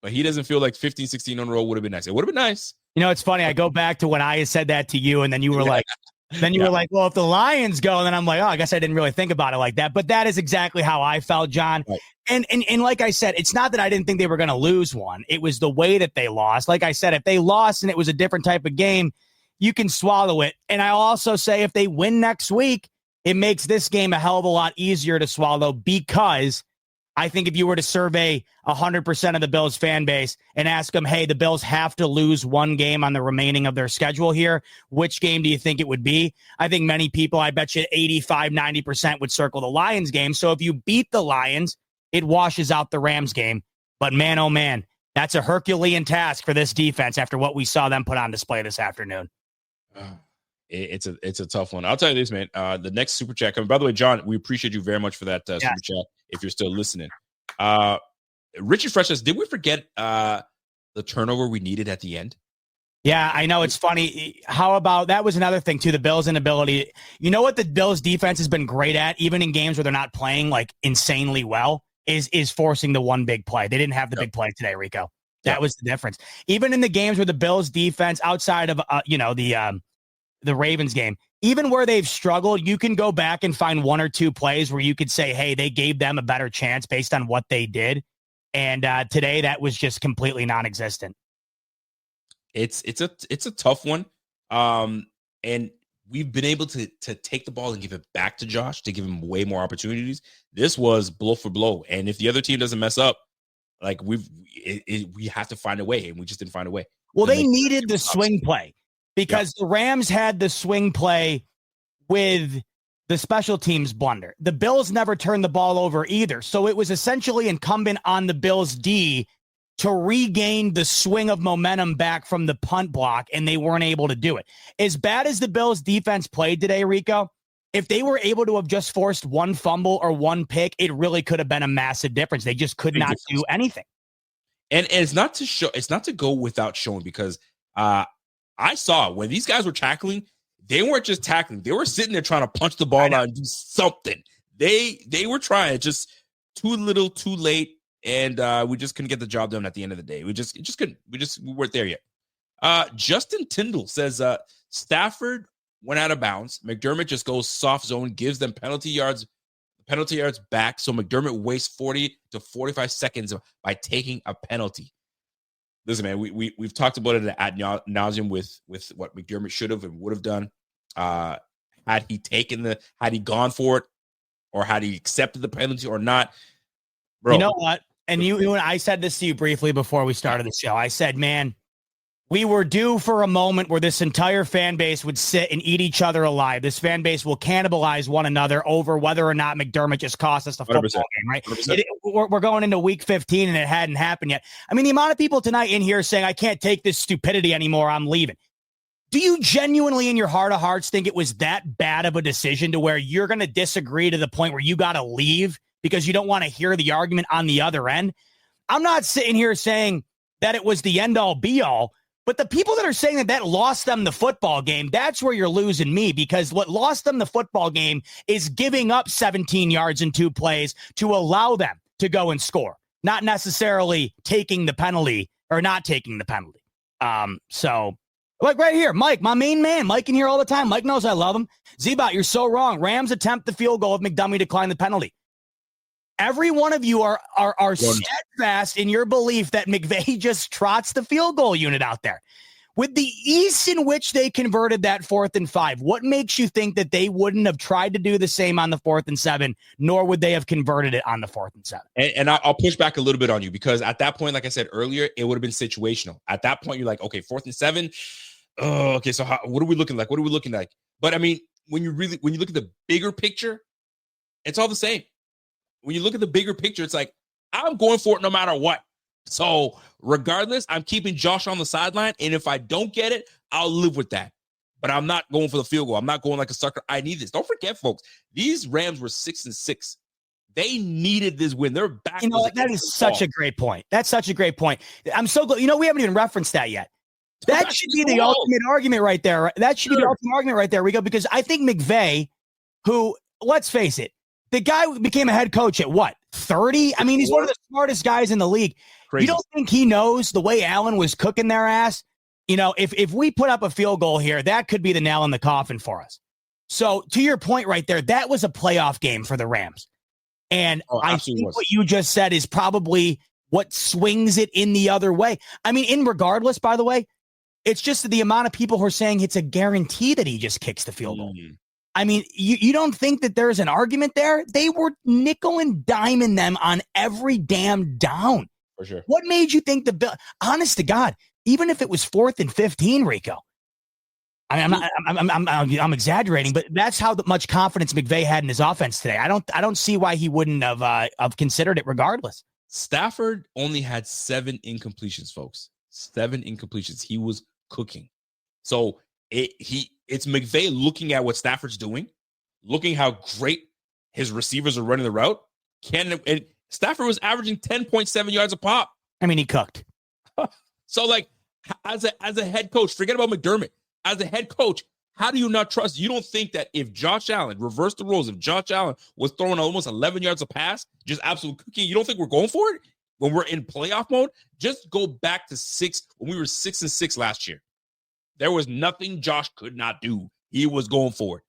but he doesn't feel like 15, 16 in a row would have been nice. It would have been nice. It's funny. I go back to when I said that to you, and then you were like, well, if the Lions go, then I'm like, oh, I guess I didn't really think about it like that. But that is exactly how I felt, John. Right. And like I said, it's not that I didn't think they were going to lose one. It was the way that they lost. Like I said, if they lost and it was a different type of game, you can swallow it. And I'll also say if they win next week, it makes this game a hell of a lot easier to swallow, because I think if you were to survey 100% of the Bills fan base and ask them, hey, the Bills have to lose one game on the remaining of their schedule here, which game do you think it would be? I think many people, I bet you 85, 90% would circle the Lions game. So if you beat the Lions, it washes out the Rams game. But man, oh man, that's a Herculean task for this defense after what we saw them put on display this afternoon. It's a tough one. I'll tell you this, man. The next super chat coming. By the way, John, we appreciate you very much for that super chat. If you're still listening, Richard Fresh says, did we forget the turnover we needed at the end? Yeah, I know. It's funny. How about that was another thing too, the Bills' inability. You know what the Bills defense has been great at, even in games where they're not playing like insanely well, is forcing the one big play. They didn't have the big play today, Rico. That was the difference. Even in the games where the Bills defense, outside of the Ravens game, even where they've struggled, you can go back and find one or two plays where you could say, hey, they gave them a better chance based on what they did. And today that was just completely non-existent. It's a tough one. And we've been able to take the ball and give it back to Josh to give him way more opportunities. This was blow for blow. And if the other team doesn't mess up, like we have to find a way, and we just didn't find a way. Well, they needed the swing play because the Rams had the swing play with the special teams blunder. The Bills never turned the ball over either. So it was essentially incumbent on the Bills D to regain the swing of momentum back from the punt block, and they weren't able to do it. As bad as the Bills defense played today, Rico, if they were able to have just forced one fumble or one pick, it really could have been a massive difference. They just could not do anything. And it's not to show, it's not to go without showing, because I saw when these guys were tackling, they weren't just tackling. They were sitting there trying to punch the ball out and do something. They were trying, just too little, too late. And we just couldn't get the job done at the end of the day. We couldn't. We weren't there yet. Justin Tyndall says Stafford went out of bounds. McDermott just goes soft zone, gives them penalty yards back. So McDermott wastes 40 to 45 seconds by taking a penalty. Listen, man, we've talked about it ad nauseum with what McDermott should have and would have done. Had he gone for it, or had he accepted the penalty or not? Bro. You know what? And you and I said this to you briefly before we started the show. I said, man, we were due for a moment where this entire fan base would sit and eat each other alive. This fan base will cannibalize one another over whether or not McDermott just cost us the football 100%. game, right? We're going into week 15 and it hadn't happened yet. I mean, the amount of people tonight in here saying, I can't take this stupidity anymore, I'm leaving. Do you genuinely in your heart of hearts think it was that bad of a decision to where you're going to disagree to the point where you got to leave because you don't want to hear the argument on the other end? I'm not sitting here saying that it was the end all be all, but the people that are saying that lost them the football game, that's where you're losing me, because what lost them the football game is giving up 17 yards in 2 plays to allow them to go and score, not necessarily taking the penalty or not taking the penalty. So like right here, Mike, my main man, Mike in here all the time. Mike knows I love him. Z-Bot, you're so wrong. Rams attempt the field goal if McDermott declined the penalty. Every one of you are steadfast in your belief that McVay just trots the field goal unit out there. With the ease in which they converted that 4th and 5, what makes you think that they wouldn't have tried to do the same on the 4th and 7, nor would they have converted it on the 4th and 7? And I'll push back a little bit on you, because at that point, like I said earlier, it would have been situational. At that point, you're like, okay, 4th and 7. Oh, okay. So what are we looking like? But I mean, when you look at the bigger picture, it's all the same. When you look at the bigger picture, it's like, I'm going for it no matter what. So regardless, I'm keeping Josh on the sideline. And if I don't get it, I'll live with that. But I'm not going for the field goal. I'm not going like a sucker. I need this. Don't forget, folks, these Rams were 6-6. They needed this win. They're back. You know, that is such a great point. That's such a great point. I'm so glad. You know, we haven't even referenced that yet. That should be the ultimate argument right there. That should be the ultimate argument right there, Rico, because I think McVay, who, let's face it, the guy became a head coach at what, 30? I mean, he's one of the smartest guys in the league. Crazy. You don't think he knows the way Allen was cooking their ass? You know, if we put up a field goal here, that could be the nail in the coffin for us. So to your point right there, that was a playoff game for the Rams. And I think what you just said is probably what swings it in the other way. I mean, regardless, by the way, It's just the amount of people who are saying it's a guarantee that he just kicks the field goal. I mean, you don't think that there's an argument there? They were nickel and diming them on every damn down. For sure. What made you think the Bill? Honest to God, even if it was 4th and 15, Rico. I mean, I'm exaggerating, but that's how much confidence McVay had in his offense today. I don't see why he wouldn't have considered it regardless. Stafford only had 7 incompletions, folks. 7 incompletions. He was cooking. So it's McVay looking at what Stafford's doing, looking how great his receivers are running the route. And Stafford was averaging 10.7 yards a pop. I mean, he cooked. So, like, as a head coach, forget about McDermott. As a head coach, how do you not trust? You don't think that if Josh Allen, reverse the roles, if Josh Allen was throwing almost 11 yards a pass, just absolute cooking, you don't think we're going for it when we're in playoff mode? Just go back to 6 when we were 6-6 last year. There was nothing Josh could not do. He was going for it.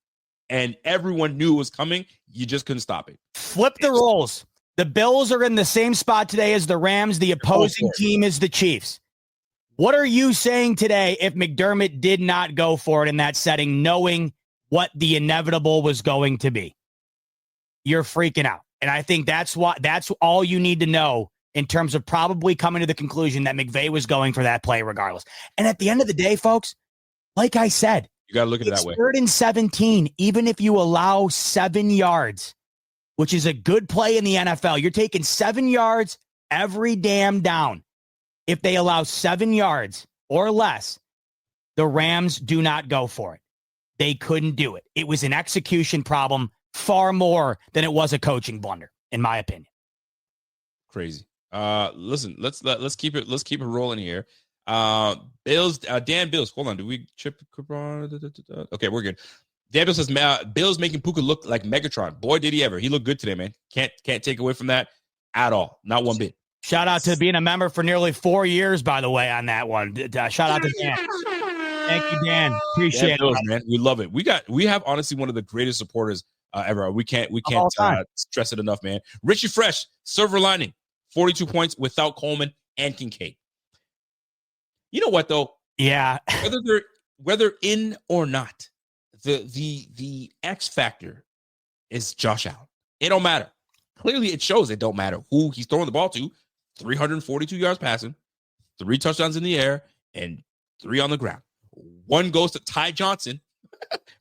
And everyone knew it was coming. You just couldn't stop it. Flip the roles. The Bills are in the same spot today as the Rams. The opposing team is the Chiefs. What are you saying today if McDermott did not go for it in that setting, knowing what the inevitable was going to be? You're freaking out. And I think that's all you need to know in terms of probably coming to the conclusion that McVay was going for that play regardless. And at the end of the day, folks, like I said, you got to look at it that way. 3rd and 17, even if you allow 7 yards, which is a good play in the NFL, you're taking 7 yards every damn down. If they allow 7 yards or less, the Rams do not go for it. They couldn't do it. It was an execution problem far more than it was a coaching blunder, in my opinion. Crazy. Listen, let's keep it rolling here. Bills, Dan Bills. Hold on. Do we chip? Okay, we're good. Dan Bills says Bills making Puka look like Megatron. Boy, did he ever. He looked good today, man. Can't take away from that at all. Not one bit. Shout out to being a member for nearly 4 years, by the way, on that one. Shout out to Dan. Thank you, Dan. Appreciate it, man. We love it. We have honestly one of the greatest supporters ever. We can't stress it enough, man. Richie Fresh, silver lining, 42 points without Coleman and Kincaid. You know what though? Yeah. whether in or not, the X factor is Josh Allen. It don't matter. Clearly, it shows it don't matter who he's throwing the ball to. 342 yards passing, 3 touchdowns in the air, and 3 on the ground. 1 goes to Ty Johnson,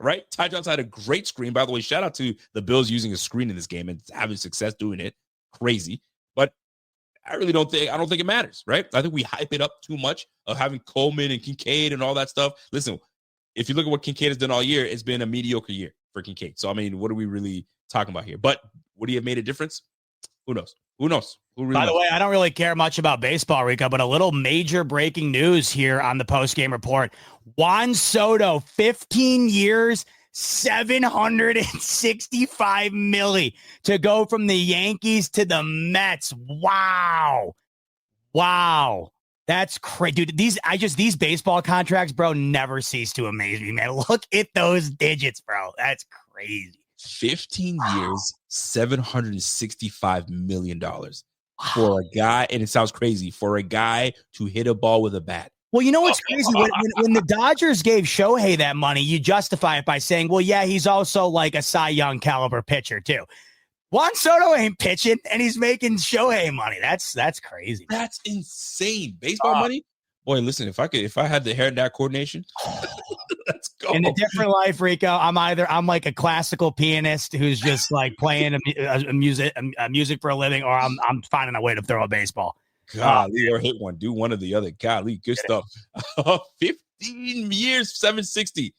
right? Ty Johnson had a great screen. By the way, shout out to the Bills using a screen in this game and having success doing it. Crazy. But I don't think it matters, right? I think we hype it up too much of having Coleman and Kincaid and all that stuff. Listen, if you look at what Kincaid has done all year, it's been a mediocre year for Kincaid. So, I mean, what are we really talking about here? But would he have made a difference? Who knows? Who knows? By the way, I don't really care much about baseball, Rico, but a little major breaking news here on the post-game report. Juan Soto, 15 years, $765 million to go from the Yankees to the Mets. Wow. That's crazy. Dude, these baseball contracts, bro, never cease to amaze me, man. Look at those digits, bro. That's crazy. 15 years, $765 million for a guy, and it sounds crazy, for a guy to hit a ball with a bat. Well, you know what's crazy? When the Dodgers gave Shohei that money, you justify it by saying, well, yeah, he's also like a Cy Young caliber pitcher, too. Juan Soto ain't pitching, and he's making Shohei money. That's crazy. That's insane. Baseball money? Boy, listen, if I had the hair and that coordination, let's go. In a different life, Rico, I'm like a classical pianist who's just like playing a music for a living, or I'm finding a way to throw a baseball. Golly, or hit one, do one or the other. Golly, good stuff. 15 years, 760.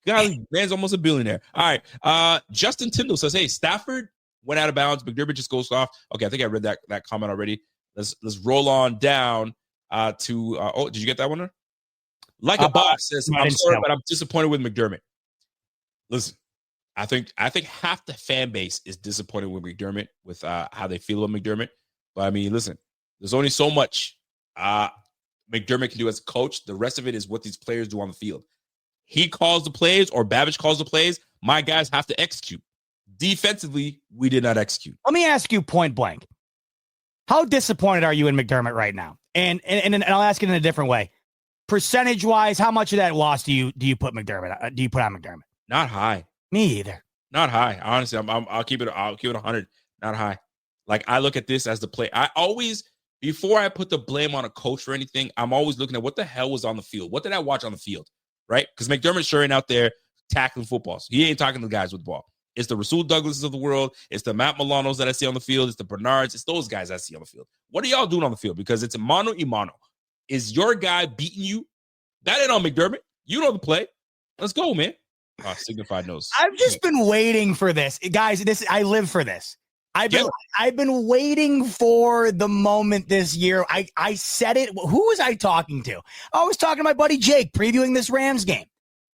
Golly, man's almost a billionaire. All right. Justin Tyndall says, hey, Stafford went out of bounds. McDermott just goes off. Okay, I think I read that comment already. Let's roll on down to did you get that one? Like a boss says, I'm sorry, but I'm disappointed with McDermott. Listen, I think half the fan base is disappointed with McDermott, with how they feel about McDermott. But I mean, listen, there's only so much McDermott can do as a coach. The rest of it is what these players do on the field. He calls the plays, or Babbage calls the plays. My guys have to execute. Defensively, we did not execute. Let me ask you point blank. How disappointed are you in McDermott right now? And I'll ask it in a different way. percentage-wise, how much of that loss do you put McDermott? Do you put on McDermott? Not high. Me either. Not high. Honestly, I'll keep it 100. Not high. Like, I look at this as the play. I always, before I put the blame on a coach or anything, I'm always looking at what the hell was on the field. What did I watch on the field, right? Because McDermott's sure ain't out there tackling footballs. He ain't talking to the guys with the ball. It's the Rasul Douglases of the world. It's the Matt Milanos that I see on the field. It's the Bernards. It's those guys I see on the field. What are y'all doing on the field? Because it's a mano y mano. Is your guy beating you? That ain't on McDermott. You know the play. Let's go, man. Signified knows. I've just been waiting for this. Guys, I live for this. I've been waiting for the moment this year. I said it. Who was I talking to? I was talking to my buddy Jake previewing this Rams game.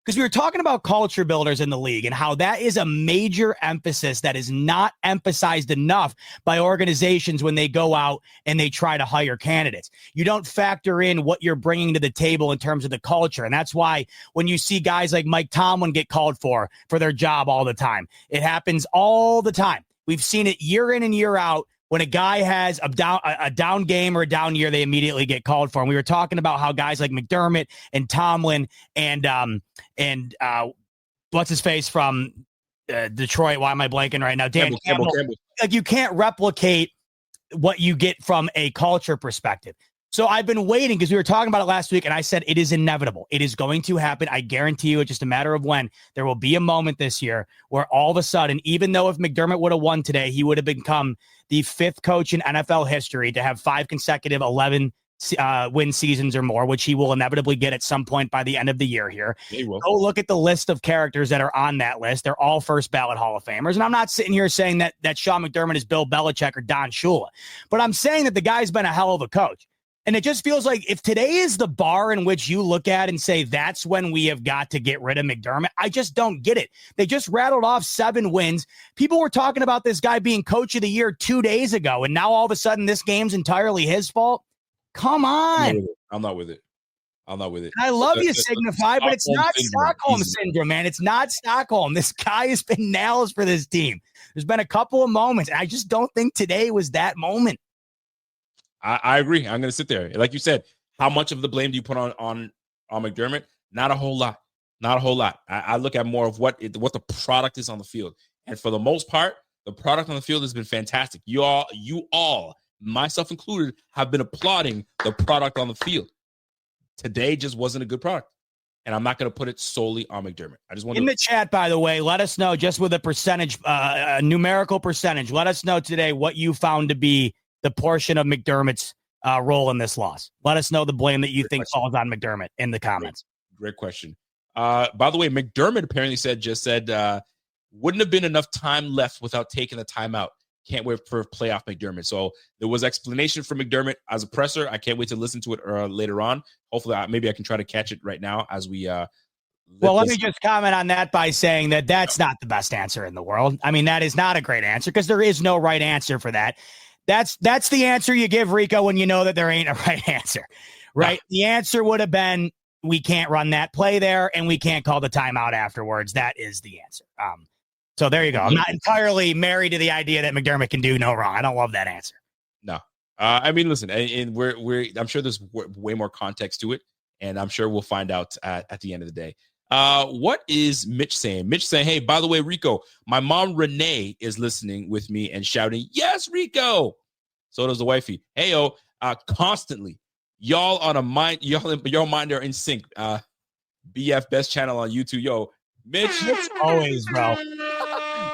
Because we were talking about culture builders in the league and how that is a major emphasis that is not emphasized enough by organizations when they go out and they try to hire candidates. You don't factor in what you're bringing to the table in terms of the culture. And that's why when you see guys like Mike Tomlin get called for their job all the time, it happens all the time. We've seen it year in and year out. When a guy has a down game or a down year, they immediately get called for. And we were talking about how guys like McDermott and Tomlin and what's his face from Detroit? Why am I blanking right now? Dan Campbell. Like, you can't replicate what you get from a culture perspective. So I've been waiting because we were talking about it last week, and I said it is inevitable. It is going to happen. I guarantee you, it's just a matter of when. There will be a moment this year where all of a sudden, even though if McDermott would have won today, he would have become the 5th coach in NFL history to have 5 consecutive 11 win seasons or more, which he will inevitably get at some point by the end of the year here. Go look at the list of characters that are on that list. They're all first ballot Hall of Famers. And I'm not sitting here saying that Sean McDermott is Bill Belichick or Don Shula, but I'm saying that the guy's been a hell of a coach. And it just feels like if today is the bar in which you look at and say that's when we have got to get rid of McDermott, I just don't get it. They just rattled off 7 wins. People were talking about this guy being coach of the year 2 days ago, and now all of a sudden this game's entirely his fault. Come on. I'm not with it. I love you, Signify, but it's not Stockholm syndrome, man. It's not Stockholm. This guy has been nails for this team. There's been a couple of moments, and I just don't think today was that moment. I agree. I'm going to sit there. Like you said, how much of the blame do you put on McDermott? Not a whole lot. I look at more of what the product is on the field. And for the most part, the product on the field has been fantastic. You all, myself included, have been applauding the product on the field. Today just wasn't a good product. And I'm not going to put it solely on McDermott. I just want in the chat, by the way, let us know just with a percentage, a numerical percentage. Let us know today what you found to be the portion of McDermott's role in this loss. Let us know the blame that you think falls on McDermott in the comments. Great question. By the way, McDermott apparently said wouldn't have been enough time left without taking the timeout. Can't wait for playoff McDermott. So there was explanation from McDermott as a presser. I can't wait to listen to it later on. Hopefully, maybe I can try to catch it right now as we. Let me just comment on that by saying that's not the best answer in the world. I mean, that is not a great answer because there is no right answer for that. That's the answer you give Rico when you know that there ain't a right answer, right? No. The answer would have been, we can't run that play there and we can't call the timeout afterwards. That is the answer. So there you go. I'm not entirely married to the idea that McDermott can do no wrong. I don't love that answer. No. I mean, listen, and I'm sure there's way more context to it, and I'm sure we'll find out at the end of the day. What is Mitch saying? Mitch saying, hey, by the way, Rico, my mom, Renee, is listening with me and shouting, yes, Rico. So does the wifey. Hey, constantly. Y'all on a mind, your mind are in sync. BF best channel on YouTube. Yo, Mitch. Always, bro.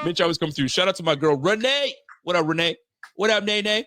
Mitch always come through. Shout out to my girl, Renee. What up, Renee? What up, Nene?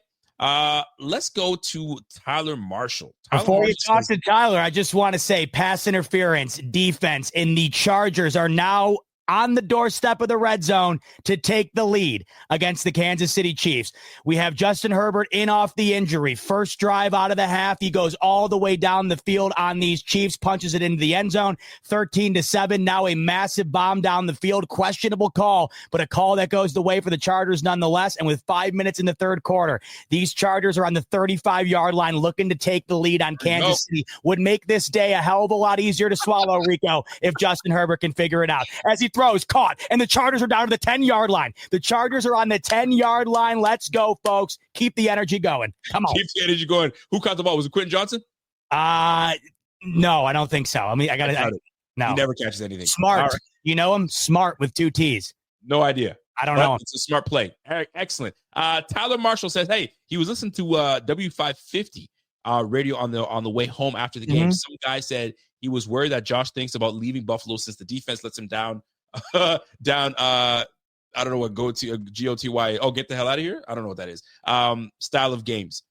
Let's go to Tyler Marshall. Before you talk to Tyler, I just want to say pass interference, defense, and the Chargers are now on the doorstep of the red zone to take the lead against the Kansas City Chiefs. We have Justin Herbert in off the injury. First drive out of the half. He goes all the way down the field on these Chiefs, punches it into the end zone, 13-7. Now a massive bomb down the field. Questionable call, but a call that goes the way for the Chargers nonetheless. And with 5 minutes in the third quarter, these Chargers are on the 35-yard line looking to take the lead on Kansas City. Would make this day a hell of a lot easier to swallow, Rico, if Justin Herbert can figure it out. As he throws, caught, and the Chargers are down to the 10-yard line. The Chargers are on the 10-yard line. Let's go, folks. Keep the energy going. Come on. Keep the energy going. Who caught the ball? Was it Quentin Johnson? No, I don't think so. I mean, I got to. No, he never catches anything. Smart. Right. You know him? Smart with 2 T's. No idea. I don't know. It's a smart play. Excellent. Tyler Marshall says, "Hey, he was listening to W550 radio on the way home after the game. Some guy said he was worried that Josh thinks about leaving Buffalo since the defense lets him down. I don't know what GOTY. Oh, get the hell out of here. I don't know what that is. Style of games.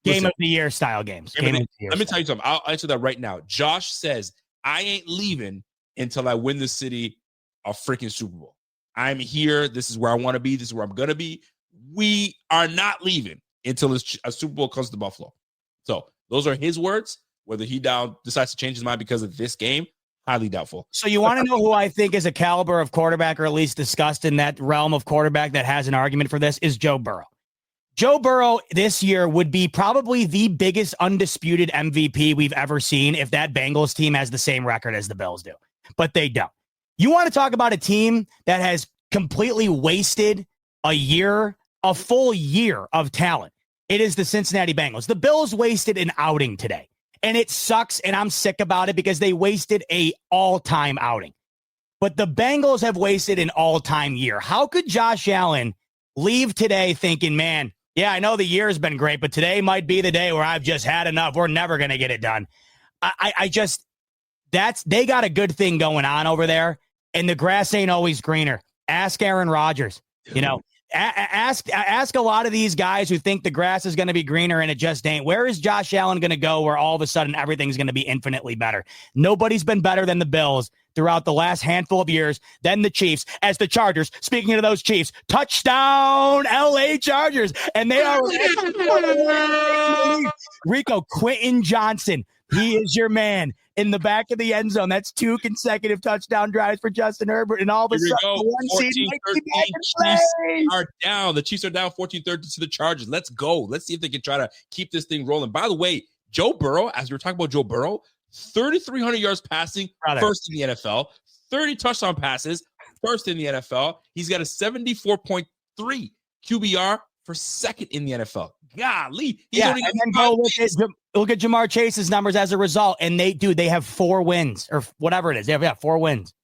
Game of the year style games. Let me tell you something. I'll answer that right now. Josh says, I ain't leaving until I win the city a freaking Super Bowl. I'm here. This is where I want to be. This is where I'm going to be. We are not leaving until a Super Bowl comes to Buffalo. So those are his words. Whether he decides to change his mind because of this game, highly doubtful. So you want to know who I think is a caliber of quarterback, or at least discussed in that realm of quarterback that has an argument for this, is Joe Burrow. Joe Burrow this year would be probably the biggest undisputed MVP we've ever seen if that Bengals team has the same record as the Bills do, but they don't. You want to talk about a team that has completely wasted a full year of talent. It is the Cincinnati Bengals. The Bills wasted an outing today. And it sucks, and I'm sick about it because they wasted a all-time outing. But the Bengals have wasted an all-time year. How could Josh Allen leave today thinking, man, yeah, I know the year's been great, but today might be the day where I've just had enough. We're never going to get it done. They got a good thing going on over there, and the grass ain't always greener. Ask Aaron Rodgers, Ask a lot of these guys who think the grass is going to be greener and it just ain't. Where is Josh Allen going to go where all of a sudden everything's going to be infinitely better? Nobody's been better than the Bills throughout the last handful of years, then the Chiefs, as the Chargers, speaking of those Chiefs, touchdown LA Chargers. And they are Rico, Quentin Johnson. He is your man in the back of the end zone. That's 2 consecutive touchdown drives for Justin Herbert. And all of a sudden, the 1 seed might be back in play. Are down. The Chiefs are down 14-13 to the Chargers. Let's go. Let's see if they can try to keep this thing rolling. By the way, Joe Burrow, as we were talking about Joe Burrow, 3,300 yards passing, first in the NFL. 30 touchdown passes, first in the NFL. He's got a 74.3 QBR for second in the NFL. Golly. And then go look at Jamar Chase's numbers as a result, and they have 4 wins, or whatever it is. They have 4 wins.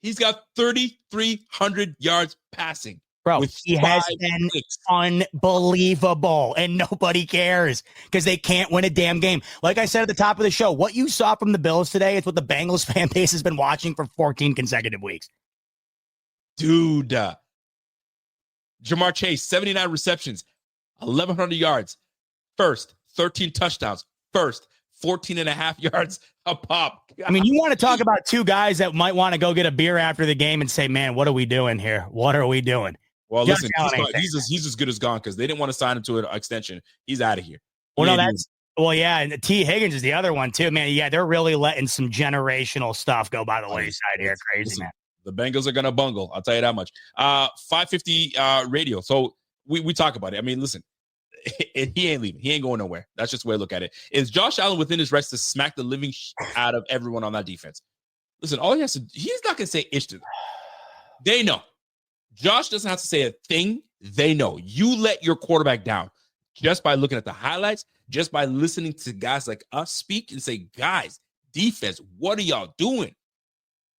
He's got 3,300 yards passing. Bro, he has been unbelievable, and nobody cares because they can't win a damn game. Like I said at the top of the show, what you saw from the Bills today is what the Bengals fan base has been watching for 14 consecutive weeks. Dude. Jamar Chase, 79 receptions, 1,100 yards, first, 13 touchdowns, first, 14.5 yards a pop. I mean, you want to talk about 2 guys that might want to go get a beer after the game and say, man, what are we doing here? What are we doing? Well, listen, he's as good as gone because they didn't want to sign him to an extension. He's out of here. And T. Higgins is the other one too, man. Yeah, they're really letting some generational stuff go by the wayside here. Crazy, man. The Bengals are gonna bungle. I'll tell you that much. 550 radio. So we talk about it. I mean, listen, he ain't leaving. He ain't going nowhere. That's just the way I look at it. Is Josh Allen within his rights to smack the living out of everyone on that defense? Listen, all he has to, he's not gonna say ish to them. They know. Josh doesn't have to say a thing. They know. You let your quarterback down just by looking at the highlights, just by listening to guys like us speak and say, guys, defense, what are y'all doing?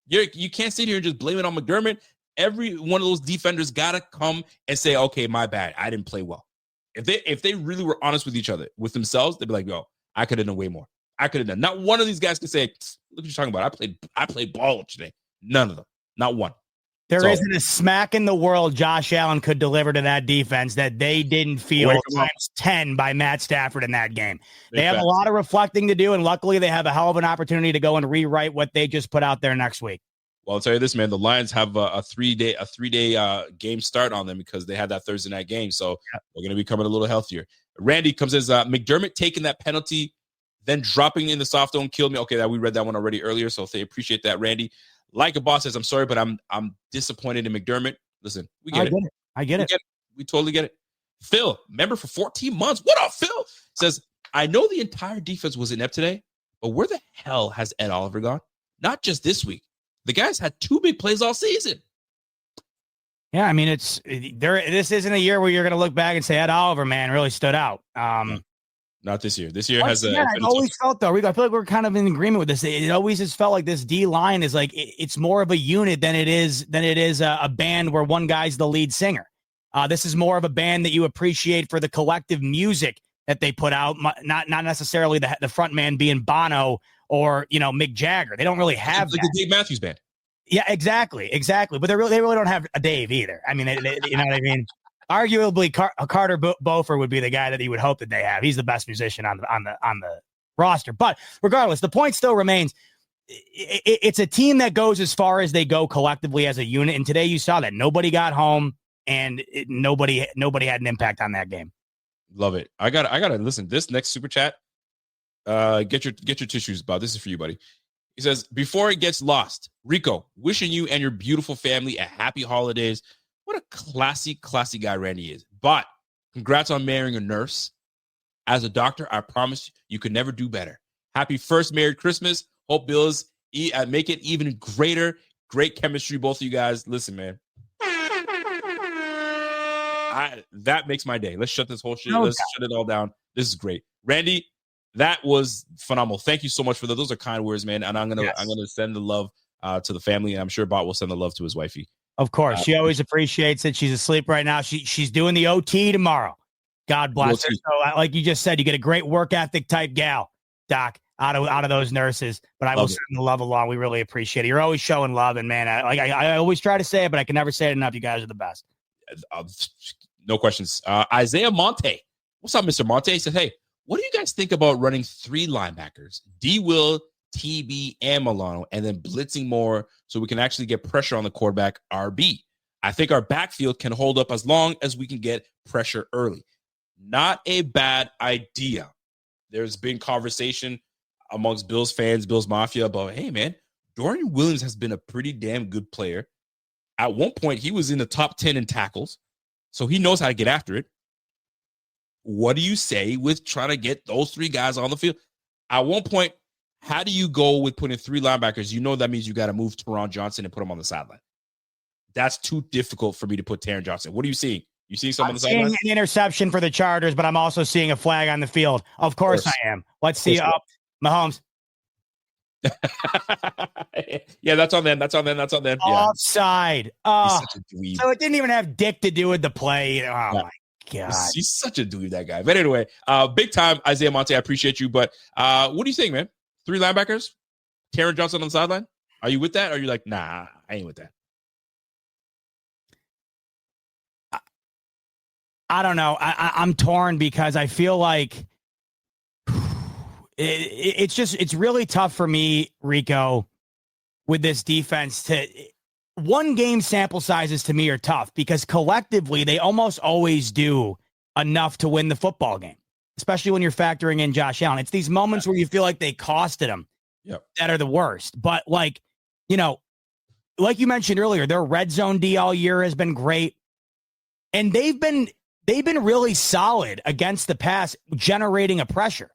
You can't sit here and just blame it on McDermott. Every one of those defenders got to come and say, okay, my bad. I didn't play well. If they really were honest with each other, with themselves, they'd be like, yo, I could have done way more. I could have done. Not one of these guys could say, look what you're talking about. I played ball today. None of them. Not one. There isn't a smack in the world Josh Allen could deliver to that defense that they didn't feel times 10 by Matt Stafford in that game. They have a lot of reflecting to do, and luckily they have a hell of an opportunity to go and rewrite what they just put out there next week. Well, I'll tell you this, man. The Lions have a three-day game start on them because they had that Thursday night game, so they're going to be coming a little healthier. Randy comes as McDermott taking that penalty, then dropping in the soft zone killed me. Okay, we read that one already earlier, so they appreciate that, Randy. Like a boss says, I'm sorry, but I'm disappointed in McDermott. Listen, we get it. I get it. We totally get it. Phil, member for 14 months. What up, Phil? Says, I know the entire defense was inept today, but where the hell has Ed Oliver gone? Not just this week. The guys had 2 big plays all season. Yeah, I mean, this isn't a year where you're going to look back and say Ed Oliver, man, really stood out. Not this year. This year I've always felt though, Rico, I feel like we're kind of in agreement with this. It always has felt like this D line is like it's more of a unit than it is a band where one guy's the lead singer. This is more of a band that you appreciate for the collective music that they put out, not necessarily the front man being Bono or Mick Jagger. They don't really have like that. the Dave Matthews Band. Yeah, exactly. But they really don't have a Dave either. I mean, you know what I mean. Arguably, Carter Beauford would be the guy that you would hope that they have. He's the best musician on the roster. But regardless, the point still remains. It's a team that goes as far as they go collectively as a unit. And today you saw that nobody got home and nobody had an impact on that game. Love it. I gotta listen. This next super chat. Get your tissues, Bob. This is for you, buddy. He says, before it gets lost, Rico, wishing you and your beautiful family a happy holidays. What a classy guy Randy is. But congrats on marrying a nurse. As a doctor, I promise you could never do better. Happy first Merry Christmas. Hope Bills make it even greater. Great chemistry, both of you guys. Listen, man. That makes my day. Let's shut this whole shit. Let's shut it all down. This is great. Randy, that was phenomenal. Thank you so much for that. Those are kind words, man. And I'm gonna send the love to the family, and I'm sure Bot will send the love to his wifey. Of course, she always appreciates it. She's asleep right now. She's doing the OT tomorrow. God bless her. So, like you just said, you get a great work ethic type gal, Doc, out of those nurses. But I will send the love along. We really appreciate it. You're always showing love, and man, I always try to say it, but I can never say it enough. You guys are the best. No questions. Isaiah Monte, what's up, Mr. Monte? He said, "Hey, what do you guys think about running 3 linebackers, D. Will, TB, and Milano, and then blitzing more so we can actually get pressure on the quarterback, RB? I think our backfield can hold up as long as we can get pressure early. Not a bad idea." There's been conversation amongst Bills fans, Bills Mafia about, hey, man, Dorian Williams has been a pretty damn good player. At one point, he was in the top 10 in tackles, so he knows how to get after it. What do you say with trying to get those 3 guys on the field? At one point, how do you go with putting 3 linebackers? You know that means you got to move Taron Johnson and put him on the sideline. That's too difficult for me to put Taron Johnson. What are you seeing? You seeing something on the sideline? I'm seeing an interception for the Chargers, but I'm also seeing a flag on the field. Of course I am. Let's see. Mahomes. Yeah, that's on them. Yeah. Offside. He's such a dweeb. So it didn't even have Dick to do with the play. My God. He's such a dweeb, that guy. But anyway, big time, Isaiah Monte. I appreciate you. But what do you think, man? 3 linebackers? Taron Johnson on the sideline? Are you with that? Or are you like, nah, I ain't with that? I don't know. I'm torn because I feel like it's really tough for me, Rico, with this defense. One game sample sizes to me are tough because collectively they almost always do enough to win the football game, especially when you're factoring in Josh Allen. It's these moments where you feel like they costed them that are the worst. But like you mentioned earlier, their red zone D all year has been great. And they've been really solid against the pass, generating a pressure.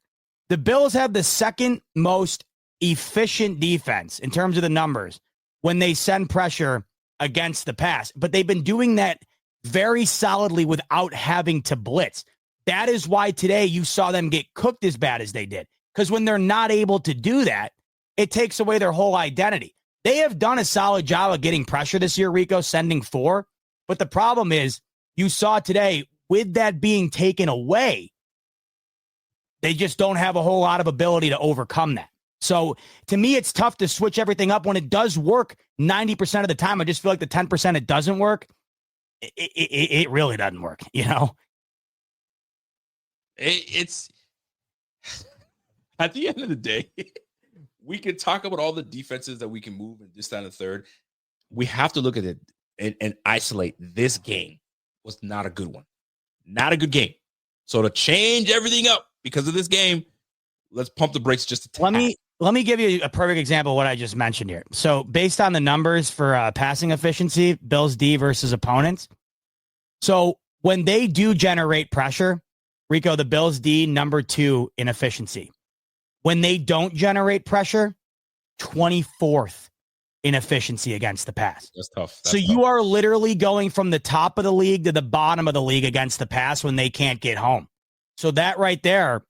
The Bills have the second most efficient defense in terms of the numbers when they send pressure against the pass, but they've been doing that very solidly without having to blitz. That is why today you saw them get cooked as bad as they did, because when they're not able to do that, it takes away their whole identity. They have done a solid job of getting pressure this year, Rico, sending 4, but the problem is you saw today, with that being taken away, they just don't have a whole lot of ability to overcome that. So to me, it's tough to switch everything up when it does work 90% of the time. I just feel like the 10% it doesn't work, it really doesn't work, It's at the end of the day, we can talk about all the defenses that we can move in this, that, and the third. We have to look at it and isolate this game. Was not a good one. Not a good game. So to change everything up because of this game, let's pump the brakes just a tad. Let me give you a perfect example of what I just mentioned here. So based on the numbers for passing efficiency, Bills D versus opponents. So when they do generate pressure, Rico, the Bills D, number 2 in efficiency. When they don't generate pressure, 24th in efficiency against the pass. That's tough. You are literally going from the top of the league to the bottom of the league against the pass when they can't get home. So that right there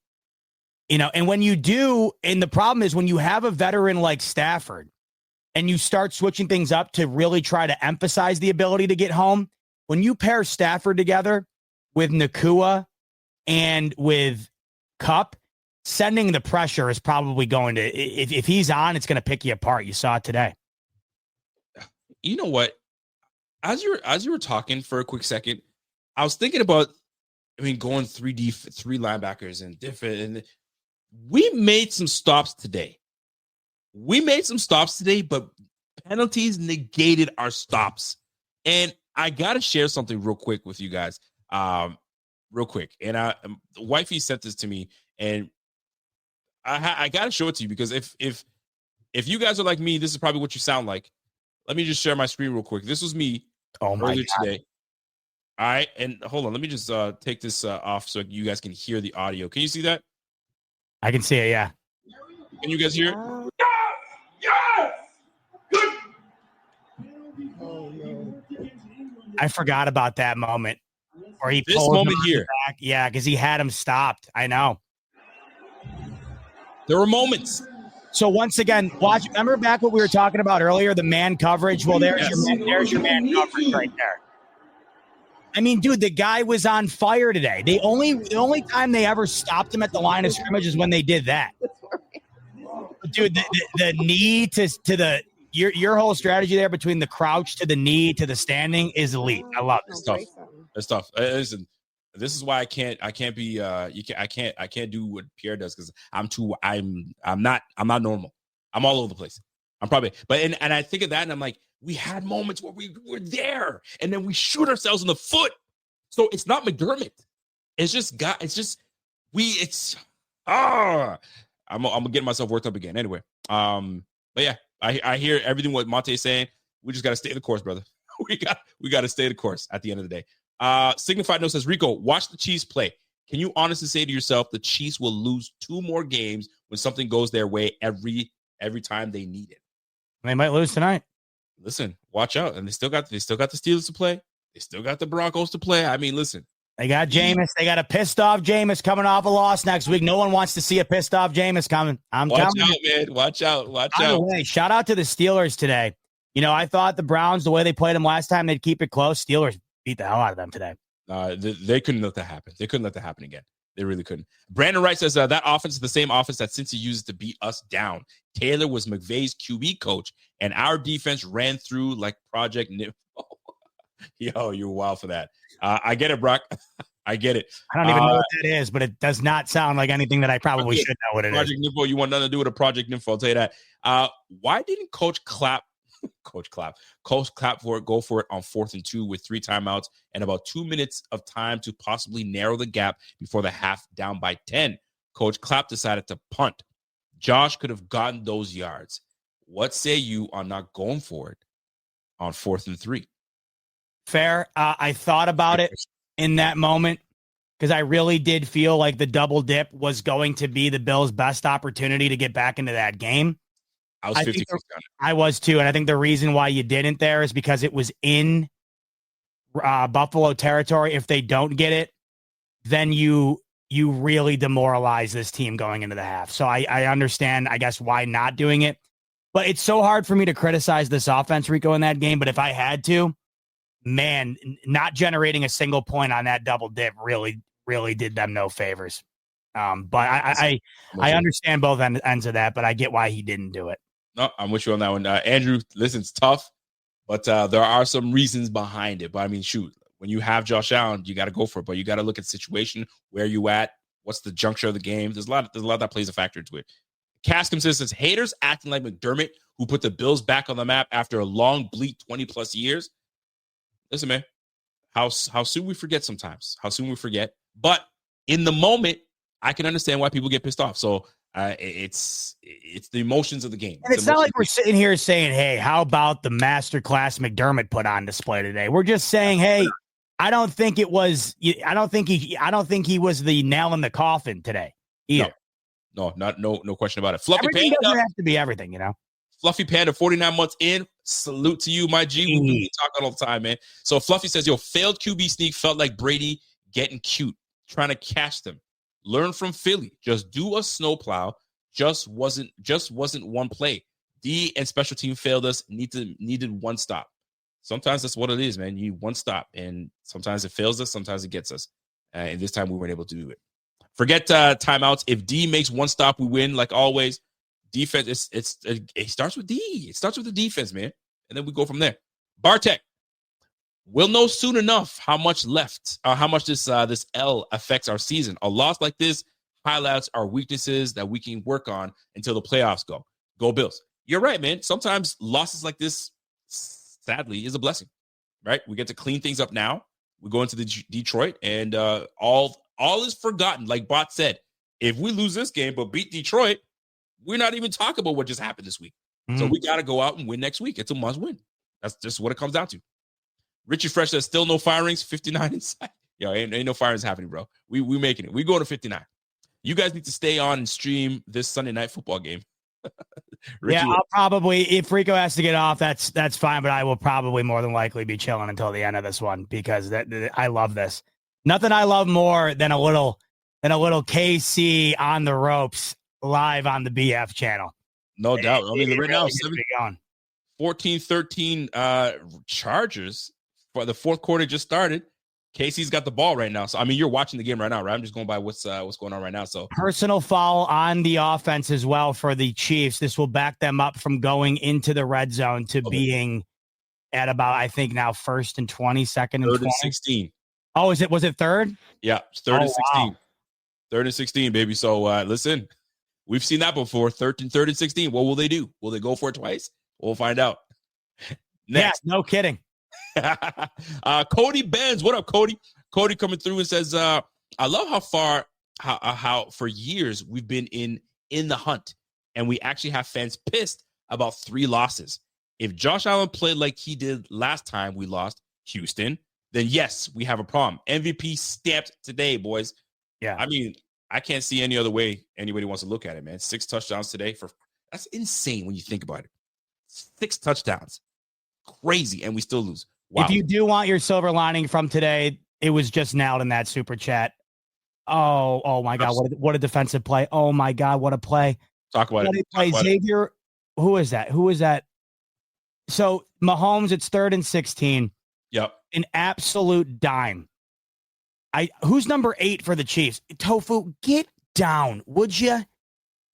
And when you do, and the problem is when you have a veteran like Stafford and you start switching things up to really try to emphasize the ability to get home, when you pair Stafford together with Nakua and with Kupp, sending the pressure is probably going to, if he's on, it's going to pick you apart. You saw it today. You know what? As you were talking for a quick second, I was thinking about, going 3D, 3 linebackers and different, and we made some stops today. But penalties negated our stops. And I got to share something real quick with you guys. Real quick. And wifey sent this to me, and I got to show it to you, because if you guys are like me, this is probably what you sound like. Let me just share my screen real quick. This was me earlier today. All right. And hold on. Let me just take this off so you guys can hear the audio. Can you see that? I can see it, yeah. Can you guys hear it? I forgot about that moment. Or he this moment here. Back. Yeah, because he had him stopped. I know. There were moments. So once again, watch. Remember back what we were talking about earlier, the man coverage? Well, there's your man coverage right there. I mean, dude, the guy was on fire today. The only time they ever stopped him at the line of scrimmage is when they did that. Dude, the knee to the your whole strategy there between the crouch to the knee to the standing is elite. I love this stuff. It's tough. Listen, this is why I can't be I can't do what Pierre does, because I'm not normal. I'm all over the place. I'm probably, and I think of that and I'm like, we had moments where we were there and then we shoot ourselves in the foot. So it's not McDermott. I'm getting myself worked up again. Anyway, but yeah, I hear everything what Monte's saying. We just got to stay the course, brother. We got to stay the course at the end of the day. Signified Note says, Rico, watch the Chiefs play. Can you honestly say to yourself the Chiefs will lose 2 more games when something goes their way every time they need it? They might lose tonight. Listen, watch out. And they still got the Steelers to play. They still got the Broncos to play. I mean, listen. They got Jameis. They got a pissed off Jameis coming off a loss next week. No one wants to see a pissed off Jameis coming. Watch out, man. Watch out. By the way, shout out to the Steelers today. I thought the Browns, the way they played them last time, they'd keep it close. Steelers beat the hell out of them today. They couldn't let that happen. They couldn't let that happen again. They really couldn't. Brandon Wright says that offense is the same offense that Cincy uses to beat us down. Taylor was McVay's QB coach, and our defense ran through like Project Nympho. Yo, you're wild for that. I get it, Brock. I get it. I don't even know what that is, but it does not sound like anything that I probably should know what it Project is. Nympho, you want nothing to do with a Project Nympho, I'll tell you that. Why didn't Coach Clapp for it, go for it on 4th and 2 with 3 timeouts and about 2 minutes of time to possibly narrow the gap before the half, down by 10? Coach Clapp decided to punt. Josh could have gotten those yards. What say you on not going for it on 4th and 3? Fair. I thought about it in that moment because I really did feel like the double dip was going to be the Bills' best opportunity to get back into that game. I was 50-50 on it. I was too, and I think the reason why you didn't there is because it was in Buffalo territory. If they don't get it, then you really demoralize this team going into the half. So I understand, I guess, why not doing it. But it's so hard for me to criticize this offense, Rico, in that game. But if I had to, man, not generating a single point on that double dip really did them no favors. But I understand both ends of that, but I get why he didn't do it. No, I'm with you on that one. Andrew, listen, it's tough, but there are some reasons behind it. But I mean, shoot, when you have Josh Allen, you got to go for it. But you got to look at the situation, where you at, what's the juncture of the game. There's a lot that plays a factor into it. Cascom says, haters acting like McDermott, who put the Bills back on the map after a long bleak 20+ years. Listen, man, how soon we forget sometimes. How soon we forget. But in the moment, I can understand why people get pissed off. So it's the emotions of the game. And it's not like we're sitting here saying, hey, how about the masterclass McDermott put on display today? We're just saying, hey, I don't think he was the nail in the coffin today either. No question about it. Fluffy everything Panda doesn't have to be everything, you know. Fluffy Panda, 49 months in. Salute to you, my G. We talk all the time, man. So Fluffy says, failed QB sneak felt like Brady getting cute, trying to catch them. Learn from Philly. Just do a snowplow. Just wasn't one play. D and special team failed us. Needed one stop. Sometimes that's what it is, man. You need one stop, and sometimes it fails us. Sometimes it gets us. And this time we weren't able to do it. Forget timeouts. If D makes one stop, we win. Like always. Defense. It starts with D. It starts with the defense, man, and then we go from there. Bartek. We'll know soon enough how much this L affects our season. A loss like this highlights our weaknesses that we can work on until the playoffs go. Go Bills. You're right, man. Sometimes losses like this, sadly, is a blessing, right? We get to clean things up now. We go into the Detroit, and all is forgotten. Like Bot said, if we lose this game but beat Detroit, we're not even talking about what just happened this week. So we got to go out and win next week. It's a must win. That's just what it comes down to. Richie Fresh says, still no firings, 59 inside. Yo, ain't no firings happening, bro. We making it. We going to 59. You guys need to stay on and stream this Sunday night football game. Yeah, I'll probably, if Rico has to get off, that's fine, but I will probably more than likely be chilling until the end of this one because I love this. Nothing I love more than a little KC on the ropes live on the BF channel. No doubt. I mean, right now, 14-13 Chargers. For the fourth quarter just started. Casey's got the ball right now. So, I mean, you're watching the game right now, right? I'm just going by what's going on right now. So personal foul on the offense as well for the Chiefs. This will back them up from going into the red zone to being at about, I think now 1st and 20, 2nd and 20. 16. Oh, was it 3rd? Yeah, it's 3rd and 16. Wow. 3rd and 16, baby. So listen, we've seen that before. 3rd and 16. What will they do? Will they go for it twice? We'll find out. Next. Yeah, no kidding. Cody Benz, what up, Cody? Cody coming through and says, I love how for years we've been in the hunt, and we actually have fans pissed about 3 losses. If Josh Allen played like he did last time we lost Houston, then yes, we have a problem. MVP stamped today, boys. Yeah, I mean, I can't see any other way anybody wants to look at it, man. 6 touchdowns today that's insane when you think about it. 6 touchdowns, crazy, and we still lose. Wow. If you do want your silver lining from today, it was just nailed in that super chat. Oh my God. What a defensive play. Oh my God. What a play. Talk about it. Play. Xavier. Who is that? So Mahomes, it's 3rd and 16. Yep. An absolute dime. Who's number 8 for the Chiefs? Tofu, get down, would you?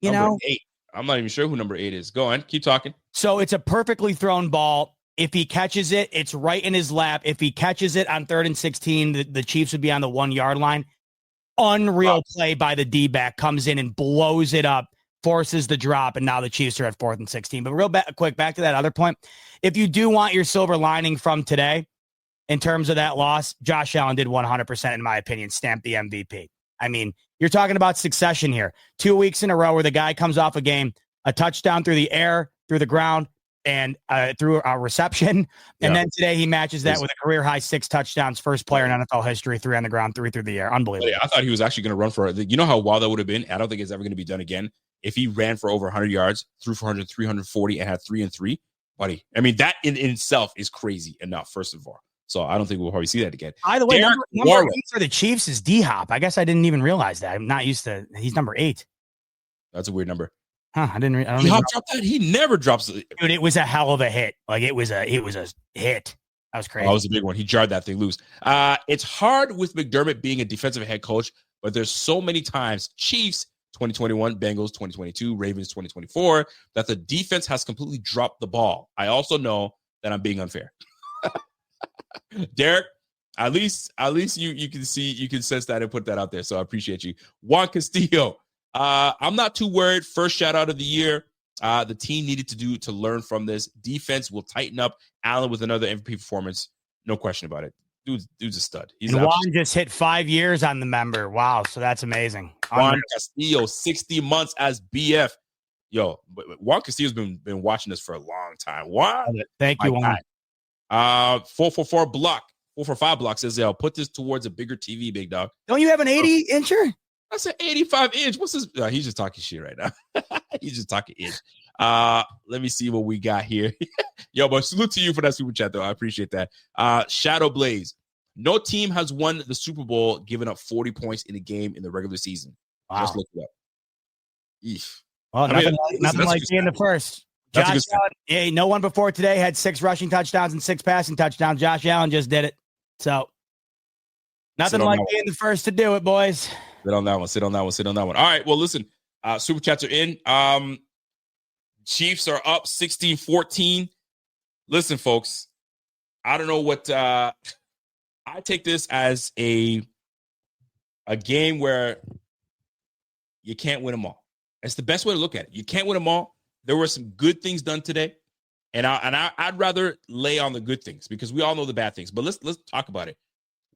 Number 8. I'm not even sure who number 8 is. Go on. Keep talking. So it's a perfectly thrown ball. If he catches it, it's right in his lap. If he catches it on 3rd and 16, the Chiefs would be on the 1-yard line. Unreal play by the D-back, comes in and blows it up, forces the drop, and now the Chiefs are at 4th and 16. But quick, back to that other point. If you do want your silver lining from today, in terms of that loss, Josh Allen did 100%, in my opinion, stamp the MVP. I mean, you're talking about succession here. 2 weeks in a row where the guy comes off a game, a touchdown through the air, through the ground, and through a reception. And then today he matches that with a career high 6 touchdowns, first player in NFL history, 3 on the ground, 3 through the air. Unbelievable. I thought he was actually going to run for it. You know how wild that would have been? I don't think it's ever going to be done again. If he ran for over 100 yards, threw for 100, 340, and had 3 and 3, buddy. I mean, that in itself is crazy enough, first of all. So I don't think we'll probably see that again. By the way, number 8 for the Chiefs is D-Hop. I guess I didn't even realize that. I'm not used to. He's number 8. That's a weird number. Huh? I don't he dropped that. He never drops it. Dude, it was a hell of a hit. Like it was a hit. That was crazy. That was a big one. He jarred that thing loose. It's hard with McDermott being a defensive head coach, but there's so many times Chiefs 2021, Bengals 2022, Ravens 2024 that the defense has completely dropped the ball. I also know that I'm being unfair. Derek, at least you can sense that and put that out there. So I appreciate you. Juan Castillo. I'm not too worried. First shout out of the year. The team needed to learn from this. Defense will tighten up. Allen with another MVP performance. No question about it. Dude's a stud. And Juan just hit 5 years on the member. Wow. So that's amazing. Juan Castillo, 60 months as BF. Yo, Juan Castillo's been watching us for a long time. Wow. Thank you, Juan. 444 block. 445 block says, put this towards a bigger TV, big dog. Don't you have an 80-incher? That's an 85-inch. What's this? He's just talking shit right now. He's just talking inch. Let me see what we got here. Yo, but salute to you for that super chat, though. I appreciate that. Shadow Blaze. No team has won the Super Bowl giving up 40 points in a game in the regular season. Wow. Just look it up. Eesh. Well, nothing like being the first. Josh Allen, no one before today had 6 rushing touchdowns and 6 passing touchdowns. Josh Allen just did it. So nothing like being the first to do it, boys. Sit on that one. All right. Well, listen, Super Chats are in. Chiefs are up 16-14. Listen, folks, I don't know what I take this as a game where you can't win them all. That's the best way to look at it. You can't win them all. There were some good things done today, and I'd rather lay on the good things because we all know the bad things. But let's talk about it.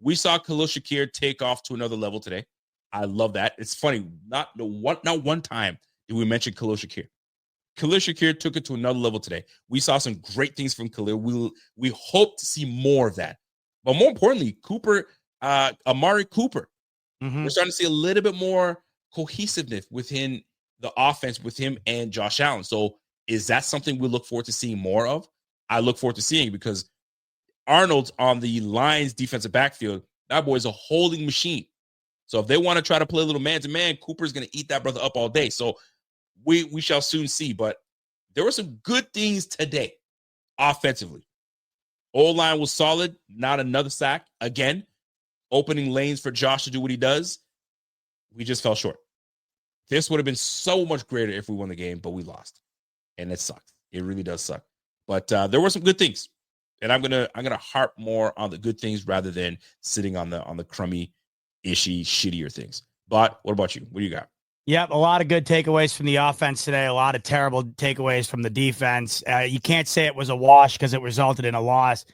We saw Khalil Shakir take off to another level today. I love that. It's funny. Not one time did we mention Khalil Shakir. Khalil Shakir took it to another level today. We saw some great things from Khalil. We hope to see more of that. But more importantly, Amari Cooper. Mm-hmm. We're starting to see a little bit more cohesiveness within the offense with him and Josh Allen. So is that something we look forward to seeing more of? I look forward to seeing because Arnold's on the Lions defensive backfield. That boy is a holding machine. So if they want to try to play a little man-to-man, Cooper's going to eat that brother up all day. So we shall soon see. But there were some good things today offensively. O-line was solid. Not another sack. Again, opening lanes for Josh to do what he does. We just fell short. This would have been so much greater if we won the game, but we lost. And it sucks. It really does suck. But there were some good things. And I'm gonna harp more on the good things rather than sitting on the crummy, ishy, shittier things. But what about you? What do you got? Yep, a lot of good takeaways from the offense today, a lot of terrible takeaways from the defense. You can't say it was a wash because it resulted in a loss.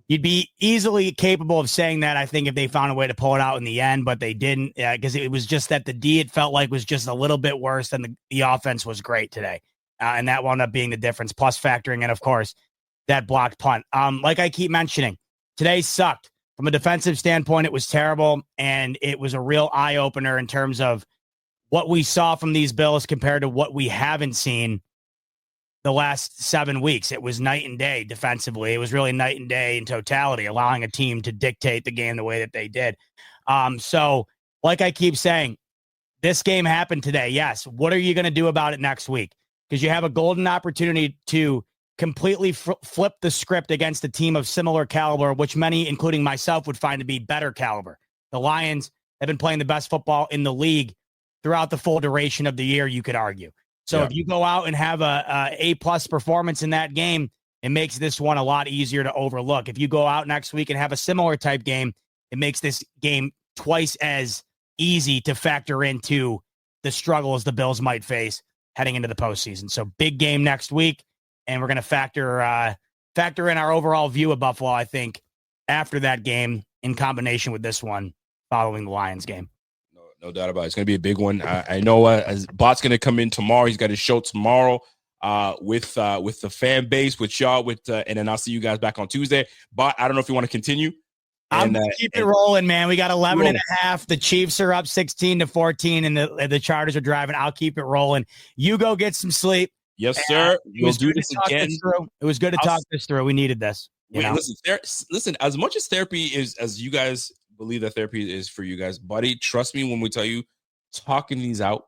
You'd be easily capable of saying that, I think, if they found a way to pull it out in the end, but they didn't because it was just that the D, it felt like, was just a little bit worse than the offense was great today. And that wound up being the difference, plus factoring in, of course, that blocked punt. Like I keep mentioning, today sucked. From a defensive standpoint, it was terrible, and it was a real eye-opener in terms of what we saw from these Bills compared to what we haven't seen the last 7 weeks. It was night and day defensively. It was really night and day in totality, allowing a team to dictate the game the way that they did. So, like I keep saying, this game happened today. Yes. What are you going to do about it next week? Because you have a golden opportunity to completely flip the script against a team of similar caliber, which many, including myself, would find to be better caliber. The Lions have been playing the best football in the league throughout the full duration of the year, you could argue. So if you go out and have a A-plus performance in that game, it makes this one a lot easier to overlook. If you go out next week and have a similar type game, it makes this game twice as easy to factor into the struggles the Bills might face heading into the postseason. So big game next week, and we're going to factor in our overall view of Buffalo, I think, after that game in combination with this one following the Lions game. No doubt about it. It's going to be a big one. I know as Bot's going to come in tomorrow. He's got his show tomorrow with the fan base, with y'all, and then I'll see you guys back on Tuesday. Bot, I don't know if you want to continue. I'm going to keep it rolling, man. We got 11 and a half. The Chiefs are up 16-14, and the Chargers are driving. I'll keep it rolling. You go get some sleep. Yes, sir. We'll do this again. It was good to talk this through. We needed this. Listen, as much as therapy is, as you guys believe that therapy is for you guys, buddy, trust me when we tell you, talking these out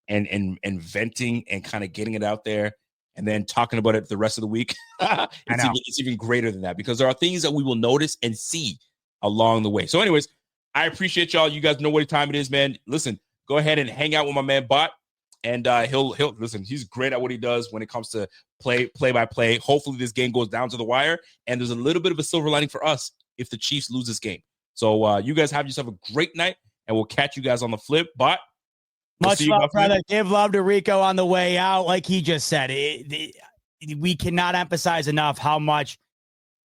and venting and kind of getting it out there and then talking about it the rest of the week, it's even greater than that, because there are things that we will notice and see along the way. So anyways, I appreciate y'all. You guys know what time it is, man. Listen, go ahead and hang out with my man Bot, and he'll listen. He's great at what he does when it comes to play by play. Hopefully this game goes down to the wire, and there's a little bit of a silver lining for us if the Chiefs lose this game. So you guys have yourself a great night, and we'll catch you guys on the flip. But much love, brother. Give love to Rico on the way out. Like he just said, we cannot emphasize enough how much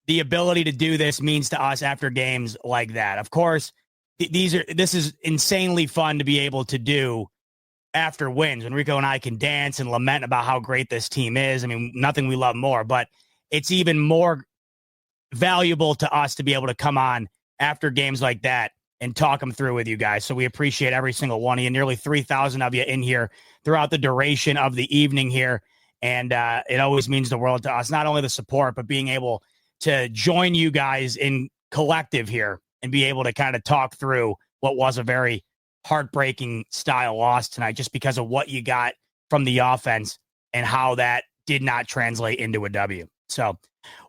the ability to do this means to us after games like that. Of course, this is insanely fun to be able to do after wins, when Rico and I can dance and lament about how great this team is. I mean, nothing we love more, but it's even more valuable to us to be able to come on after games like that and talk them through with you guys. So we appreciate every single one of you, nearly 3,000 of you in here throughout the duration of the evening here. And it always means the world to us, not only the support, but being able to join you guys in collective here and be able to kind of talk through what was a very heartbreaking style loss tonight, just because of what you got from the offense and how that did not translate into a W. So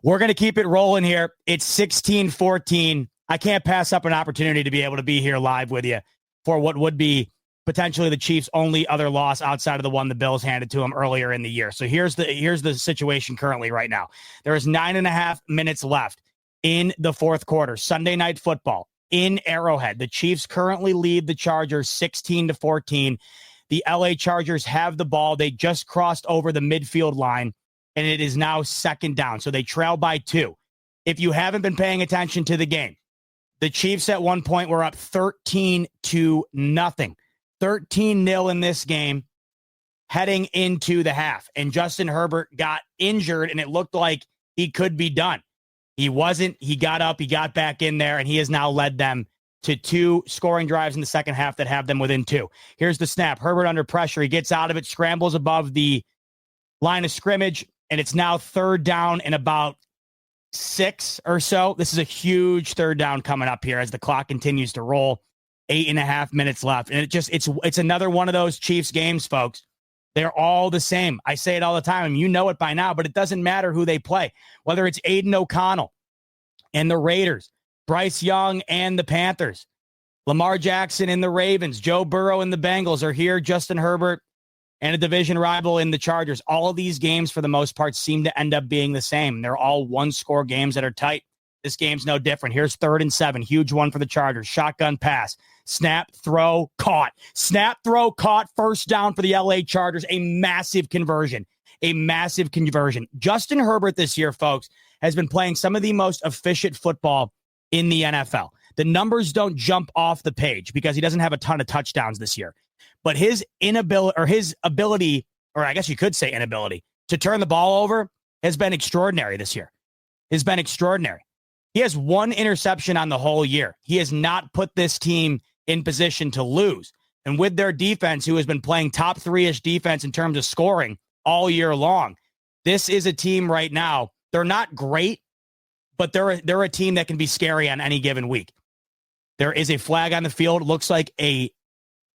we're going to keep it rolling here. It's 16-14. I can't pass up an opportunity to be able to be here live with you for what would be potentially the Chiefs' only other loss outside of the one the Bills handed to them earlier in the year. So here's the situation currently right now. There is 9.5 minutes left in the fourth quarter. Sunday Night Football in Arrowhead. The Chiefs currently lead the Chargers 16-14. The LA Chargers have the ball. They just crossed over the midfield line, and it is now second down. So they trail by 2. If you haven't been paying attention to the game, the Chiefs at one point were up 13-0. 13-0 in this game heading into the half. And Justin Herbert got injured, and it looked like he could be done. He wasn't. He got up, he got back in there, and he has now led them to 2 scoring drives in the second half that have them within 2. Here's the snap. Herbert under pressure. He gets out of it, scrambles above the line of scrimmage, and it's now third down and about 6 or so. This is a huge third down coming up here as the clock continues to roll. 8.5 minutes left. And it's another one of those Chiefs games, folks. They're all the same. I say it all the time. You know it by now, but it doesn't matter who they play. Whether it's Aiden O'Connell and the Raiders, Bryce Young and the Panthers, Lamar Jackson and the Ravens, Joe Burrow and the Bengals are here, Justin Herbert and a division rival in the Chargers. All of these games, for the most part, seem to end up being the same. They're all one-score games that are tight. This game's no different. Here's 3rd and 7. Huge one for the Chargers. Shotgun pass. Snap, throw, caught. Snap, throw, caught. First down for the LA Chargers. A massive conversion. Justin Herbert this year, folks, has been playing some of the most efficient football in the NFL. The numbers don't jump off the page because he doesn't have a ton of touchdowns this year. But his ability, or I guess you could say inability, to turn the ball over has been extraordinary this year. He has 1 interception on the whole year. He has not put this team in position to lose. And with their defense, who has been playing top 3-ish defense in terms of scoring all year long, this is a team right now. They're not great, but they're a team that can be scary on any given week. There is a flag on the field. It looks like a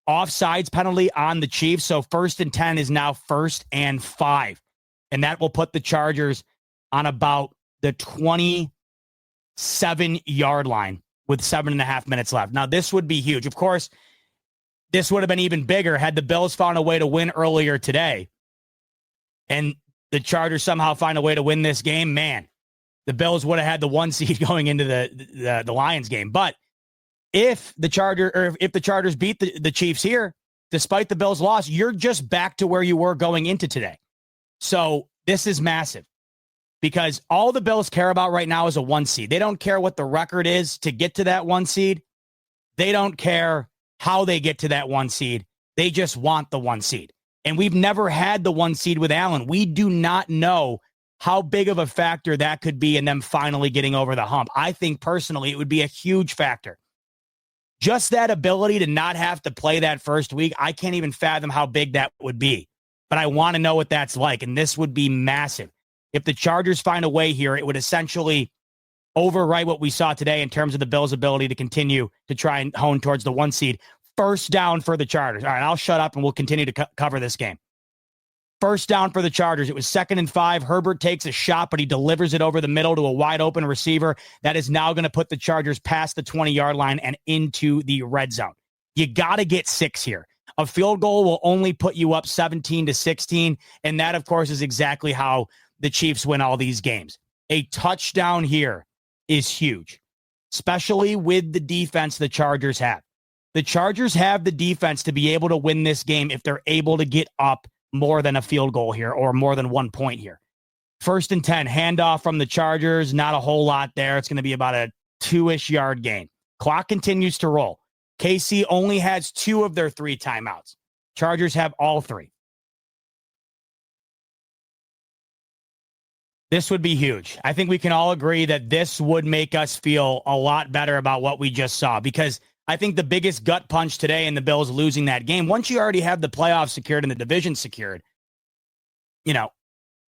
offsides penalty on the Chiefs. So 1st and 10 is now 1st and 5. And that will put the Chargers on about the 27-yard line with 7.5 minutes left. Now, this would be huge. Of course, this would have been even bigger had the Bills found a way to win earlier today. And the Chargers somehow find a way to win this game. Man, the Bills would have had the 1 seed going into the Lions game. But if the Chargers beat the Chiefs here, despite the Bills' loss, you're just back to where you were going into today. So this is massive because all the Bills care about right now is a 1 seed. They don't care what the record is to get to that 1 seed. They don't care how they get to that 1 seed. They just want the 1 seed. And we've never had the 1 seed with Allen. We do not know how big of a factor that could be in them finally getting over the hump. I think personally it would be a huge factor. Just that ability to not have to play that first week, I can't even fathom how big that would be. But I want to know what that's like, and this would be massive. If the Chargers find a way here, it would essentially overwrite what we saw today in terms of the Bills' ability to continue to try and hone towards the 1 seed. First down for the Chargers. All right, I'll shut up and we'll continue to cover this game. First down for the Chargers. It was 2nd and 5. Herbert takes a shot, but he delivers it over the middle to a wide open receiver. That is now going to put the Chargers past the 20-yard line and into the red zone. You got to get 6 here. A field goal will only put you up 17-16, and that, of course, is exactly how the Chiefs win all these games. A touchdown here is huge, especially with the defense the Chargers have. The Chargers have the defense to be able to win this game if they're able to get up more than a field goal here or more than 1 point here. 1st and 10, handoff from the Chargers. Not a whole lot there. It's going to be about a 2-ish yard gain. Clock continues to roll. KC only has 2 of their 3 timeouts. Chargers have all 3. This would be huge. I think we can all agree that this would make us feel a lot better about what we just saw, because I think the biggest gut punch today in the Bills losing that game, once you already have the playoffs secured and the division secured,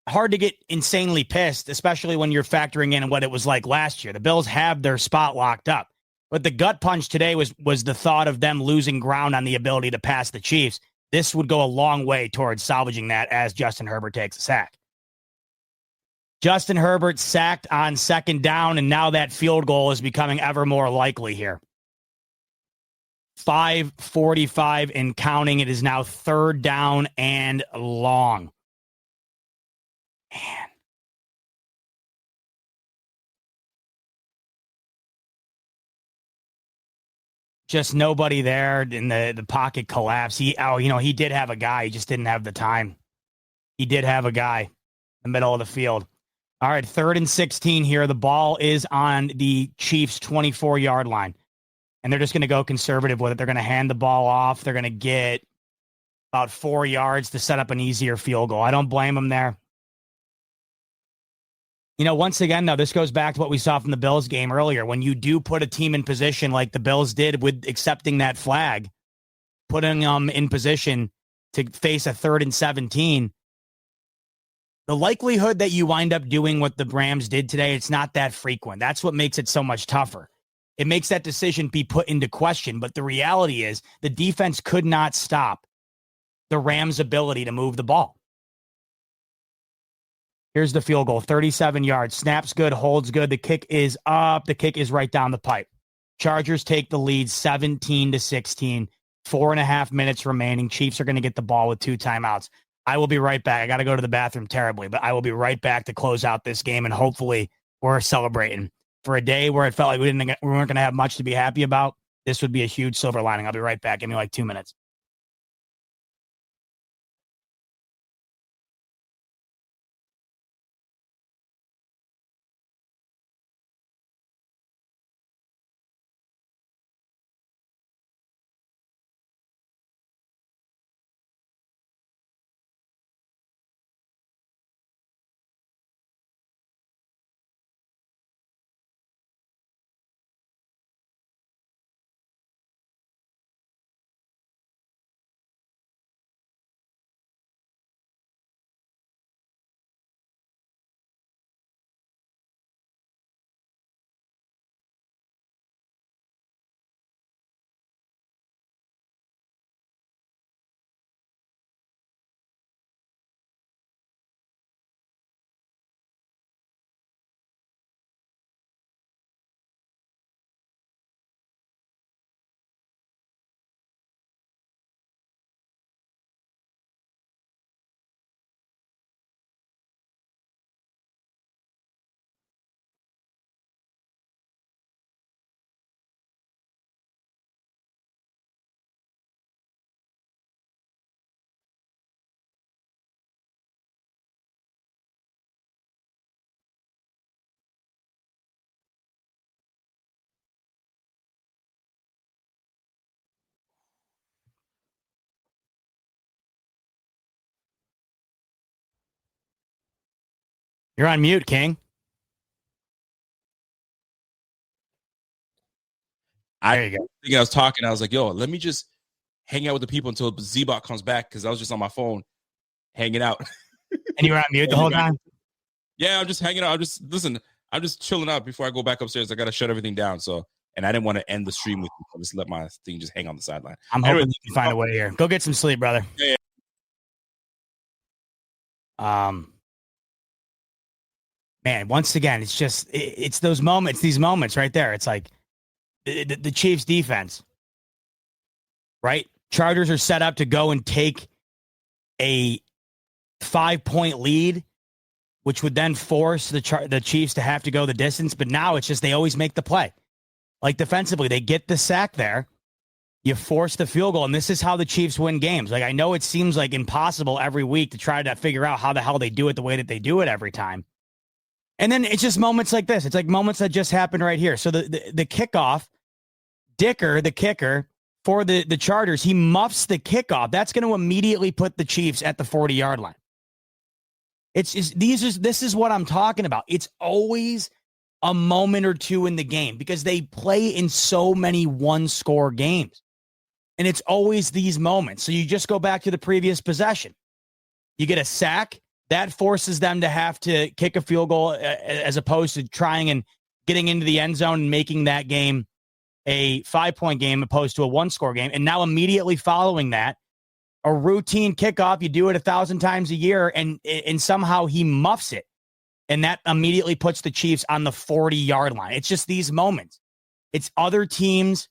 hard to get insanely pissed, especially when you're factoring in what it was like last year. The Bills have their spot locked up. But the gut punch today was the thought of them losing ground on the ability to pass the Chiefs. This would go a long way towards salvaging that as Justin Herbert takes a sack. Justin Herbert sacked on second down, and now that field goal is becoming ever more likely here. 5:45 and counting. It is now third down and long. Man. Just nobody there in the pocket collapse. He did have a guy. He just didn't have the time. He did have a guy in the middle of the field. All right, 3rd and 16 here. The ball is on the Chiefs' 24-yard line. And they're just going to go conservative with it. They're going to hand the ball off. They're going to get about 4 yards to set up an easier field goal. I don't blame them there. Once again, though, this goes back to what we saw from the Bills game earlier. When you do put a team in position like the Bills did with accepting that flag, putting them in position to face a 3rd and 17, the likelihood that you wind up doing what the Rams did today, it's not that frequent. That's what makes it so much tougher. It makes that decision be put into question. But the reality is the defense could not stop the Rams' ability to move the ball. Here's the field goal, 37 yards. Snaps good, holds good. The kick is up. The kick is right down the pipe. Chargers take the lead 17-16. 4.5 minutes remaining. Chiefs are going to get the ball with 2 timeouts. I will be right back. I got to go to the bathroom terribly, but I will be right back to close out this game, and hopefully we're celebrating. For a day where it felt like we weren't going to have much to be happy about, this would be a huge silver lining. I'll be right back. Give me like 2 minutes. You're on mute, King. There you go. I was talking. I was like, yo, let me just hang out with the people until Z-Bot comes back, because I was just on my phone hanging out. And you were on mute the whole time? Yeah, I'm just hanging out. I'm just chilling out before I go back upstairs. I got to shut everything down. And I didn't want to end the stream with you. So just let my thing just hang on the sideline. I'm hoping you can find a way here. Go get some sleep, brother. Yeah. Man, once again, it's those moments, these moments right there. It's like the Chiefs defense, right? Chargers are set up to go and take a 5-point lead, which would then force the Chiefs to have to go the distance. But now it's just they always make the play. Like defensively, they get the sack there. You force the field goal, and this is how the Chiefs win games. Like I know it seems like impossible every week to try to figure out how the hell they do it the way that they do it every time. And then it's just moments like this. It's like moments that just happened right here. So the kickoff, Dicker, the kicker for the Chargers, he muffs the kickoff. That's going to immediately put the Chiefs at the 40-yard line. This is what I'm talking about. It's always a moment or two in the game because they play in so many one-score games. And it's always these moments. So you just go back to the previous possession. You get a sack. That forces them to have to kick a field goal as opposed to trying and getting into the end zone and making that game a 5-point game opposed to a 1-score game. And now immediately following that, a routine kickoff, you do it 1,000 times a year, and somehow he muffs it. And that immediately puts the Chiefs on the 40-yard line. It's just these moments. It's other teams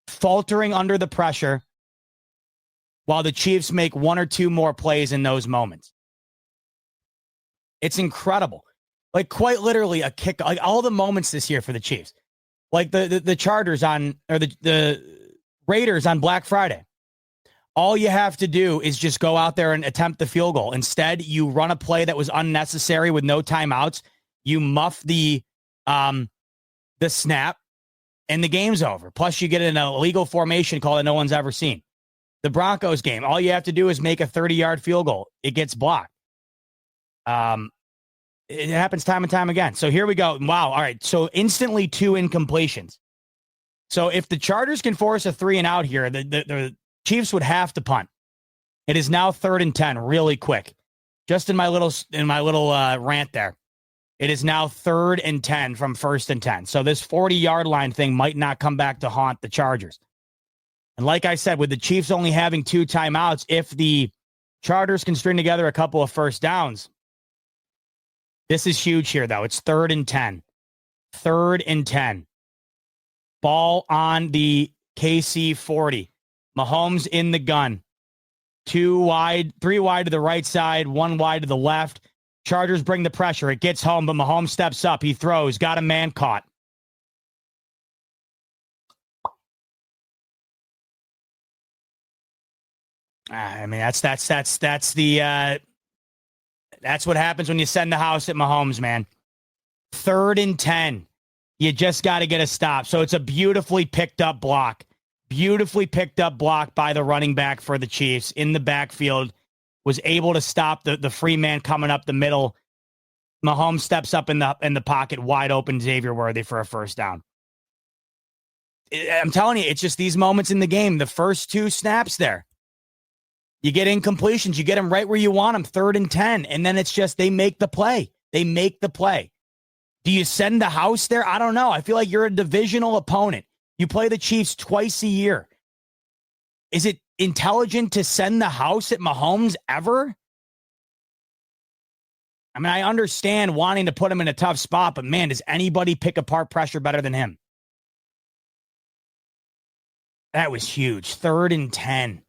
faltering under the pressure while the Chiefs make one or two more plays in those moments. It's incredible. Like, quite literally a kick, like all the moments this year for the Chiefs. Like the Chargers or the Raiders on Black Friday. All you have to do is just go out there and attempt the field goal. Instead, you run a play that was unnecessary with no timeouts. You muff the snap, and the game's over. Plus, you get an illegal formation call that no one's ever seen. The Broncos game, all you have to do is make a 30-yard field goal. It gets blocked. It happens time and time again. So here we go. Wow. All right. So instantly 2 incompletions. So if the Chargers can force a 3-and-out here, the Chiefs would have to punt. It is now 3rd and 10, really quick. Just in my little rant there. It is now 3rd and 10 from 1st and 10. So this 40-yard line thing might not come back to haunt the Chargers. And like I said, with the Chiefs only having 2 timeouts, if the Chargers can string together a couple of first downs, this is huge here, though. It's 3rd and 10. 3rd and 10. Ball on the KC 40. Mahomes in the gun. 2 wide, 3 wide to the right side, 1 wide to the left. Chargers bring the pressure. It gets home, but Mahomes steps up. He throws. Got a man caught. I mean, that's what happens when you send the house at Mahomes, man. 3rd and 10. You just got to get a stop. So it's a beautifully picked up block. Beautifully picked up block by the running back for the Chiefs in the backfield. Was able to stop the free man coming up the middle. Mahomes steps up in the pocket, wide open Xavier Worthy for a first down. I'm telling you, it's just these moments in the game. The first 2 snaps there. You get incompletions. You get them right where you want them, 3rd and 10. And then it's just they make the play. They make the play. Do you send the house there? I don't know. I feel like you're a divisional opponent. You play the Chiefs twice a year. Is it intelligent to send the house at Mahomes ever? I mean, I understand wanting to put him in a tough spot, but man, does anybody pick apart pressure better than him? That was huge. 3rd and 10.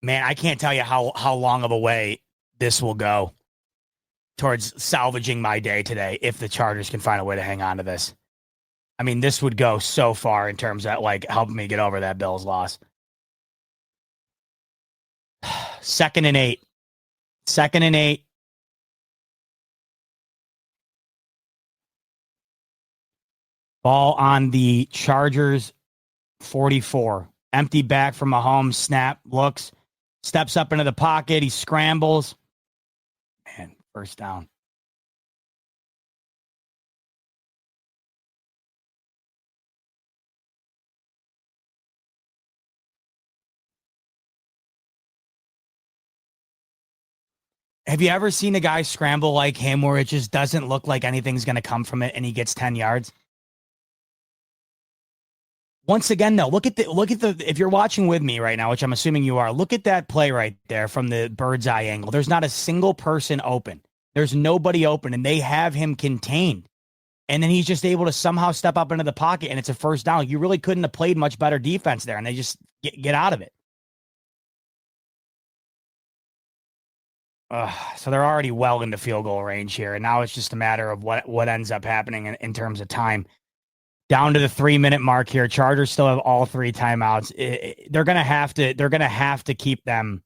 Man, I can't tell you how long of a way this will go towards salvaging my day today if the Chargers can find a way to hang on to this. I mean, this would go so far in terms of like helping me get over that Bills loss. 2nd and 8. 2nd and 8. Ball on the Chargers 44. Empty back from Mahomes. Snap. Looks. Steps up into the pocket. He scrambles. Man, first down. Have you ever seen a guy scramble like him where it just doesn't look like anything's going to come from it and he gets 10 yards? Once again, though, look at the, if you're watching with me right now, which I'm assuming you are, look at that play right there from the bird's eye angle. There's not a single person open. There's nobody open, and they have him contained. And then he's just able to somehow step up into the pocket, and it's a first down. You really couldn't have played much better defense there, and they just get out of it. So they're already well into field goal range here, and now it's just a matter of what ends up happening in terms of time. Down to the 3-minute mark here. Chargers still have all 3 timeouts. They're gonna have to keep them.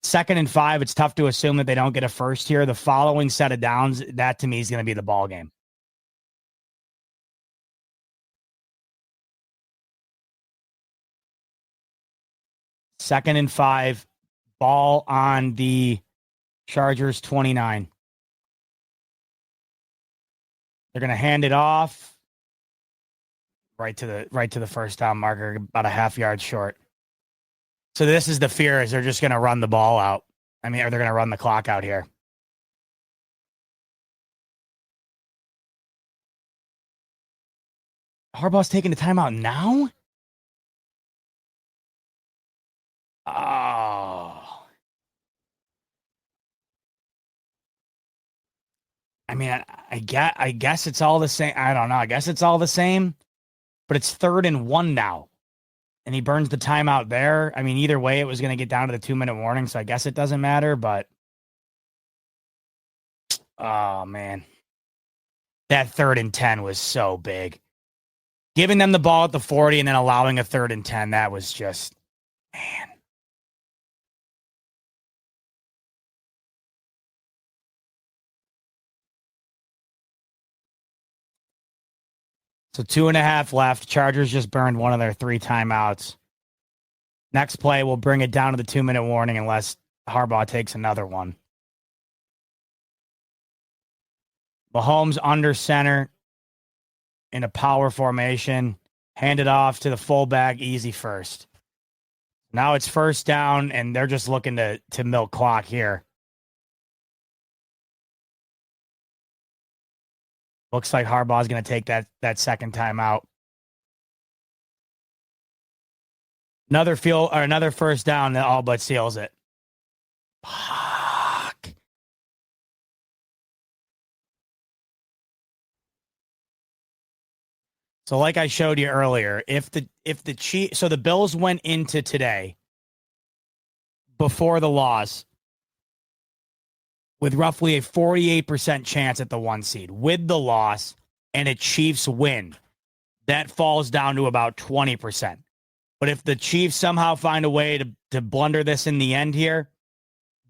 2nd and 5. It's tough to assume that they don't get a first here. The following set of downs, that to me is going to be the ball game. Second and 5. Ball on the Chargers 29. They're going to hand it off. Right to the first down marker, about a half yard short. So this is the fear, is they're just going to run the ball out. I mean, or they're going to run the clock out here. Harbaugh's taking the timeout now? Oh. I mean, I guess it's all the same. I don't know. I guess it's all the same, but it's 3rd and 1 now. And he burns the timeout there. I mean, either way, it was going to get down to the 2-minute warning, so I guess it doesn't matter, but oh, man. That 3rd and 10 was so big. Giving them the ball at the 40 and then allowing a 3rd and 10, that was just, man. So 2.5 left. Chargers just burned one of their 3 timeouts. Next play will bring it down to the 2-minute warning unless Harbaugh takes another one. Mahomes under center in a power formation. Handed off to the fullback, easy first. Now it's 1st down, and they're just looking to milk clock here. Looks like Harbaugh's going to take that second timeout. Another 1st down that all but seals it. Fuck. So like I showed you earlier, if the Chiefs, so the Bills went into today before the loss with roughly a 48% chance at the 1 seed. With the loss and a Chiefs win, that falls down to about 20%. But if the Chiefs somehow find a way to blunder this in the end here,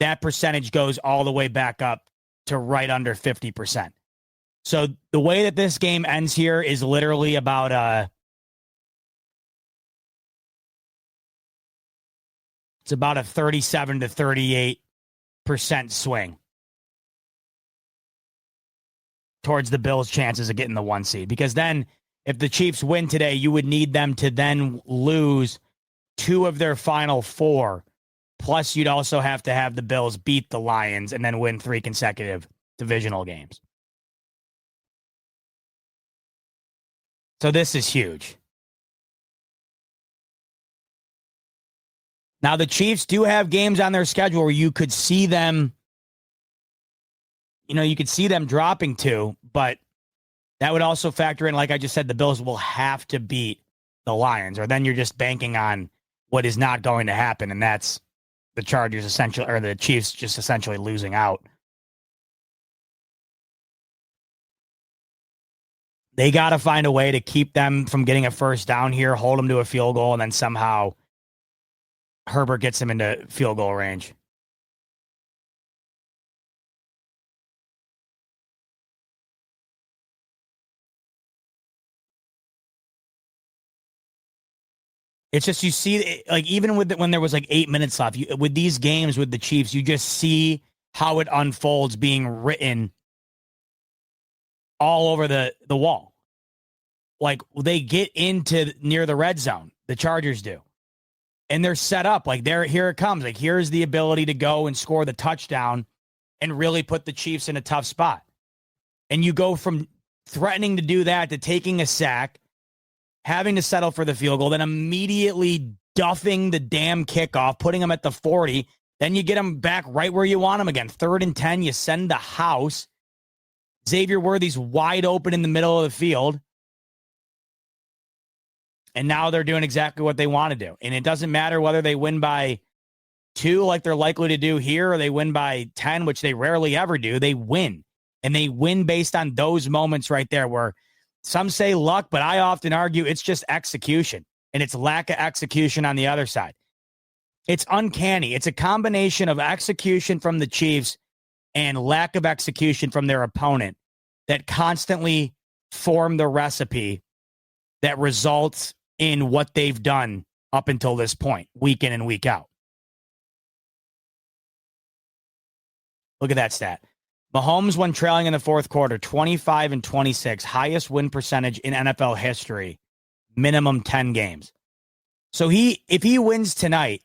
that percentage goes all the way back up to right under 50%. So the way that this game ends here is literally about it's about a 37 to 38% swing towards the Bills' chances of getting the 1 seed. Because then if the Chiefs win today, you would need them to then lose 2 of their final 4. Plus, you'd also have to have the Bills beat the Lions and then win 3 consecutive divisional games. So this is huge. Now, the Chiefs do have games on their schedule where you could see them, you could see them dropping 2, but that would also factor in, like I just said, the Bills will have to beat the Lions, or then you're just banking on what is not going to happen, and that's the Chargers essentially, or the Chiefs just essentially losing out. They got to find a way to keep them from getting a 1st down here, hold them to a field goal, and then somehow Herbert gets them into field goal range. It's just, you see, like, even when there was like 8 minutes left, with these games with the Chiefs, you just see how it unfolds being written all over the wall. Like, they get into near the red zone, the Chargers do, and they're set up like here it comes. Like, here's the ability to go and score the touchdown and really put the Chiefs in a tough spot. And you go from threatening to do that to taking a sack, having to settle for the field goal, then immediately duffing the damn kickoff, putting them at the 40. Then you get them back right where you want them again. 3rd and 10, you send the house. Xavier Worthy's wide open in the middle of the field. And now they're doing exactly what they want to do. And it doesn't matter whether they win by 2 like they're likely to do here, or they win by 10, which they rarely ever do. They win. And they win based on those moments right there where some say luck, but I often argue it's just execution, and it's lack of execution on the other side. It's uncanny. It's a combination of execution from the Chiefs and lack of execution from their opponent that constantly form the recipe that results in what they've done up until this point, week in and week out. Look at that stat. Mahomes, when trailing in the 4th quarter, 25 and 26, highest win percentage in NFL history, minimum 10 games. So if he wins tonight,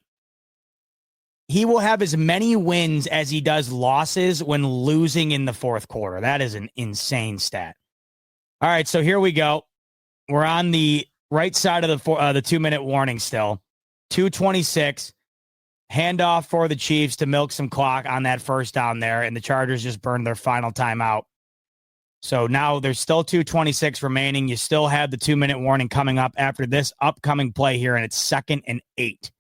he will have as many wins as he does losses when losing in the 4th quarter. That is an insane stat. All right, so here we go. We're on the right side of the 2-minute warning still. 2:26. Handoff for the Chiefs to milk some clock on that first down there, and the Chargers just burned their final timeout. So now there's still 2:26 remaining. You still have the 2-minute warning coming up after this upcoming play here, and it's 2nd and 8.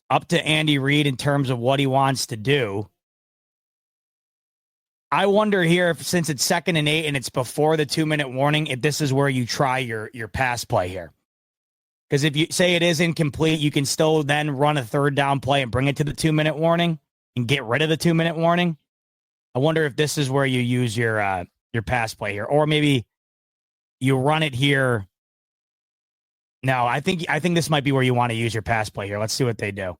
Up to Andy Reid in terms of what he wants to do. I wonder here, if since it's 2nd and 8 and it's before the 2-minute warning, if this is where you try your pass play here. Because if you say it is incomplete, you can still then run a 3rd down play and bring it to the 2-minute warning and get rid of the 2-minute warning. I wonder if this is where you use your pass play here, or maybe you run it here. No, I think this might be where you want to use your pass play here. Let's see what they do,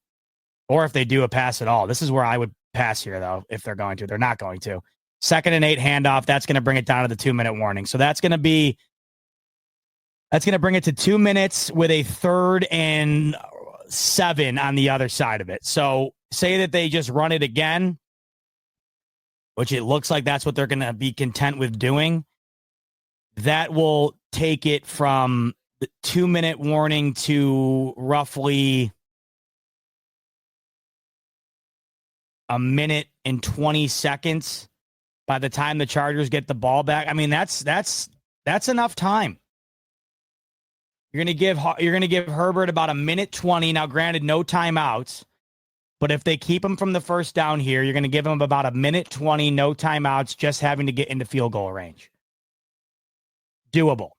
or if they do a pass at all. This is where I would pass here, though. If they're going to, they're not going to. 2nd and 8 handoff. That's going to bring it down to the 2-minute warning. So that's going to bring it to 2 minutes with a 3rd and 7 on the other side of it. So say that they just run it again, which it looks like that's what they're going to be content with doing. That will take it from the 2-minute warning to roughly a minute and 20 seconds by the time the Chargers get the ball back. I mean, that's enough time. You're going to give Herbert about a minute 20. Now, granted, no timeouts, but if they keep him from the first down here, you're going to give him about a minute 20, no timeouts, just having to get into field goal range. Doable.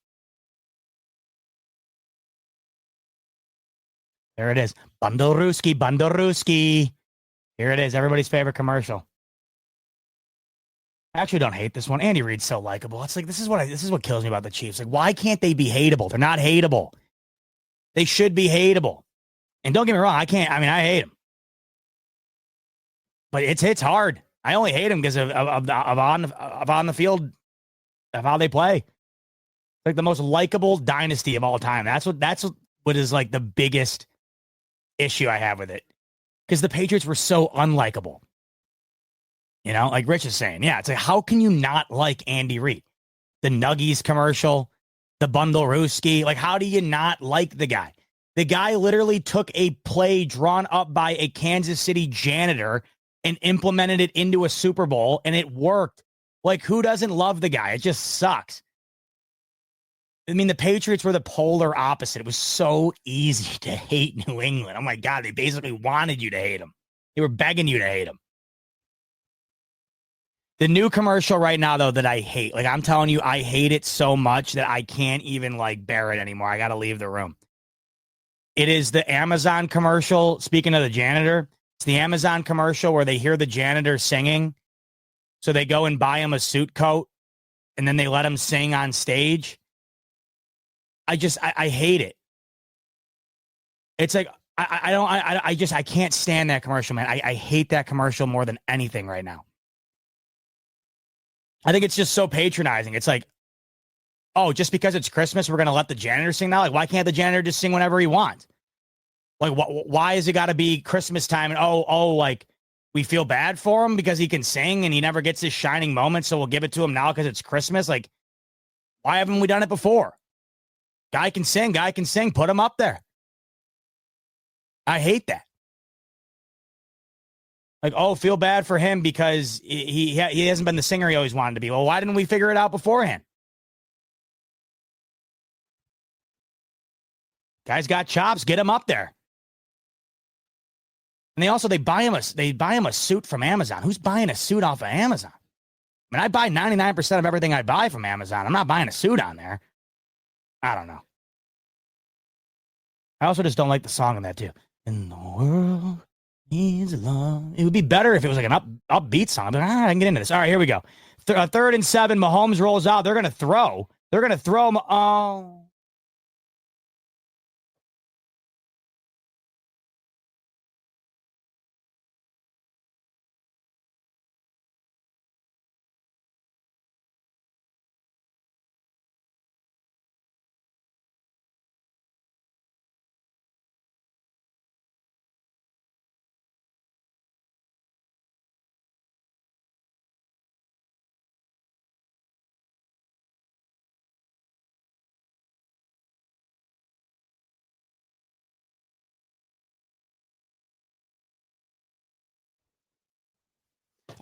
There it is. Bundle-Ruski, Bundle-Ruski. Here it is, everybody's favorite commercial. I actually don't hate this one. Andy Reid's so likable. It's like this is what kills me about the Chiefs. Like, why can't they be hateable? They're not hateable. They should be hateable. And don't get me wrong, I hate them. But it's hard. I only hate them because of on the field of how they play. Like the most likable dynasty of all time. That's what is like the biggest issue I have with it. Because the Patriots were so unlikable. You know, like Rich is saying, yeah, it's like, how can you not like Andy Reid? The Nuggies commercial, the Bundle-Ruski, like, how do you not like the guy? The guy literally took a play drawn up by a Kansas City janitor and implemented it into a Super Bowl, and it worked. Like, who doesn't love the guy? It just sucks. I mean, the Patriots were the polar opposite. It was so easy to hate New England. Oh, my God, they basically wanted you to hate them. They were begging you to hate them. The new commercial right now, though, that I hate, like I'm telling you, I hate it so much that I can't even like bear it anymore. I got to leave the room. It is the Amazon commercial. Speaking of the janitor, it's the Amazon commercial where they hear the janitor singing. So they go and buy him a suit coat and then they let him sing on stage. I hate it. It's like, I can't stand that commercial, man. I hate that commercial more than anything right now. I think it's just so patronizing. It's like, oh, just because it's Christmas, we're going to let the janitor sing now? Like, why can't the janitor just sing whenever he wants? Like, why is it got to be Christmas time? And, like, we feel bad for him because he can sing and he never gets his shining moment, so we'll give it to him now because it's Christmas? Like, why haven't we done it before? Guy can sing, put him up there. I hate that. Like, oh, feel bad for him because he hasn't been the singer he always wanted to be. Well, why didn't we figure it out beforehand? Guy's got chops. Get him up there. And they buy him a suit from Amazon. Who's buying a suit off of Amazon? I mean, I buy 99% of everything I buy from Amazon. I'm not buying a suit on there. I don't know. I also just don't like the song in that too. In the world needs love. It would be better if it was like an upbeat song. But I can get into this. All right, here we go. 3rd and 7. Mahomes rolls out. They're going to throw. Oh.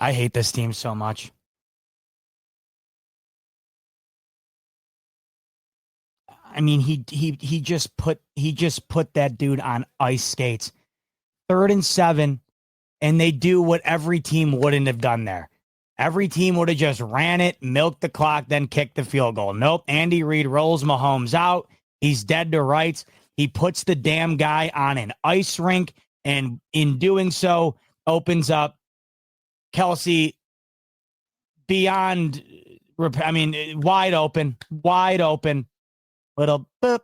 I hate this team so much. I mean, he just put that dude on ice skates. 3rd and 7, and they do what every team wouldn't have done there. Every team would have just ran it, milked the clock, then kicked the field goal. Nope. Andy Reid rolls Mahomes out. He's dead to rights. He puts the damn guy on an ice rink, and in doing so, opens up Kelsey beyond, wide open. Little boop,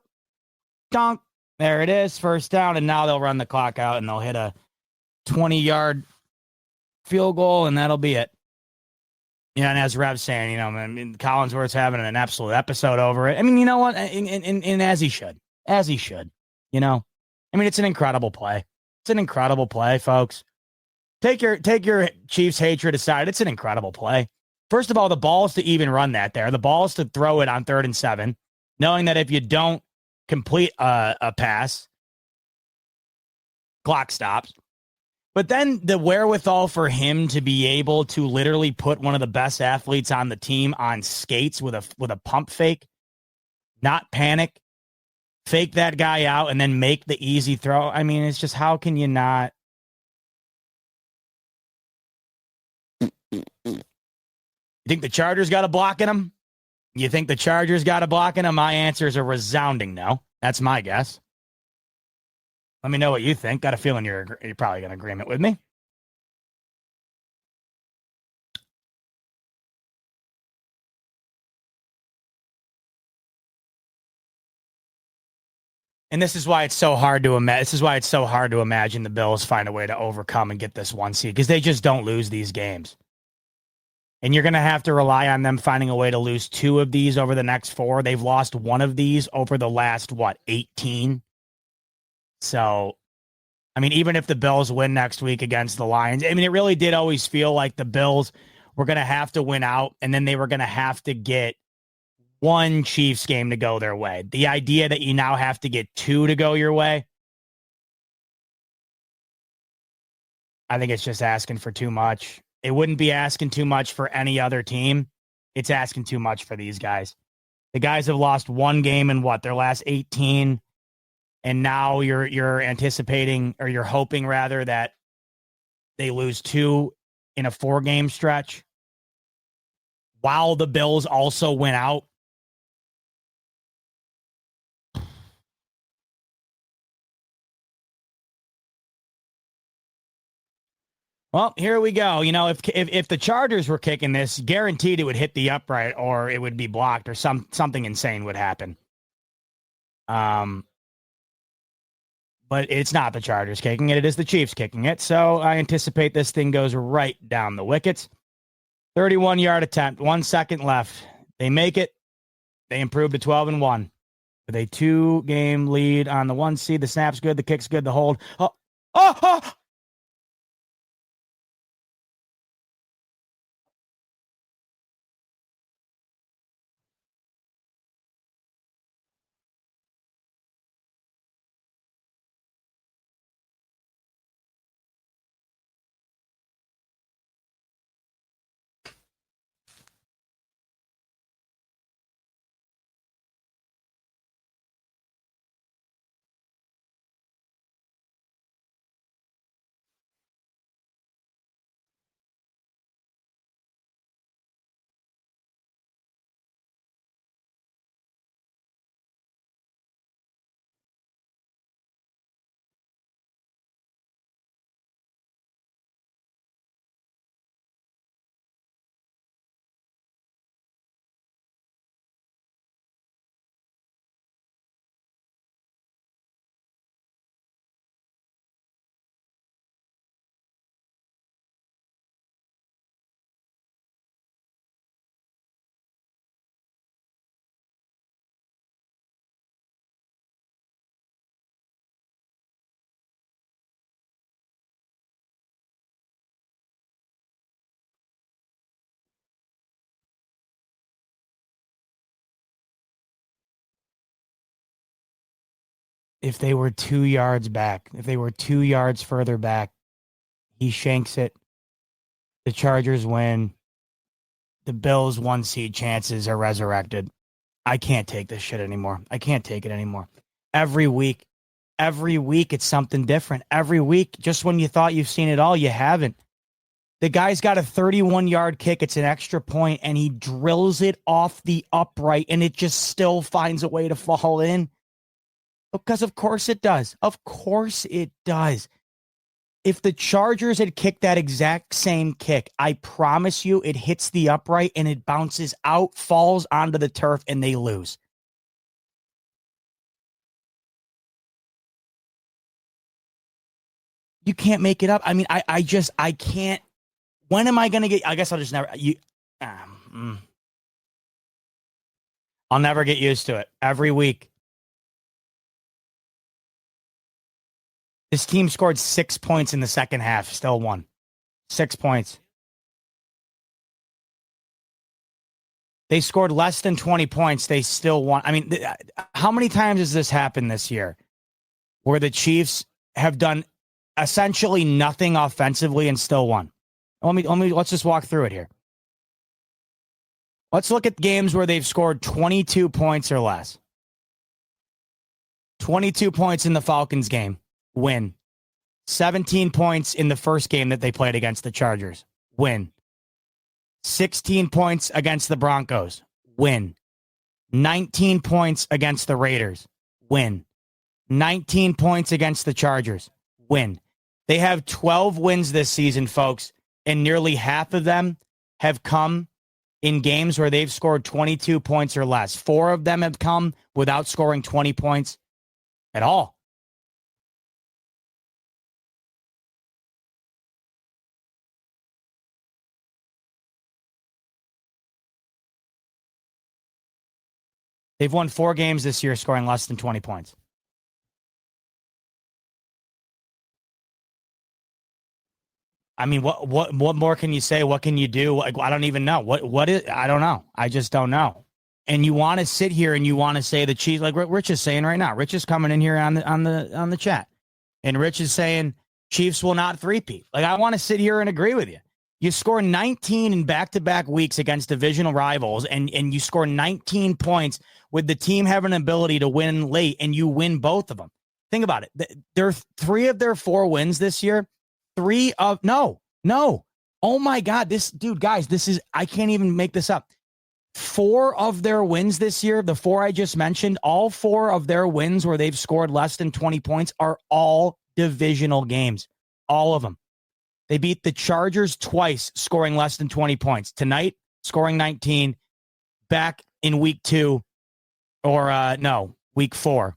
donk. There it is, first down, and now they'll run the clock out, and they'll hit a 20-yard field goal, and that'll be it. Yeah, and as Rev's saying, Collinsworth's having an absolute episode over it. I mean, you know what? And as he should. It's an incredible play. It's an incredible play, folks. Take your Chiefs hatred aside. It's an incredible play. First of all, the ball is to even run that there. The ball is to throw it on 3rd and 7, knowing that if you don't complete a pass, clock stops. But then the wherewithal for him to be able to literally put one of the best athletes on the team on skates with a pump fake, not panic, fake that guy out, and then make the easy throw. I mean, it's just, how can you not? You think the Chargers got a block in him? You think the Chargers got a block in him? My answer is a resounding no. That's my guess. Let me know what you think. Got a feeling you're probably in agreement with me. And this is why it's so hard to imagine. This is why it's so hard to imagine the Bills find a way to overcome and get this 1 seed, because they just don't lose these games. And you're going to have to rely on them finding a way to lose 2 of these over the next 4. They've lost 1 of these over the last, 18? So, even if the Bills win next week against the Lions, it really did always feel like the Bills were going to have to win out, and then they were going to have to get 1 Chiefs game to go their way. The idea that you now have to get 2 to go your way, I think it's just asking for too much. It wouldn't be asking too much for any other team. It's asking too much for these guys. The guys have lost 1 game in their last 18, and now you're anticipating, or you're hoping rather, that they lose 2 in a 4-game stretch while the Bills also win out. Well, here we go. If the Chargers were kicking this, guaranteed it would hit the upright, or it would be blocked, or something insane would happen. But it's not the Chargers kicking it. It is the Chiefs kicking it. So I anticipate this thing goes right down the wickets. 31-yard attempt, 1 second left. They make it. They improve to 12-1 with a 2-game lead on the 1 seed. The snap's good. The kick's good. The hold. Oh! If they were 2 yards back, if they were 2 yards further back, he shanks it. The Chargers win. The Bills 1 seed chances are resurrected. I can't take this shit anymore. I can't take it anymore. Every week, it's something different. Every week, just when you thought you've seen it all, you haven't. The guy's got a 31-yard kick. It's an extra point, and he drills it off the upright, and it just still finds a way to fall in. Because of course it does. Of course it does. If the Chargers had kicked that exact same kick, I promise you it hits the upright, and it bounces out, falls onto the turf, and they lose. You can't make it up. I mean, I can't. When am I going to get, I guess I'll just never, I'll never get used to it. Every week. This team scored 6 points in the second half, still won. 6 points. They scored less than 20 points. They still won. I mean, how many times has this happened this year where the Chiefs have done essentially nothing offensively and still won? Let's just walk through it here. Let's look at games where they've scored 22 points or less. 22 points in the Falcons game, win. 17 points in the first game that they played against the Chargers, win. 16 points against the Broncos, win. 19 points against the Raiders, win. 19 points against the Chargers, win. They have 12 wins this season, folks. And nearly half of them have come in games where they've scored 22 points or less. 4 of them have come without scoring 20 points at all. They've won 4 games this year scoring less than 20 points. I mean, what more can you say? What can you do? Like, I don't even know. What is, I don't know. I just don't know. And you want to sit here and you want to say the Chiefs, like Rich is saying right now. Rich is coming in here on the chat. And Rich is saying Chiefs will not three-peat. Like, I want to sit here and agree with you. You score 19 in back-to-back weeks against divisional rivals, and you score 19 points with the team having an ability to win late, and you win both of them. Think about it. There are 3 of their 4 wins this year. No. Oh my God. Guys, I can't even make this up. 4 of their wins this year, the 4 I just mentioned, all 4 of their wins where they've scored less than 20 points are all divisional games. All of them. They beat the Chargers twice, scoring less than 20 points. Tonight, scoring 19. Back in week 2, week 4,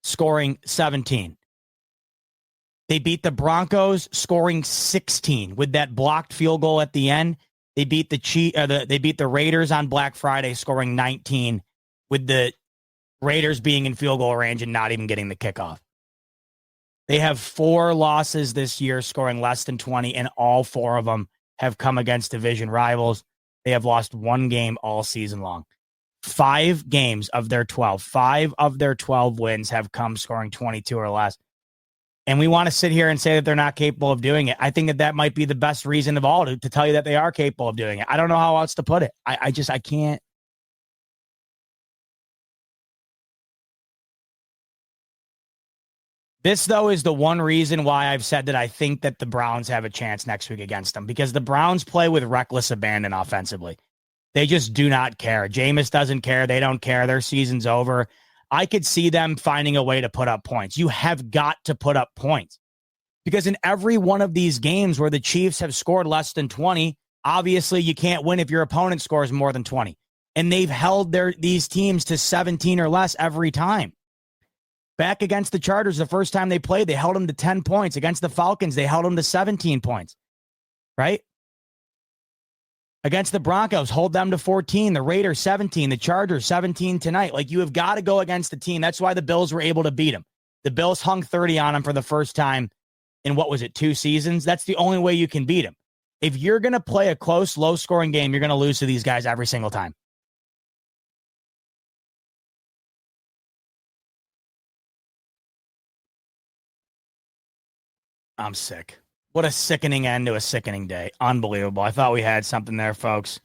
scoring 17. They beat the Broncos, scoring 16 with that blocked field goal at the end. They beat the Raiders on Black Friday, scoring 19 with the Raiders being in field goal range and not even getting the kickoff. They have 4 losses this year, scoring less than 20, and all 4 of them have come against division rivals. They have lost 1 game all season long. 5 games of their 12. 5 of their 12 wins have come scoring 22 or less. And we want to sit here and say that they're not capable of doing it. I think that might be the best reason of all to tell you that they are capable of doing it. I don't know how else to put it. I can't. This, though, is the one reason why I've said that I think that the Browns have a chance next week against them, because the Browns play with reckless abandon offensively. They just do not care. Jameis doesn't care. They don't care. Their season's over. I could see them finding a way to put up points. You have got to put up points, because in every one of these games where the Chiefs have scored less than 20, obviously you can't win if your opponent scores more than 20. And they've held these teams to 17 or less every time. Back against the Chargers, the first time they played, they held them to 10 points. Against the Falcons, they held them to 17 points, right? Against the Broncos, hold them to 14. The Raiders, 17. The Chargers, 17 tonight. Like, you have got to go against the team. That's why the Bills were able to beat them. The Bills hung 30 on them for the first time in, 2 seasons? That's the only way you can beat them. If you're going to play a close, low-scoring game, you're going to lose to these guys every single time. I'm sick. What a sickening end to a sickening day. Unbelievable. I thought we had something there, folks.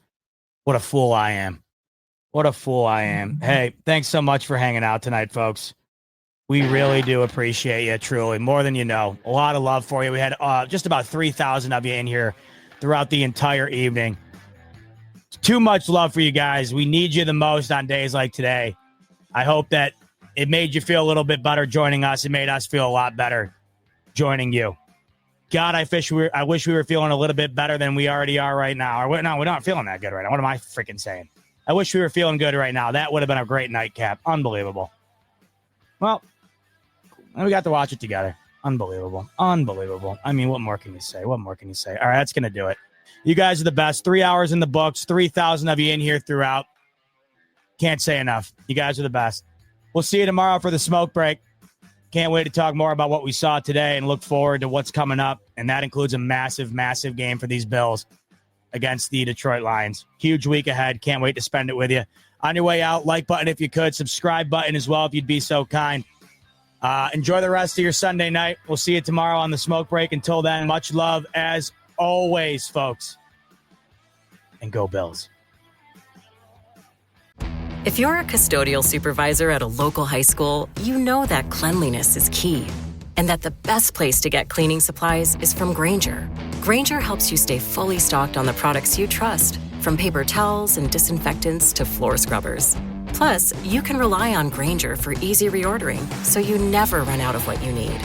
What a fool I am. What a fool I am. Hey, thanks so much for hanging out tonight, folks. We really do appreciate you, truly, more than you know. A lot of love for you. We had just about 3,000 of you in here throughout the entire evening. Too much love for you guys. We need you the most on days like today. I hope that it made you feel a little bit better joining us. It made us feel a lot better joining you. God, I wish we were feeling a little bit better than we already are right now. We're not feeling that good right now. What am I freaking saying? I wish we were feeling good right now. That would have been a great nightcap. Unbelievable. Well, we got to watch it together. Unbelievable. Unbelievable. I mean, what more can you say? What more can you say? All right, that's going to do it. You guys are the best. 3 hours in the books. 3,000 of you in here throughout. Can't say enough. You guys are the best. We'll see you tomorrow for the smoke break. Can't wait to talk more about what we saw today and look forward to what's coming up. And that includes a massive, massive game for these Bills against the Detroit Lions. Huge week ahead. Can't wait to spend it with you. On your way out, like button if you could. Subscribe button as well if you'd be so kind. Enjoy the rest of your Sunday night. We'll see you tomorrow on the smoke break. Until then, much love as always, folks. And go Bills. If you're a custodial supervisor at a local high school, you know that cleanliness is key, and that the best place to get cleaning supplies is from Grainger. Grainger helps you stay fully stocked on the products you trust, from paper towels and disinfectants to floor scrubbers. Plus, you can rely on Grainger for easy reordering, so you never run out of what you need.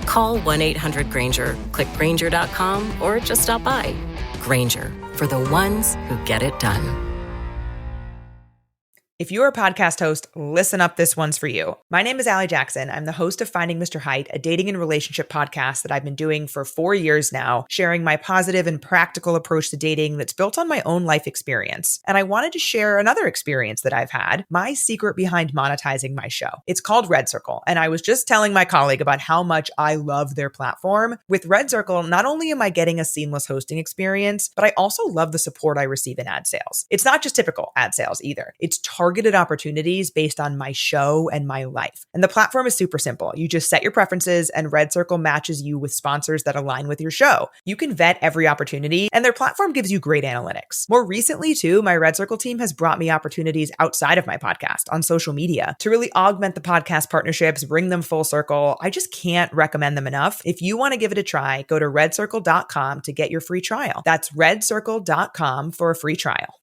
Call 1-800-GRAINGER, click Grainger.com, or just stop by. Grainger, for the ones who get it done. If you're a podcast host, listen up, this one's for you. My name is Allie Jackson. I'm the host of Finding Mr. Height, a dating and relationship podcast that I've been doing for 4 years now, sharing my positive and practical approach to dating that's built on my own life experience. And I wanted to share another experience that I've had, my secret behind monetizing my show. It's called Red Circle, and I was just telling my colleague about how much I love their platform. With Red Circle, not only am I getting a seamless hosting experience, but I also love the support I receive in ad sales. It's not just typical ad sales either. It's targeted opportunities based on my show and my life. And the platform is super simple. You just set your preferences and Red Circle matches you with sponsors that align with your show. You can vet every opportunity and their platform gives you great analytics. More recently too, my Red Circle team has brought me opportunities outside of my podcast on social media to really augment the podcast partnerships, bring them full circle. I just can't recommend them enough. If you want to give it a try, go to redcircle.com to get your free trial. That's redcircle.com for a free trial.